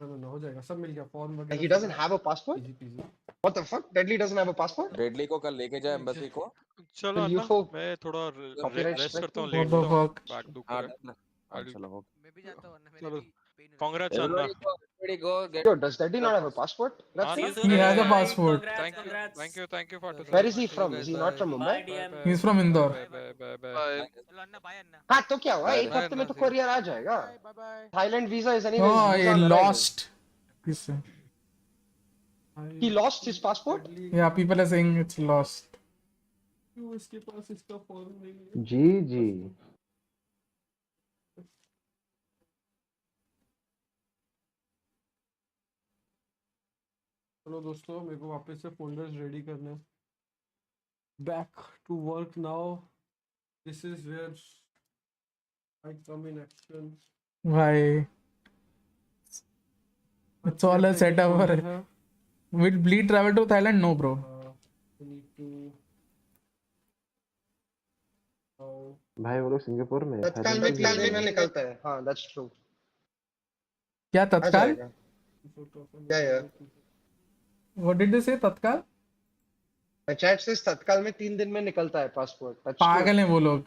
चलो ना हो जाएगा, सब मिल गया, फॉर्म Like वगैरह he doesn't have a passport? Easy PG. What the fuck? Deadly doesn't have a passport? Deadly को कल लेके जाए एम्बेसी को चलो Will अन्ना UFO मैं थोड़ा copyright रेस्ट strike करता हूँ me? व्हाट लेट द हूँ फक बैक दुख हाँ रहा है I'll- चलो मैं भी जाता हूँ वरना मेरे चलो भी पेन हो congrats Anna everybody go get Yo, does Deadly not have a passport? That's हाँ ना he has a passport thank you जाएगा। फाटू Where is he See you from? guys, Is he bye. not from Mumbai? he is from Indore bye चलो Anna bye अन्ना हाँ तो क्या हुआ? Bye, एक bye, हफ्ते में तो Nazi. courier आ जाएगा. Bye bye Thailand visa is anyways oh visa he on arrival. lost This- He lost his passport? yeah people are saying it's lost क्यों इसके पास इसका फॉर्म नहीं है? GG. चलो दोस्तों, मेरे को वापस से फोल्डर्स रेडी करने हैं। Back to work now, this is where I come in action. why it's all a setup for will bleed travel to Thailand no bro need to भाई वो लोग सिंगापुर में तत्काल में 3 दिन में निकलता है. हाँ, that's true. क्या आ तत्काल जाएगा. Yeah. what did they say तत्काल My chat says तत्काल में 3 दिन में निकलता है passport. That's true. पागल हैं वो लोग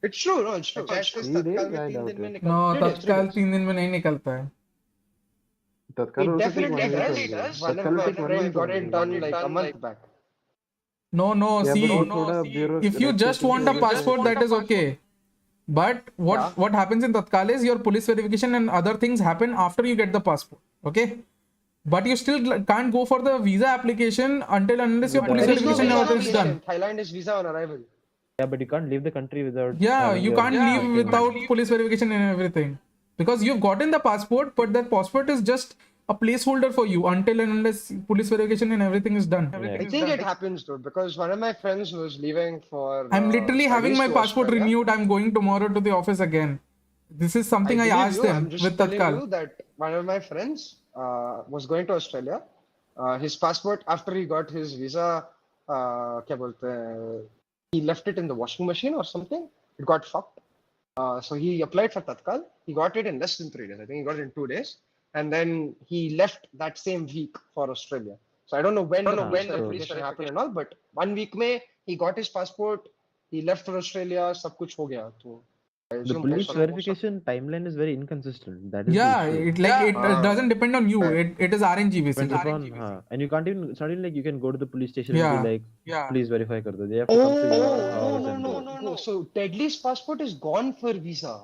It's true, no, it's true. My chat says 3 तत्काल days, में I 3 doubt दिन में it. निकलता no है. 3 days, 3 तत्काल days. 3 दिन में नहीं निकलता है Tadkal It also take definitely 1 week does. only. One of Tadkal will my take 1 friends month got it only. done like a month back. no Yeah, see but वो थोड़ा bureau if you red just tape want a is passport that is okay but what happens in tatkal is your police verification and other things happen after you get the passport okay but you still can't go for the visa application until unless your police There is no verification visa never is done application. Thailand is visa on arrival. Yeah, but you can't leave the country without yeah having you your can't leave thing. without police verification and everything because you've gotten the passport but that passport is just a placeholder for you until and unless police verification and everything is done Yeah. I think it happens though because one of my friends was leaving for. I'm literally having studies my to passport Australia. renewed. I'm going tomorrow to the office again. This is something I believe asked you. them I'm just with telling Tatkal. you that one of my friends was going to Australia. His passport after he got his visa, क्या बोलते हैं, he left it in the washing machine or something. It got fucked. So he applied for Tatkal. He got it in less than 3 days. I think he got it in 2 days. And then he left that same week for Australia. So I don't know when the police verification happened and all, but 1 week में he got his passport. He left for Australia. सब कुछ हो गया. तो I The assume police most of- verification timeline is very inconsistent. That is Yeah, the issue. it doesn't depend on you. It is RNG Depends basically. upon, and you can't even, it's not even like you can go to the police station and Yeah. be like, please verify kar do. They have to come to your house and do it. No. So Deadly's passport is gone for visa.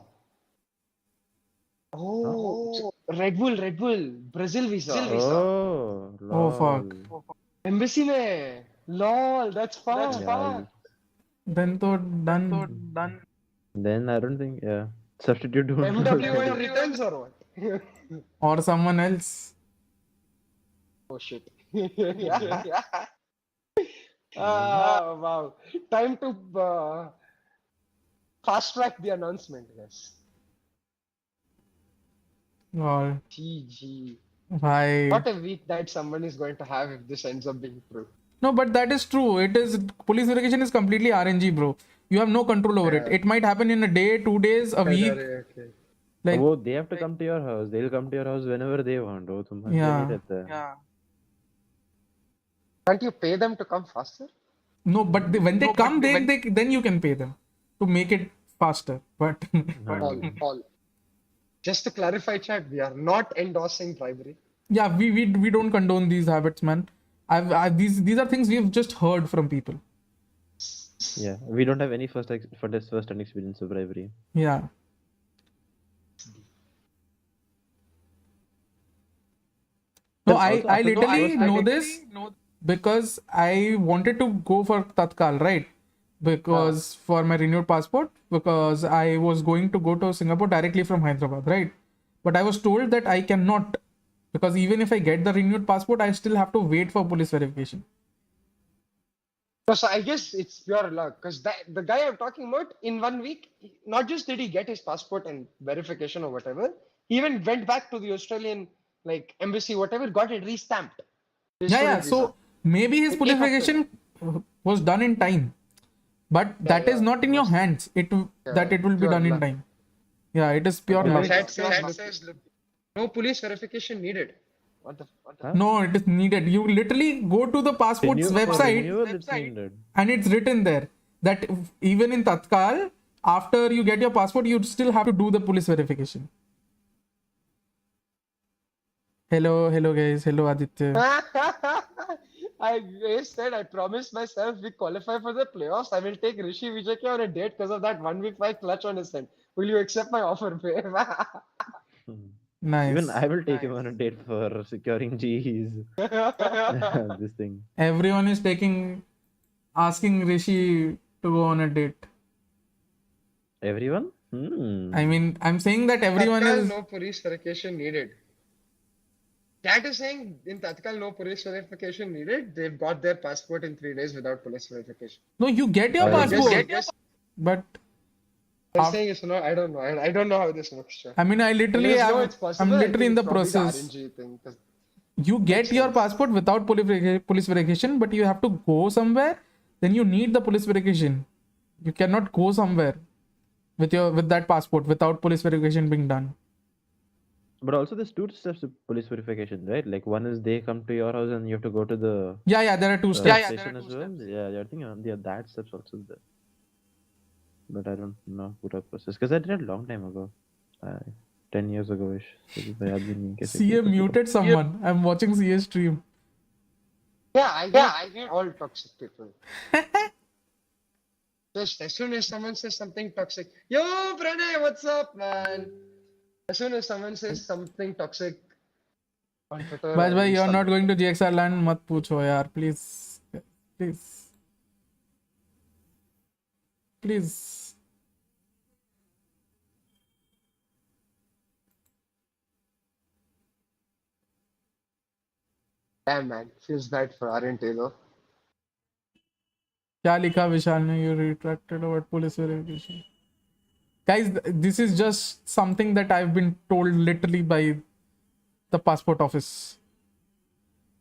Oh, Red Bull, Brazil visa. Oh, Oh, fuck. lol. Embassy में. Lol, that's fun. Yeah, Then to done. then I don't think, yeah. Substitute to MW1 returns or what? Or someone else. Oh shit. Ah, wow. Time to fast track the announcement, guys. Or GG. Bhai. What a week that someone is going to have if this ends up being true. No, but that is true. It is police verification is completely RNG, bro. You have no control over it. Yeah. It might happen in a day, 2 days, a week. Okay. Like, वो they have to come to your house. They'll come to your house whenever they want. वो तुम्हारे लिए नहीं रहता है. Can't you pay them to come faster? no, but when they come, then you can pay them to make it faster. But All. Just to clarify, chat, we are not endorsing bribery. yeah, we don't condone these habits, man. These are things we've just heard from people. Yeah, we don't have any first-hand experience of bribery. Yeah. No, Then I also, literally know this because I wanted to go for Tatkal, right? Because for my renewed passport, because I was going to go to Singapore directly from Hyderabad, right? But I was told that I cannot, because even if I get the renewed passport, I still have to wait for police verification. So I guess it's pure luck because the guy I'm talking about in 1 week, not just did he get his passport and verification or whatever, he even went back to the Australian embassy, whatever, got it re-stamped. His Yeah. student So visa. maybe his In police 8 of verification was done in time, but that is not in your hands. It will be pure done in luck. time. Yeah, it is pure Yeah, luck. chat says, look, no police verification needed. What the? Huh? No, it is needed. You literally go to the passport's website It's needed. and it's written there that even in Tatkal, after you get your passport, you still have to do the police verification. Hello guys. Hello Aditya. I said I promised myself we qualify for the playoffs. I will take Rishi Vijay on a date because of that 1 week fight clutch on his head. Will you accept my offer, babe? Nice. Even I will take him on a date for securing G's. This thing. Everyone is asking Rishi to go on a date. Everyone? I mean, I'm saying that everyone Tatkal, is. no police verification needed. Cat is saying in Tatkal no police verification needed. They've got their passport in 3 days without police verification. No, you get your I guess- passport. But They're saying it's not. I don't know. I don't know how this works. Chat. I mean, I literally Unless, no, am. it's possible. I'm I literally think in the it's probably process. RNG thing, 'cause You get Makes your sense. passport without police verification, but you have to go somewhere. Then you need the police verification. You cannot go somewhere with that passport without police verification being done. But also there's 2 steps of police verification, right? Like one is they come to your house and you have to go to the Yeah, there are 2 steps. station as well. Yeah, I think that step's also there. But I don't know what our process because I did it a long time ago, 10 years ago-ish. CA muted someone. I'm watching CA stream. Yeah, I hate all toxic people. Just as soon as someone says something toxic, yo, Pranay, what's up, man? As soon as someone says something toxic on Twitter, Baj bhai, you're not something- going to GXR land. Mat pucho yaar, please. Please. Damn, man, feels bad for RNT though. क्या लिखा विशाल ने? You retracted about police verification. Guys, this is just something that I've been told literally by the passport office.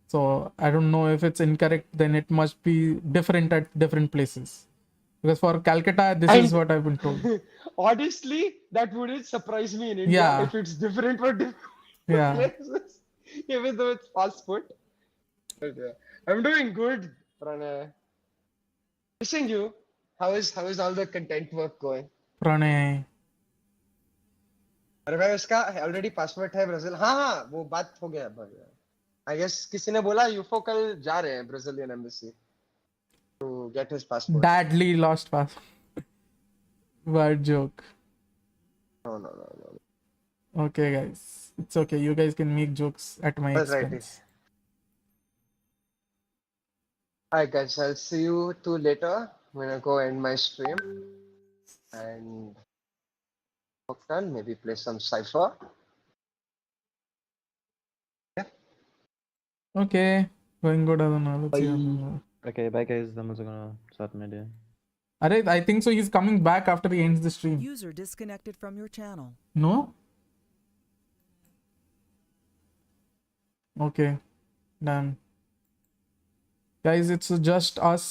So I don't know if it's incorrect. Then it must be different at different places. Because for Calcutta, this is what I've been told. Honestly, that wouldn't surprise me in India Yeah. if it's different for different Yeah. places, even though it's passport. But yeah, I'm doing good, Pranay. Missing you. How is all the content work going? Pranay. अरे भाई उसका already passport है Brazil. हाँ वो बात हो गया. I guess किसी ने बोला यूफो कल जा रहे हैं Brazilian embassy to get his passport. Badly lost passport. Bad joke. No. Okay, guys. It's okay. You guys can make jokes at my That's right. expense. Alright guys, I'll see you two later. I'm gonna go end my stream and work done. Maybe play some Cypher. Okay. Going good. I don't know. Let's see. Okay, bye guys. I'm also gonna start my day. Alright, I think so. He's coming back after he ends the stream. User disconnected from your channel. No? Okay, done. Guys, it's just us.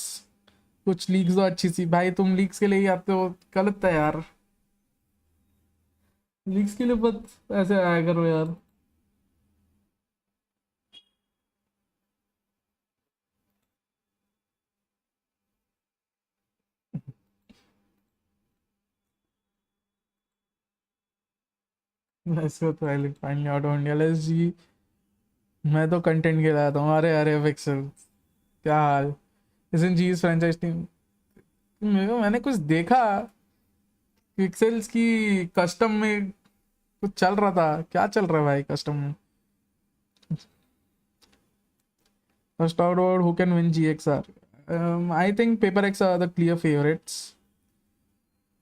कुछ leaks दो अच्छी सी भाई, तुम leaks के लिए ही आते हो, गलत है यार, लीक्स के लिए बस ऐसे आया करो यार. Let's go finally out of India. Let's जी, मैं तो कंटेंट के लिए आता हूँ. अरे अरे पिक्सल, क्या हाल? इसमें जी फ्रेंचाइज टीम, मैंने कुछ देखा पिक्सल्स की कस्टम में, कुछ चल रहा था. क्या चल रहा है भाई कस्टम में? First outward, who can win GXR? I think Paper X are the clear favorites.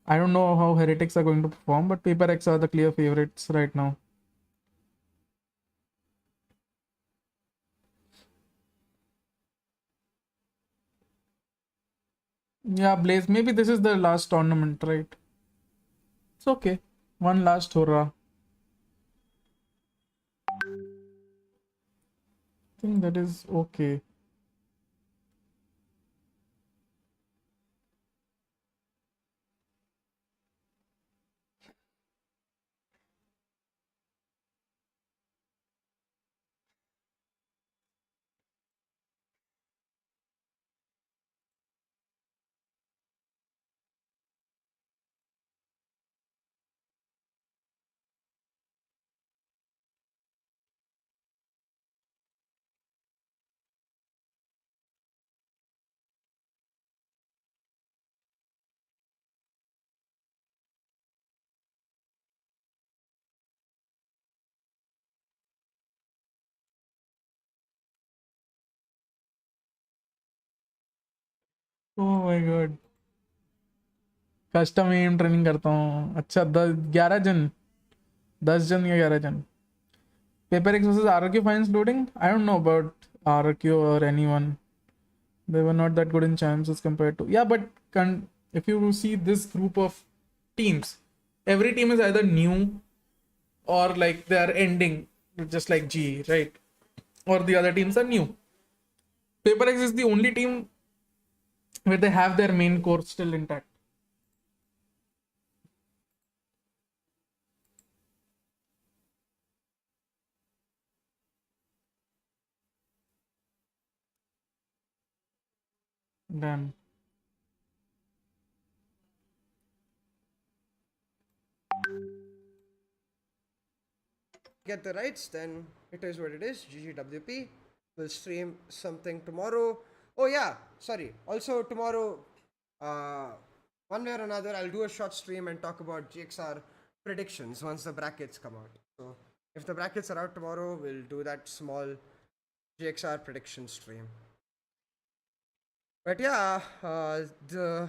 I don't know how Heretics are going to perform, but Paper X are the clear favorites right now. Yeah, Blaze, maybe this is the last tournament, right? It's okay. One last hurrah. I think that is okay. Oh my god. Custom M training करता हूँ. अच्छा, 11 जन, 10 जन या 11 जन. Paper X versus RRQ finals loading. I don't know about RRQ or anyone. They were not that good in champs as compared to, yeah, but if you see this group of teams, every team is either new or like they are ending, just like G, right? Or the other teams are new. Paper X is the only team where they have their main core still intact. Damn. Get the rights, then it is what it is. GGWP. We'll stream something tomorrow. Oh yeah, sorry. Also tomorrow, one way or another, I'll do a short stream and talk about GXR predictions once the brackets come out. So if the brackets are out tomorrow, we'll do that small GXR prediction stream. But yeah, the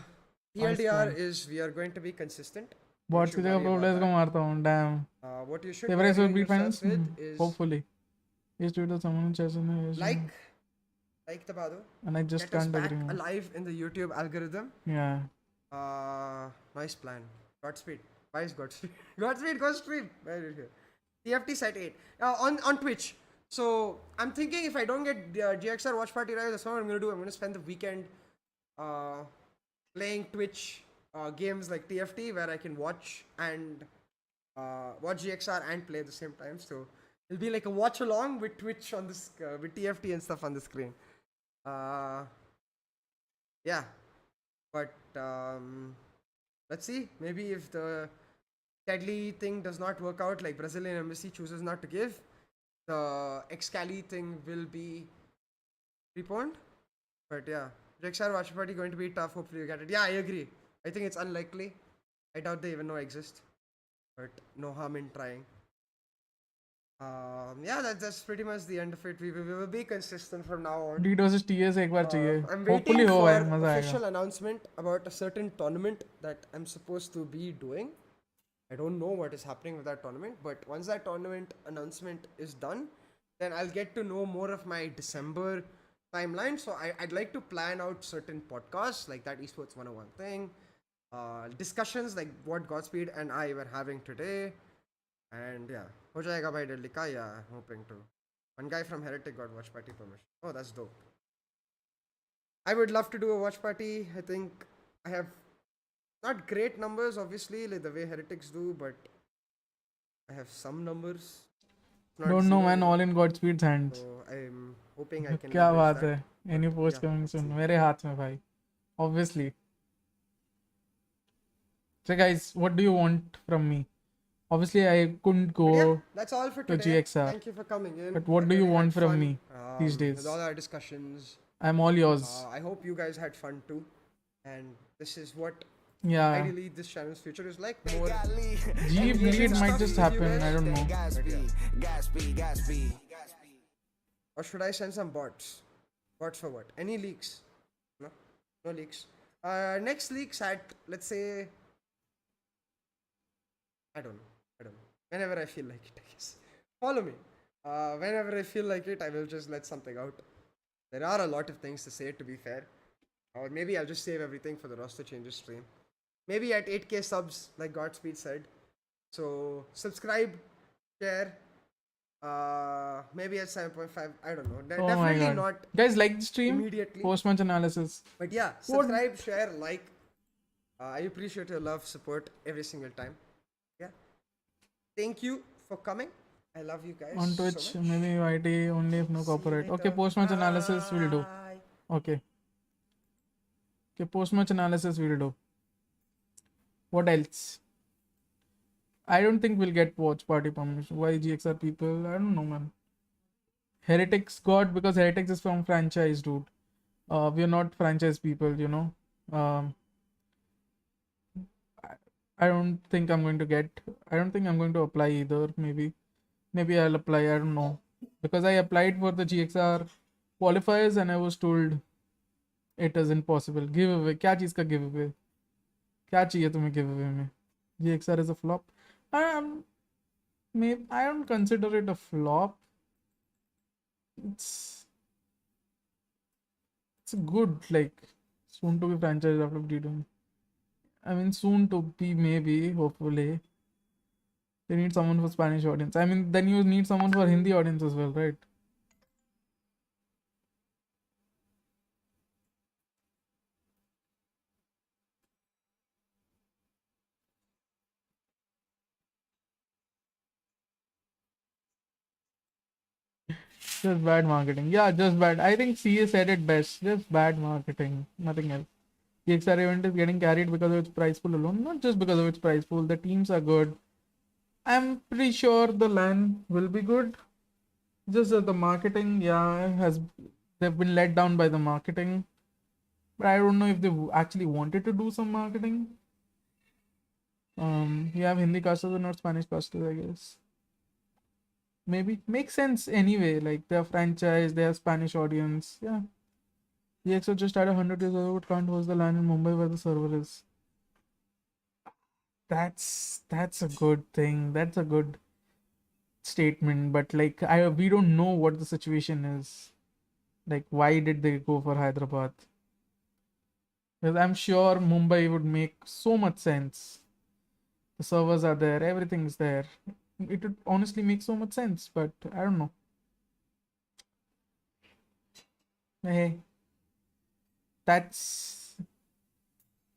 TLDR is we are going to be consistent. Bots की जगह pro players को मारता हूँ. Damn. What you should Paper X will align beat yourself finals. with is Hopefully. Yes, tweet that someone in like the Bado. and I just Get us can't back agree more. alive in the YouTube algorithm. Yeah. Nice plan. Godspeed. Why is Godspeed? Godspeed, go stream. TFT set 8. On Twitch. So I'm thinking if I don't get GXR watch party right, that's what I'm gonna do. I'm gonna spend the weekend playing Twitch games like TFT where I can watch and watch GXR and play at the same time. So it'll be like a watch along with Twitch on this with TFT and stuff on the screen. Yeah, but let's see. Maybe if the Tedley thing does not work out, like Brazilian embassy chooses not to give, the Excali thing will be preponed. But yeah, GXR watch party going to be tough. Hopefully you get it. Yeah, I agree. I think it's unlikely. I doubt they even know exist. But no harm in trying. Yeah, that's pretty much the end of it. We will be consistent from now on. D versus TS एक बार चाहिए. I'm Hopefully waiting हो for भाई, मजा official आएगा. announcement about a certain tournament that I'm supposed to be doing. I don't know what is happening with that tournament, but once that tournament announcement is done, then I'll get to know more of my December timeline. So I'd like to plan out certain podcasts like that Esports 101 thing, discussions like what Godspeed and I were having today, and yeah, ho jayega bhai Delhi ka, yeah, hoping to. One guy from Heretic got watch party permission. Oh, that's dope. I would love to do a watch party. I think I have not great numbers, obviously, like the way Heretics do, but I have some numbers. Not Don't know, zero, man. All in Godspeed's hands. So I'm hoping I can क्या leverage बात that. है? Any But post yeah, coming let's soon? see. मेरे हाथ में भाई. Obviously. So guys, what do you want from me? Obviously, I couldn't But yeah, go that's all for to today. GXR. Thank you for coming in. But what I do you really want had from fun, me these days? With all our discussions. I'm all yours. I hope you guys had fun too. And this is what Yeah. ideally this channel's future is like. More G bleed might just stuff with you happen. I don't know. But yeah. Or should I send some bots? Bots for what? Any leaks? No? No leaks. Next leaks at, let's say, I don't know. Whenever I feel like it, I guess. Follow me. Whenever I feel like it, I will just let something out. There are a lot of things to say, to be fair. Or maybe I'll just save everything for the roster changes stream. Maybe at 8k subs, like Godspeed said. So subscribe, share. Maybe at 7.5. I don't know. Oh my Definitely god. not Guys, like the stream? immediately. Post-match analysis. But yeah, subscribe, share, like. I appreciate your love, support every single time. Yeah. Thank you for coming. I love you guys. On Twitch, so much. maybe YT only if no See you copyright. Okay, later. post-match analysis we'll do. Bye. Okay. Okay, post-match analysis we'll do. What else? I don't think we'll get watch party permission. Why GXR people? I don't know, man. Heretics got because Heretics is from franchise, dude. We are not franchise people, you know. I don't think I'm going to get. I don't think I'm going to apply either. Maybe I'll apply. I don't know, because I applied for the GXR qualifiers and I was told it is impossible. Giveaway. क्या चीज़ का giveaway? क्या चाहिए तुम्हें giveaway में? GXR is a flop. I don't consider it a flop. It's good, like soon to be franchise after D2. I mean, soon to be, maybe, hopefully. They need someone for Spanish audience. I mean, then you need someone for Hindi audience as well, right? Just bad marketing. Yeah, just bad. I think CA said it best. Just bad marketing. Nothing else. The XR event is getting carried because of its prize pool alone. Not just because of its prize pool. The teams are good. I'm pretty sure the LAN will be good. Just that the marketing, yeah, they've been let down by the marketing. But I don't know if they actually wanted to do some marketing. You have Hindi casters and not Spanish casters, I guess. Maybe makes sense anyway. Like they're franchise, they have Spanish audience. Yeah. EXO just had 100 years old. Can't host the LAN in Mumbai where the server is. That's a good thing. That's a good statement. But like we don't know what the situation is. Like why did they go for Hyderabad? Because I'm sure Mumbai would make so much sense. The servers are there, everything's there. It would honestly make so much sense, but I don't know. Hey, that's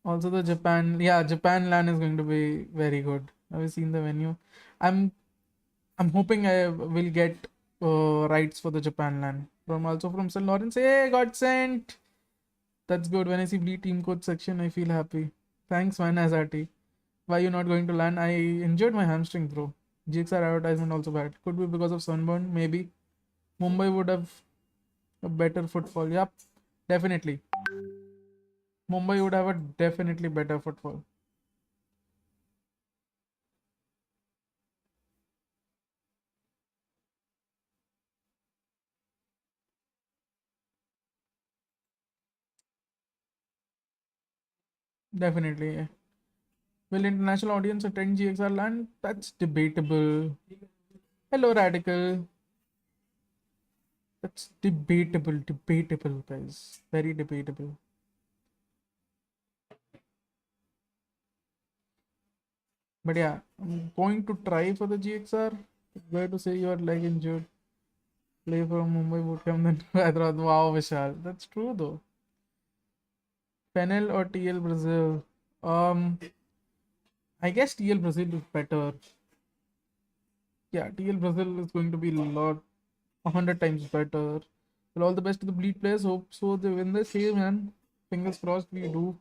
also the Japan. Yeah, Japan LAN is going to be very good. Have you seen the venue? I'm hoping I will get rights for the Japan LAN from St. Lawrence. Hey, got sent. That's good. When I see bleed team code section, I feel happy. Thanks, man, Azati. Why you not going to LAN? I injured my hamstring, bro. GXR advertisement also bad. Could be because of sunburn, maybe. Mumbai would have a better footfall. Yep, definitely. Mumbai would have a definitely better footfall. Definitely. Yeah. Will international audience attend GXR LAN? That's debatable. Hello, Radical. That's debatable, guys. Very debatable. But yeah, I'm going to try for the GXR. Where to say you are like injured. Play for Mumbai bootcamp then Hyderabad. Wow, Vishal. That's true though. Penel or TL Brazil? I guess TL Brazil is better. Yeah, TL Brazil is going to be a lot, 100 times better. Well, all the best to the Bleed players. Hope so they win this. Hey man, fingers crossed we do.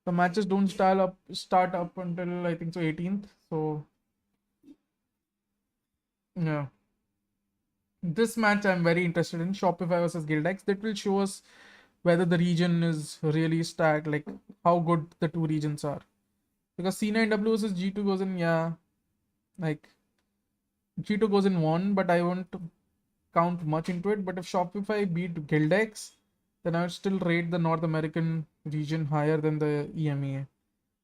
The matches don't start up until I think so 18th. So yeah, this match I'm very interested in. Shopify versus Guildex. That will show us whether the region is really stacked, like how good the two regions are. Because C9W versus G2 goes in, yeah, like G2 goes in one, but I won't count much into it. But if Shopify beat Guildex, then I would still rate the North American region higher than the EMEA.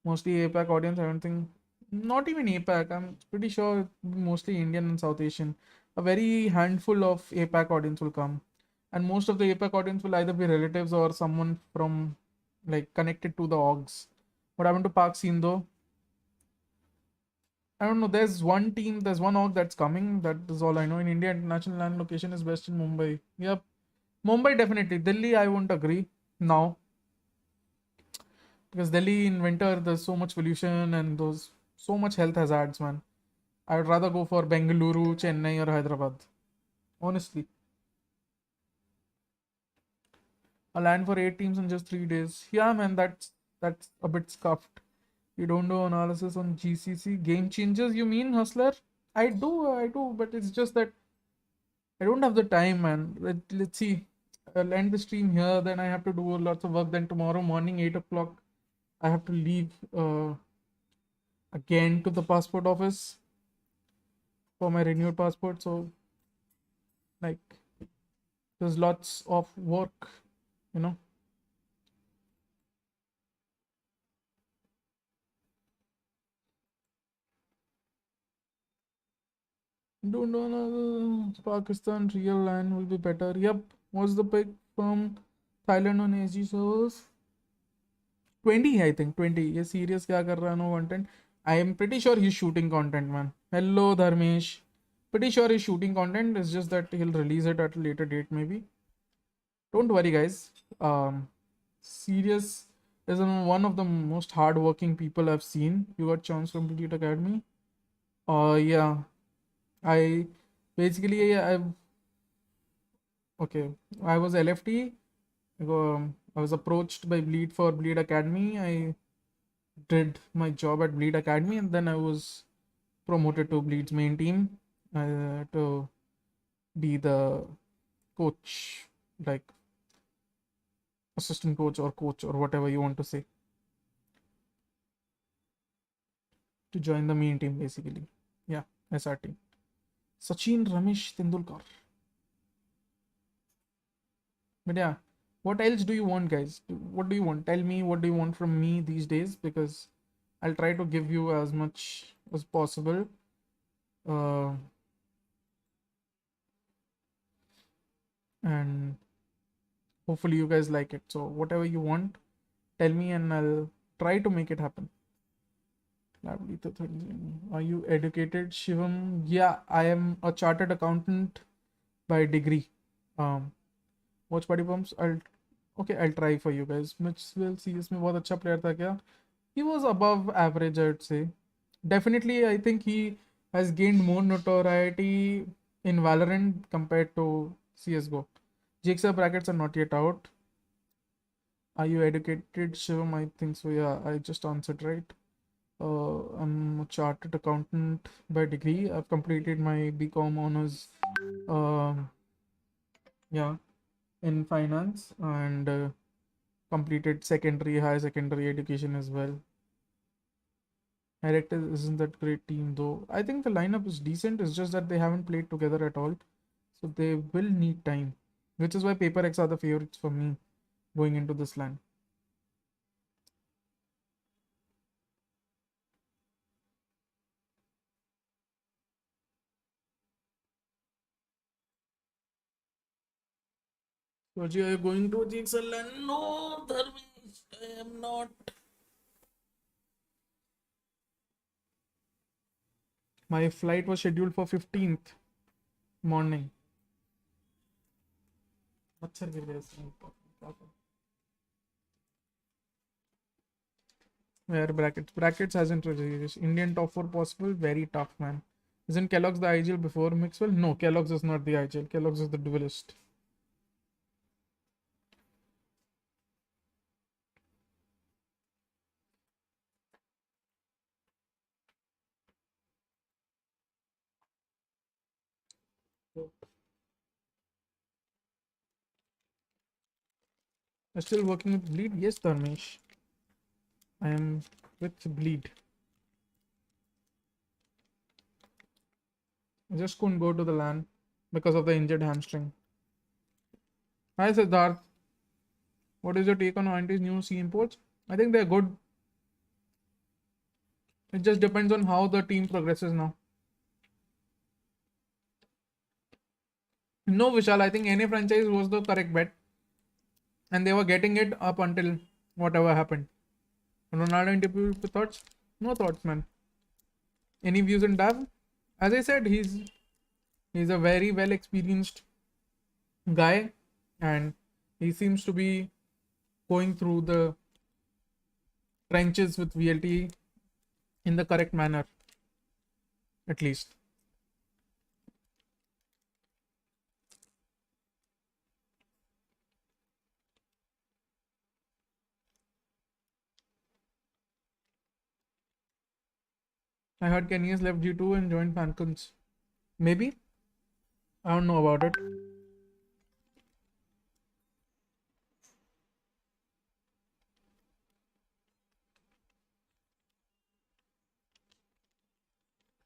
Mostly APAC audience, I don't think, not even APAC. I'm pretty sure mostly Indian and South Asian. A very handful of APAC audience will come, and most of the APAC audience will either be relatives or someone from like connected to the orgs. What happened to Park Scene though? I don't know. There's one team, there's one org that's coming. That is all I know. In India, international land location is best in Mumbai. Yep. Mumbai definitely. Delhi, I won't agree now. Because Delhi in winter, there's so much pollution and those so much health hazards, man. I would rather go for Bengaluru, Chennai, or Hyderabad. Honestly. A land for 8 teams in just 3 days. Yeah, man, that's a bit scuffed. You don't do analysis on GCC game changes. You mean, Hustler? I do, but it's just that I don't have the time, man. Let's see. I'll end the stream here. Then I have to do lots of work. Then tomorrow morning, 8 o'clock, I have to leave again to the passport office for my renewed passport. So, like, there's lots of work, you know. Don't know. Pakistan real land will be better. Yep. What's the pick from Thailand on SG servers? 20, I think. 20. ये serious क्या कर रहा है? No content. I am pretty sure he's shooting content, man. Hello, Dharmesh. Pretty sure he's shooting content. It's just that he'll release it at a later date, maybe. Don't worry, guys. Serious is one of the most hardworking people I've seen. You got chance from Elite Academy. Yeah. I basically I was LFT. I was approached by Bleed for Bleed Academy. I did my job at Bleed Academy, and then I was promoted to Bleed's main team to be the coach, like assistant coach or whatever you want to say, to join the main team basically. Yeah, SRT. Sachin Ramesh Tendulkar. But yeah, what else do you want, guys? What do you want? Tell me what do you want from me these days, because I'll try to give you as much as possible. And hopefully you guys like it. So whatever you want, tell me and I'll try to make it happen. Are you educated, Shivam? Yeah, I am a chartered accountant by degree. Watch party pumps. I'll try for you guys. Mitchell CS में बहुत अच्छा player था क्या? He was above average, I would say. Definitely, I think he has gained more notoriety in Valorant compared to CSGO. Jigsaw brackets are not yet out. Are you educated, Shivam? I think so. Yeah, I just answered right. I'm a chartered accountant by degree. I've completed my BCom honors. Yeah, in finance, and completed higher secondary education as well. Director isn't that great team though. I think the lineup is decent. It's just that they haven't played together at all, so they will need time, which is why Paper X are the favorites for me going into this LAN. Georgie, are you going to Jigsaw LAN? No, Dharmesh, I am not. My flight was scheduled for 15th. Morning. मच्छर गिर गया इसमें ऊपर, क्या करूं? Where brackets? Brackets hasn't released. Indian top 4 possible. Very tough, man. Isn't Kellogg's the IGL before Mixwell? No, Kellogg's is not the IGL. Kellogg's is the duelist. Are still working with Bleed? Yes, Dharmesh. I am with Bleed. I just couldn't go to the LAN because of the injured hamstring. Hi, Siddharth. What is your take on Auntie's new C imports? I think they're good. It just depends on how the team progresses now. No, Vishal, I think NA franchise was the correct bet. And they were getting it up until whatever happened. Ronaldo interview thoughts? No thoughts, man. Any views on Dav? As I said, he's a very well experienced guy, and he seems to be going through the trenches with VLT in the correct manner, at least. I heard Kenny has left G2 and joined Falcons. Maybe? I don't know about it.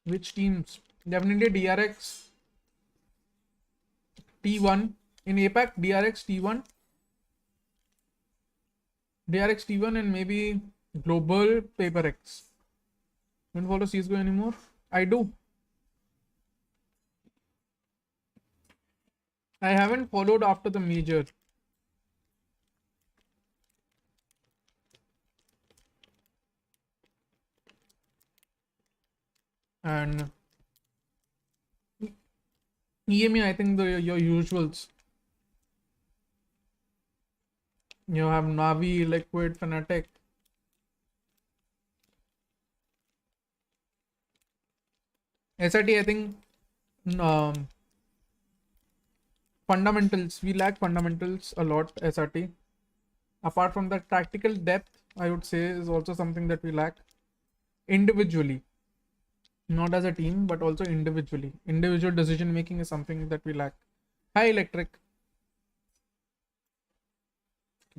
Which teams? Definitely DRX T1. In APAC, DRX T1. DRX T1 and maybe Global Paper X. Don't follow CSGO anymore? I do. I haven't followed after the major. And EME, I think your usuals. You have Navi, Liquid, Fnatic. SRT, I think fundamentals. We lack fundamentals a lot, SRT. Apart from that, tactical depth, I would say, is also something that we lack individually. Not as a team, but also individually. Individual decision making is something that we lack. Hi, Electric.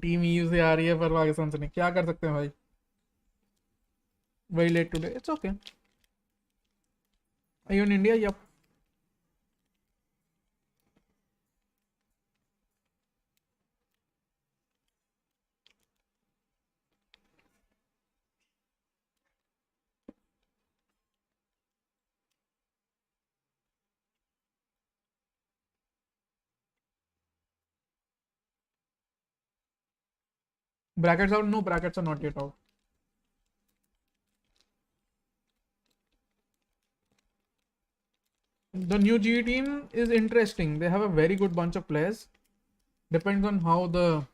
Team EU से आ रही है पर पाकिस्तान से नहीं, क्या कर सकते हैं भाई? Very late today. It's okay. Are you in India? Yup. Brackets out? No, brackets are not yet out. The new GE team is interesting. They have a very good bunch of players. Depends on how the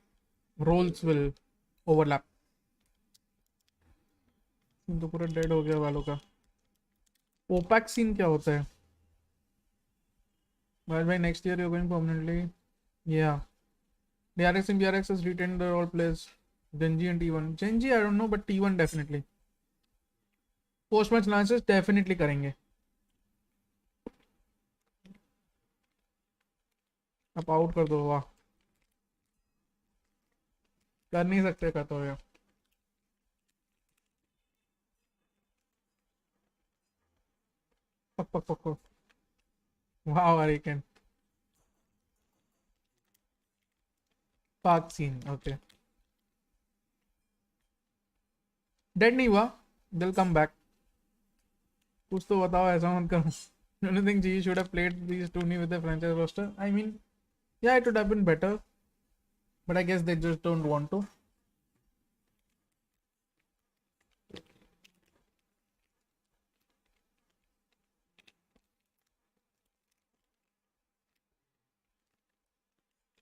roles will overlap. तो पूरा dead हो गया वालों का. OPEC scene क्या होता है? By next year you're going permanently. Yeah. DRX and BRX has retained the all players. Genji and T1. Genji I don't know, but T1 definitely. Post match launches definitely करेंगे. आप out कर दो. वाह, कर नहीं सकते, कहते हो. पक पक पक. Wow, Hurricane. Park scene, okay. Dead नहीं हुआ. They'll come back. कुछ तो बताओ, ऐसा मत करो. Don't you think GE should have played these two new with the franchise roster? I mean, yeah, it would have been better. But I guess they just don't want to.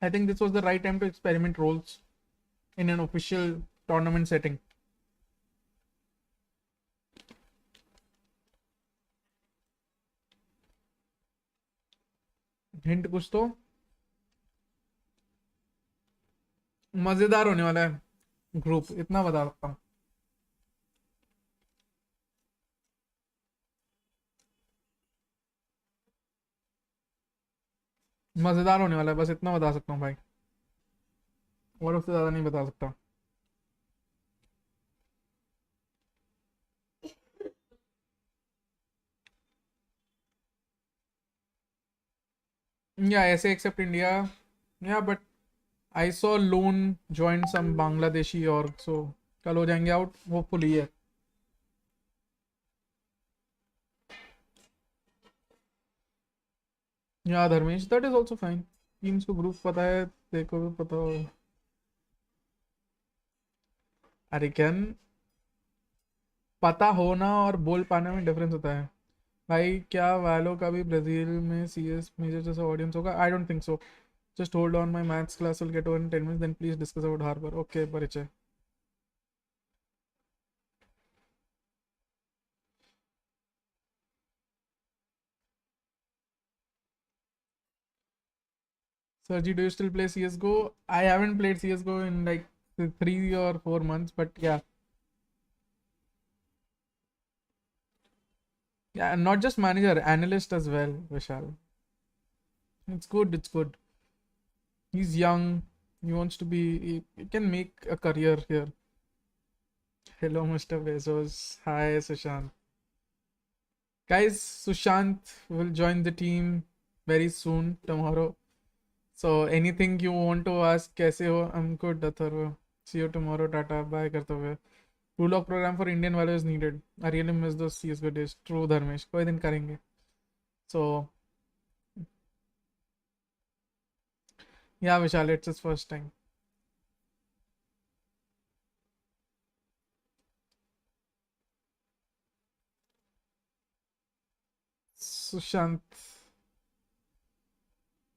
I think this was the right time to experiment roles in an official tournament setting. Hint कुछ तो मजेदार होने वाला है group, इतना बता सकता हूँ. मजेदार होने वाला है, बस इतना बता सकता हूँ भाई, और उससे ज्यादा नहीं बता सकता. Yeah, ऐसे except India. Yeah, but I saw Lone join some Bangladeshi org, so कल हो जाएंगे out, hopefully. Yeah. Yeah, Dharmesh, that is also fine. Teams को group पता है, देखो भी पता हो. अरे क्या पता होना और बोल पाने में डिफरेंस होता है भाई. क्या वालो का भी ब्राजील में सीएस मेजर जैसा ऑडियंस होगा? I don't think so. Just hold on, my maths class will get over in 10 minutes, then please discuss about harbour. Okay परिचय. Sergi, do you still play CSGO? I haven't played CSGO in like 3 or 4 months, but yeah. Yeah, and not just manager, analyst as well, Vishal. It's good, it's good. He's young, he wants to be, he can make a career here. Hello, Mr. Bezos. Hi, Sushant. Guys, Sushant will join the team very soon, tomorrow. So anything you want to ask, कैसे हो? I'm good, Atharva. See you tomorrow, Tata. Bye करते हुए. Rule of program for Indian value is needed. I really miss those CSGO days. True, Dharmesh. कोई दिन करेंगे. So yeah, Vishal, it's his first time. Sushant,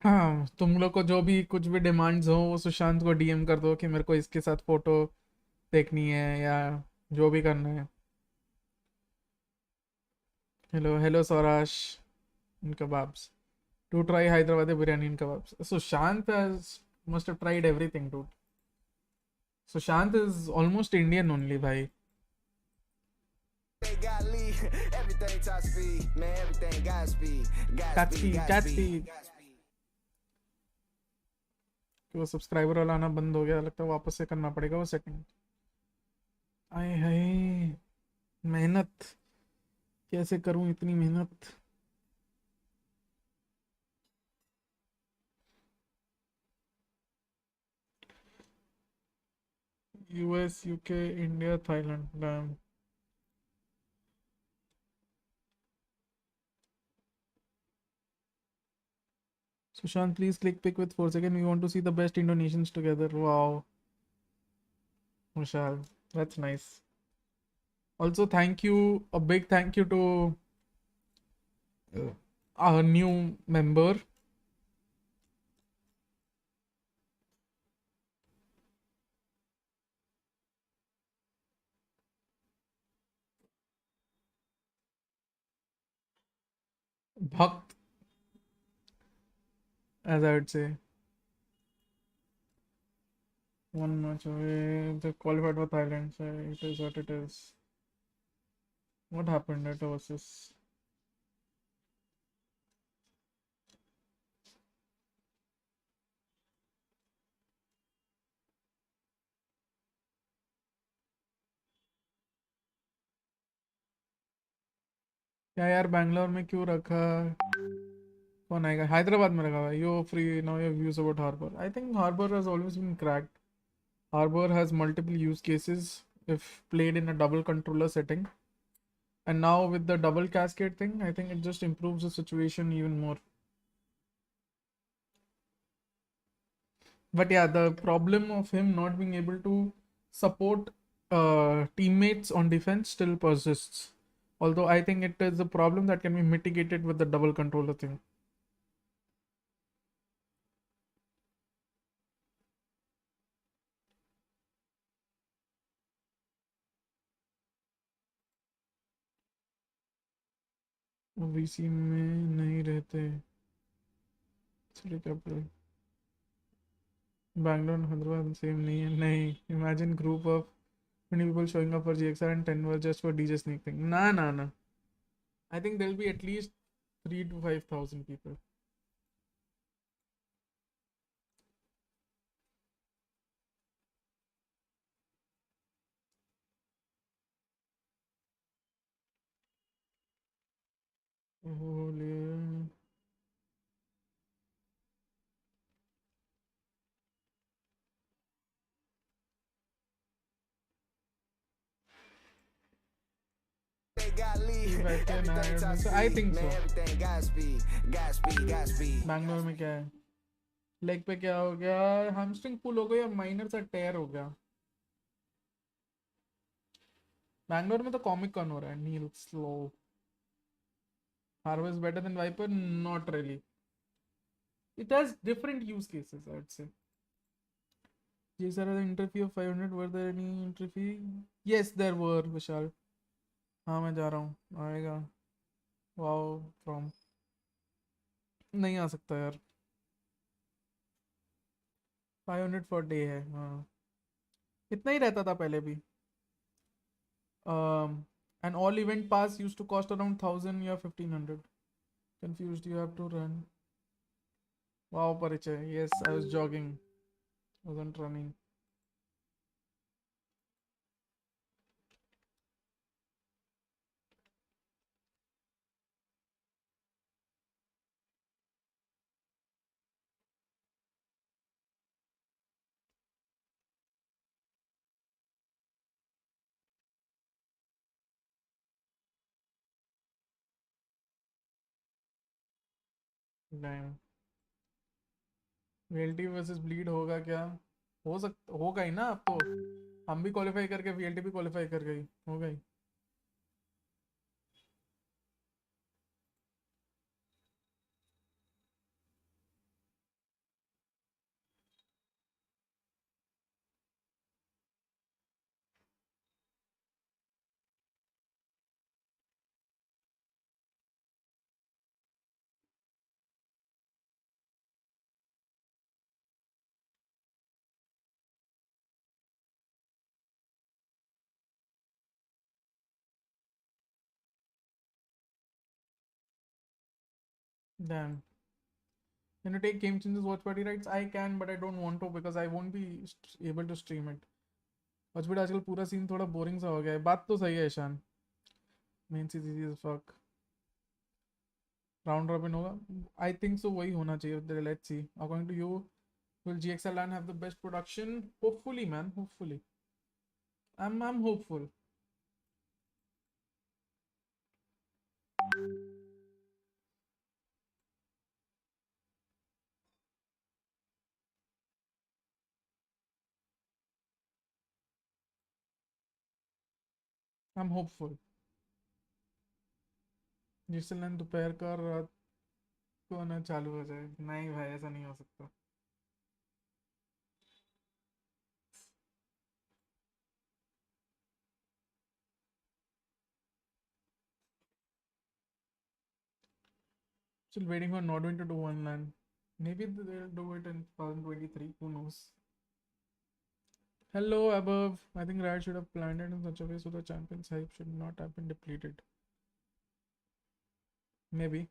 हाँ तुम लोग को जो भी कुछ भी डिमांड्स हो वो सुशांत को डीएम कर दो कि मेरे को इसके साथ फोटो देखनी है या जो भी करना है. Hello hello Saurash in kebabs. To try Hyderabadi biryani and kebabs. Sushant must have tried everything, dude. Sushant is almost Indian only, bhai. Godspeed. वो सब्सक्राइबर वाला आना बंद हो गया, लगता है वापस से करना पड़ेगा वो सेटिंग. आए हाय मेहनत, कैसे करूं इतनी मेहनत. US, UK, India, Thailand. Damn. Sushant, please click pick with 4 seconds. We want to see the best Indonesians together. Wow. Vishal, that's nice. Also, thank you. A big thank you to our new member. Bhakt, as I would say. One match away. They qualified for Thailand. So it is what it is. What happened at Oasis? क्या यार बैंगलोर में क्यों रखा? कौन आएगा? हैदराबाद में रखा हुआ है. You free now. Your views about Harbor. I think Harbor has always been cracked. Harbor has multiple use cases if played in a double controller setting. And now with the double cascade thing, I think it just improves the situation even more. But yeah, the problem of him not being able to support teammates on defense still persists. Although I think it is a problem that can be mitigated with the double controller thing. VC में नहीं रहते, city capital Bangalore Hyderabad same नहीं है. नहीं, imagine group of 20 people showing up for GXR and 10 were just for DJ sneak thing. Nah. I think there'll be at least 3 to 5,000 people. Holy. I think so. Bangalore में क्या है, leg पे क्या हो गया, हैमस्ट्रिंग पुल हो गया, माइनर सा टेयर हो गया. बैंगलोर में तो कॉमिक कॉन हो रहा है. Neel slow. Harvest better than Viper, not really. It has different use cases, I would say. Yes, sir, the entry fee of 500. Were there any entry fee? Yes, there were, Vishal. हाँ मैं जा रहा हूँ, आएगा. Wow from नहीं आ सकता यार. 500 per day है. हाँ इतना ही रहता था पहले भी. An all event pass used to cost around 1000 या 1500. Confused, you have to run. Wow, Parichai. Yes, I was jogging. Wasn't running. Damn. VLT versus bleed होगा क्या? हो सकता होगा ही ना. अब तो हम भी क्वालिफाई करके VLT भी क्वालिफाई कर गई, हो गई. Damn. Can you take game changes watch party rights? I can, but I don't want to because I won't be able to stream it. watch party आजकल पूरा सीन थोड़ा बोरिंग सा हो गया है. बात तो सही है ईशान. मेन चीज easy is fuck. Round robin होगा, आई थिंक सो. वही होना चाहिए. Let's see. According to you, will GXL LAN have the best production? Hopefully, man. Hopefully. I'm hopeful. I'm hopeful. GXL LAN दोपहर का रात को ना चालू हो जाए. नहीं भाई, ऐसा नहीं हो सकता. Still waiting for Nodwin to do one LAN. Maybe they'll do it in 2023. Who knows? Hello, above. I think Riot should have planned it in such a way so the champions hype should not have been depleted. Maybe.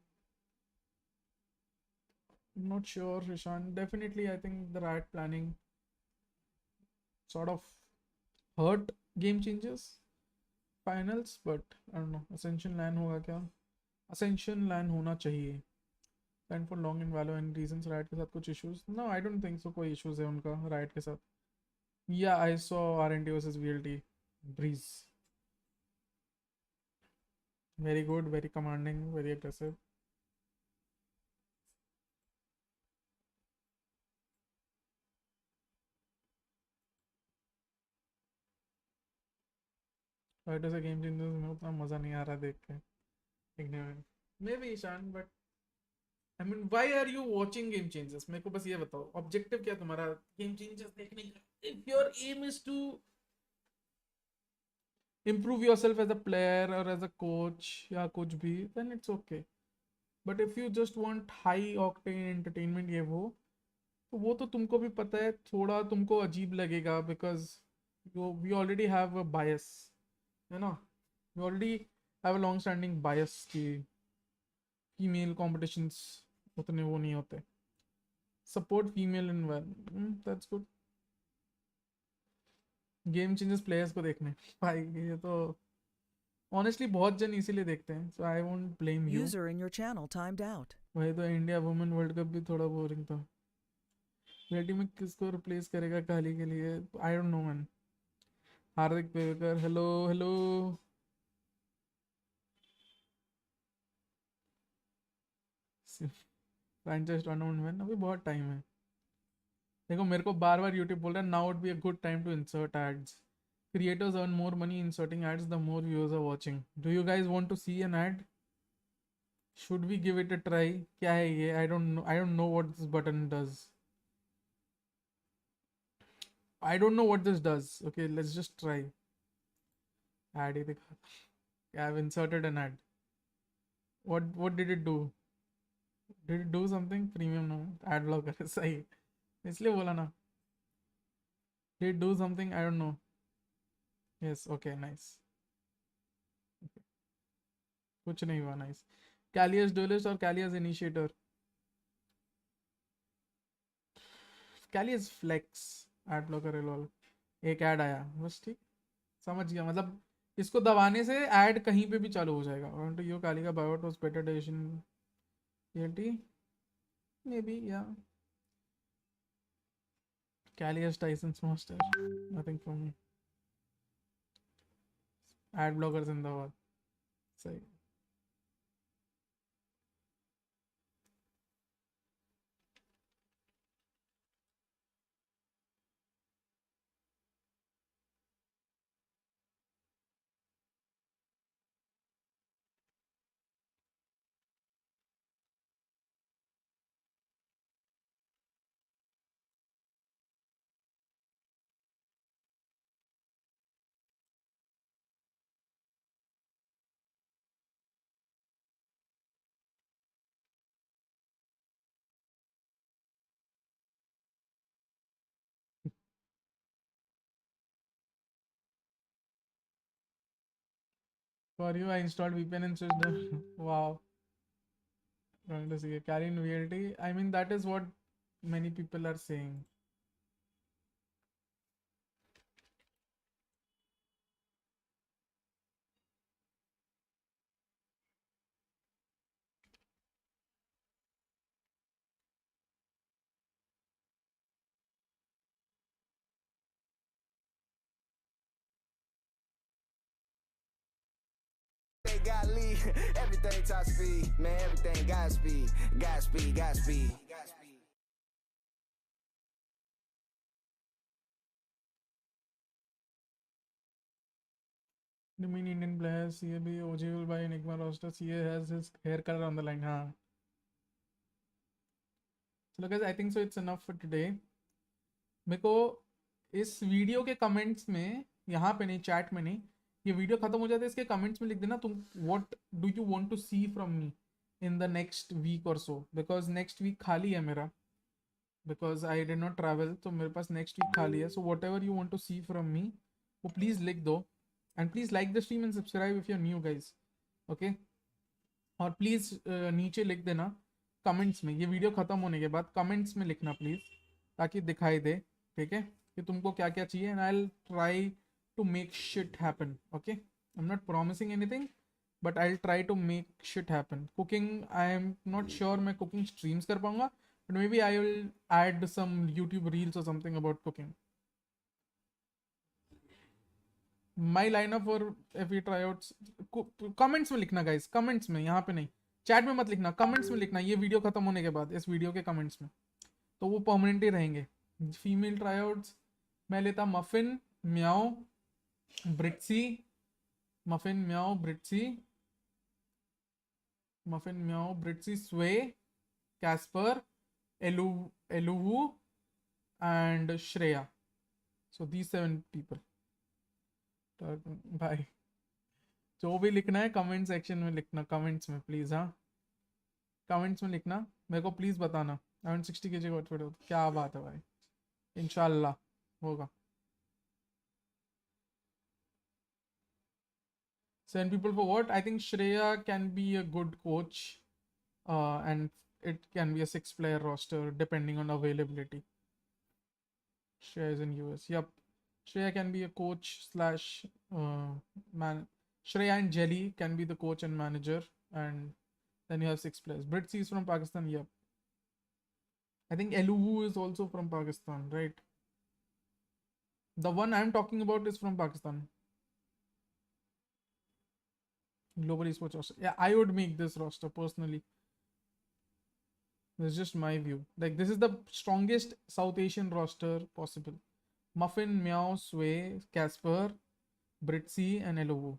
I'm not sure, Rishan. Definitely, I think the Riot planning sort of hurt game changes finals, but I don't know. Ascension LAN होगा क्या? Ascension LAN होना चाहिए. And for long in Valo and reasons Riot के साथ कुछ issues? No, I don't think so. कोई issues है उनका Riot के साथ. Yeah, I saw RNT versus VLT. Breeze. Very good, very commanding, very aggressive. Riot as a game changer में उतना मजा नहीं आ रहा देख के. देखने में. Maybe Ishan, but I mean, why are you watching game changers? मेरे को बस ये बताओ. Objective क्या तुम्हारा game changers देखने का? If your aim is to improve yourself as a player or as a coach या कुछ भी, then it's okay. But if you just want high octane entertainment ये वो तो तुमको भी पता है, थोड़ा तुमको अजीब लगेगा because we already have a bias, है ना? We already have a long standing bias कि female competitions उतने वो नहीं होते. Support female environment, that's good. Game changes players को देखने भाई, ये तो ऑनेस्टली बहुत जन इसीलिए देखते हैं, so I won't blame you. User in your channel timed out. वही तो इंडिया वुमेन वर्ल्ड कप भी थोड़ा बोरिंग था. रेडी में किसको रिप्लेस करेगा काली के लिए? I don't know man. Hardik Pevekar, hello hello. Franchise tournament में अभी बहुत टाइम है. देखो मेरे को बार बार यूट्यूब बोल रहा है now would be a good time to insert ads. Creators earn more money inserting ads the more viewers are watching. Do you guys want to see an ad? Should we give it a try? क्या है ये? I don't know. I don't know what this button does. I don't know what this does. Okay, let's just try. Ad ही दिखा. I have inserted an ad. What did it do? Did it do something? Premium no. Ad blocker सही. इसलिए बोला ना. Did it do something? I don't know. Yes, okay, nice. Okay. कुछ नहीं हुआ, nice. Callias duelist और Callias initiator. Callias flex ad blocker lol. एक ad आया बस, ठीक समझ गया. मतलब इसको दबाने से ad कहीं पे भी चालू हो जाएगा. According to you, Kali का buyout was better decision. ELT maybe yeah. Callias Tyson's master. Nothing for me. Ad blockers in the world. सही. For you, I installed VPN and switched the wow. Going to see a carry in VLT. I mean, that is what many people are saying. Everything top speed, man, everything Godspeed, Godspeed, Godspeed. You mean Indian players? CAB OG will buy Enigma roster. CA has his hair color on the line. हाँ. So guys, I think so. It's enough for today. मेरे को इस video के comments में, यहाँ पे नहीं, chat में नहीं, ये वीडियो खत्म हो जाता है इसके कमेंट्स में लिख देना तुम what do you want to see from me in the next week और सो, बिकॉज नेक्स्ट वीक खाली है मेरा, because I did not travel, तो मेरे पास नेक्स्ट वीक खाली है. So whatever you want to see from me वो प्लीज़ लिख दो. And please like the stream and subscribe if you are new guys. Okay, और प्लीज़ नीचे लिख देना कमेंट्स में, ये वीडियो ख़त्म होने के बाद कमेंट्स में लिखना प्लीज़, ताकि दिखाई दे, ठीक है, कि तुमको क्या क्या चाहिए. And I will try to make shit happen. Okay, I'm not promising anything, but I'll try to make shit happen. Cooking, I am not sure मैं cooking streams कर पाऊंगा, but maybe I will add some YouTube reels or something about cooking. My lineup for FE tryouts, comments में लिखना guys, comments में, यहाँ पे नहीं, chat में मत लिखना, comments में लिखना ये वीडियो खत्म होने के बाद, इस वीडियो के comments में, तो वो permanent ही रहेंगे. Female tryouts मैं लेता Muffin, Meow, Britsy, Muffin Meow Britsy, Muffin Meow Britsy, Sway, Casper, एलुवू and Shreya. So these 7 people. भाई जो भी लिखना है कमेंट सेक्शन में लिखना, कमेंट्स में प्लीज। हाँ कमेंट्स में लिखना, मेरे को प्लीज बताना। 60 kg आउटफिट हो, क्या बात है भाई, इंशाल्लाह होगा। 7 people for what? I think Shreya can be a good coach, and it can be a 6-player roster depending on availability. Shreya is in US. Yep, Shreya can be a coach slash man. Shreya and Jelly can be the coach and manager, and then you have 6 players. Britsi is from Pakistan. Yep. I think Eluwu is also from Pakistan, right? The one I'm talking about is from Pakistan. Global Esports roster. Yeah, I would make this roster personally. This is just my view. Like, this is the strongest South Asian roster possible. Muffin, Meow, Sway, Casper, Britsi, and Elovu.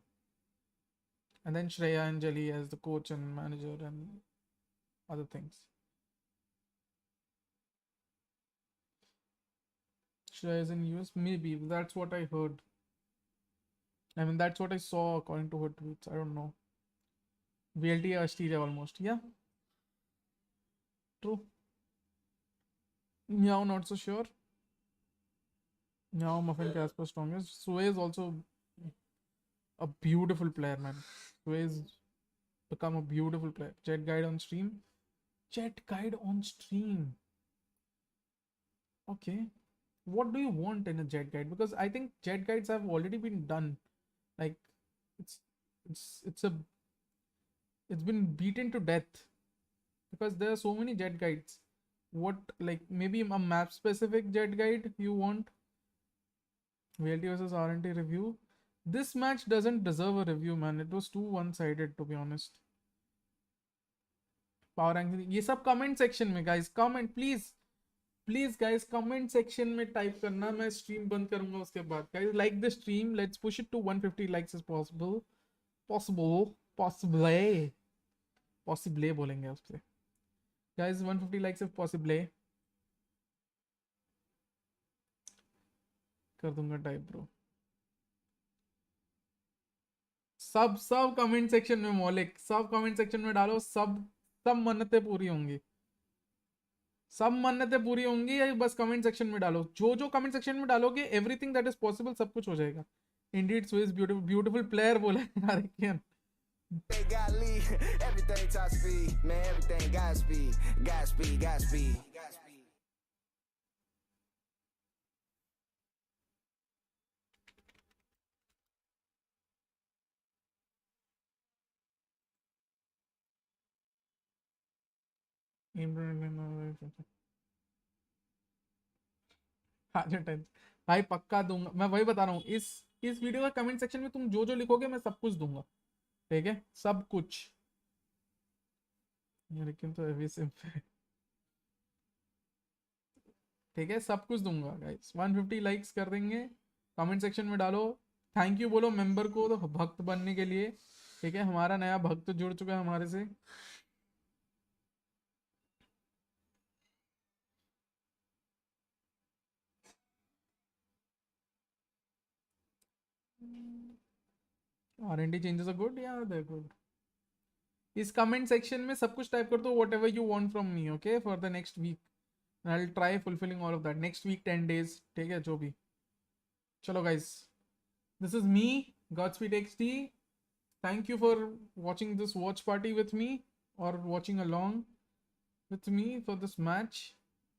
And then Shreya and Jelly as the coach and manager and other things. Shreya is in US? Maybe. That's what I heard. I mean, that's what I saw according to her tweets. I don't know. VLT Australia almost. Yeah. True. Meow, not so sure. Meow, Muffin, Casper strongest. Sway is also a beautiful player, man. Sway's become a beautiful player. Jet Guide on stream. Jet Guide on stream. Okay. What do you want in a Jet Guide? Because I think Jet Guides have already been done. Like, it's been beaten to death. Because there are so many Jet Guides. What, like, maybe a map specific Jet Guide you want? VLT versus RNT review. This match doesn't deserve a review, man. It was too one-sided, to be honest. Power ranking. ये सब comment section में, guys. Comment, please. Please, guys, comment section में type करना. मैं stream बंद करूँगा उसके बाद. Guys, like the stream. Let's push it to 150 likes as possible. Possibly बोलेंगे उससे. Guys, 150 likes if possible. कर दूंगा type, bro. सब कमेंट सेक्शन में मौलिक, सब कमेंट सेक्शन में डालो. सब मन्नतें पूरी होंगी. सब मन्नतें पूरी होंगी. बस कमेंट सेक्शन में डालो. जो कमेंट सेक्शन में डालोगे, एवरीथिंग दैट इज पॉसिबल, सब कुछ हो जाएगा. इंडीड स्विस ब्यूटीफुल प्लेयर बोला यार. Everything top speed, man, everything Godspeed. भाई पक्का दूंगा. मैं वही बता रहा हूँ. इस वीडियो का कमेंट सेक्शन में तुम जो लिखोगे मैं सब कुछ दूंगा. ठीक है, सब कुछ. लेकिन तो अभी सिंपल. ठीक है, सब कुछ दूंगा गाइस. 150 लाइक्स कर देंगे. कमेंट सेक्शन में डालो. थैंक यू बोलो मेंबर को तो भक्त बनने के लिए. ठीक है, हमारा नया भक्त जुड़ चुका है हमारे से. R&D changes are good. Yeah, they're good. इस कमेंट सेक्शन में सब कुछ टाइप कर दो. Whatever you want from me, okay, for the next week. I will try fulfilling all of that. Next week 10 days. ठीक है, जो भी. चलो guys, this is me, GodspeedxD. Thank you for watching this watch party with me, or watching along with me for this match.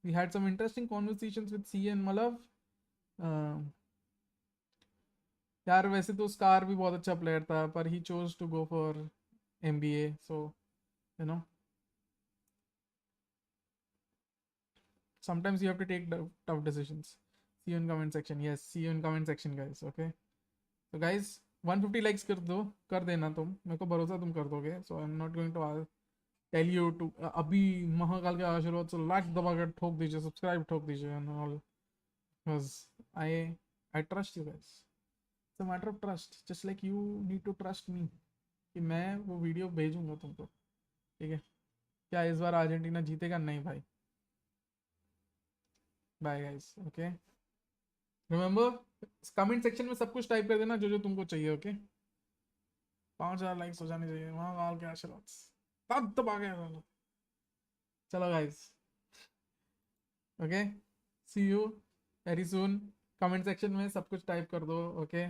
We had some interesting conversations with C and Malav. यार वैसे तो scar भी बहुत अच्छा player था, पर he chose to go for MBA, so you know, sometimes you have to take tough decisions. See you in comment section. Yes, see you in comment section, guys. Okay, so guys, 150 likes कर देना तुम. मेरे को भरोसा तुम कर दोगे. So I'm not going to tell you to अभी महाकाल के आशीर्वाद से लाइक दबा कर ठोक दीजिए, सब्सक्राइब ठोक दीजिए and all, because I trust you guys. It's a matter of trust, just like you need to trust me कि मैं वो वीडियो भेजूंगा तुमको. ठीक है, क्या इस बार अर्जेंटीना जीतेगा? नहीं भाई. Bye guys. Okay. Remember comment section में सब कुछ टाइप कर देना जो जो तुमको चाहिए. ओके 5000 लाइक्स हो जाने चाहिए. वहां गाल के आशीर्वाद तब आ गया. चलो guys. Okay see you very soon. Comment section में सब कुछ टाइप कर दो. Okay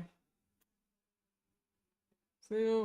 see you.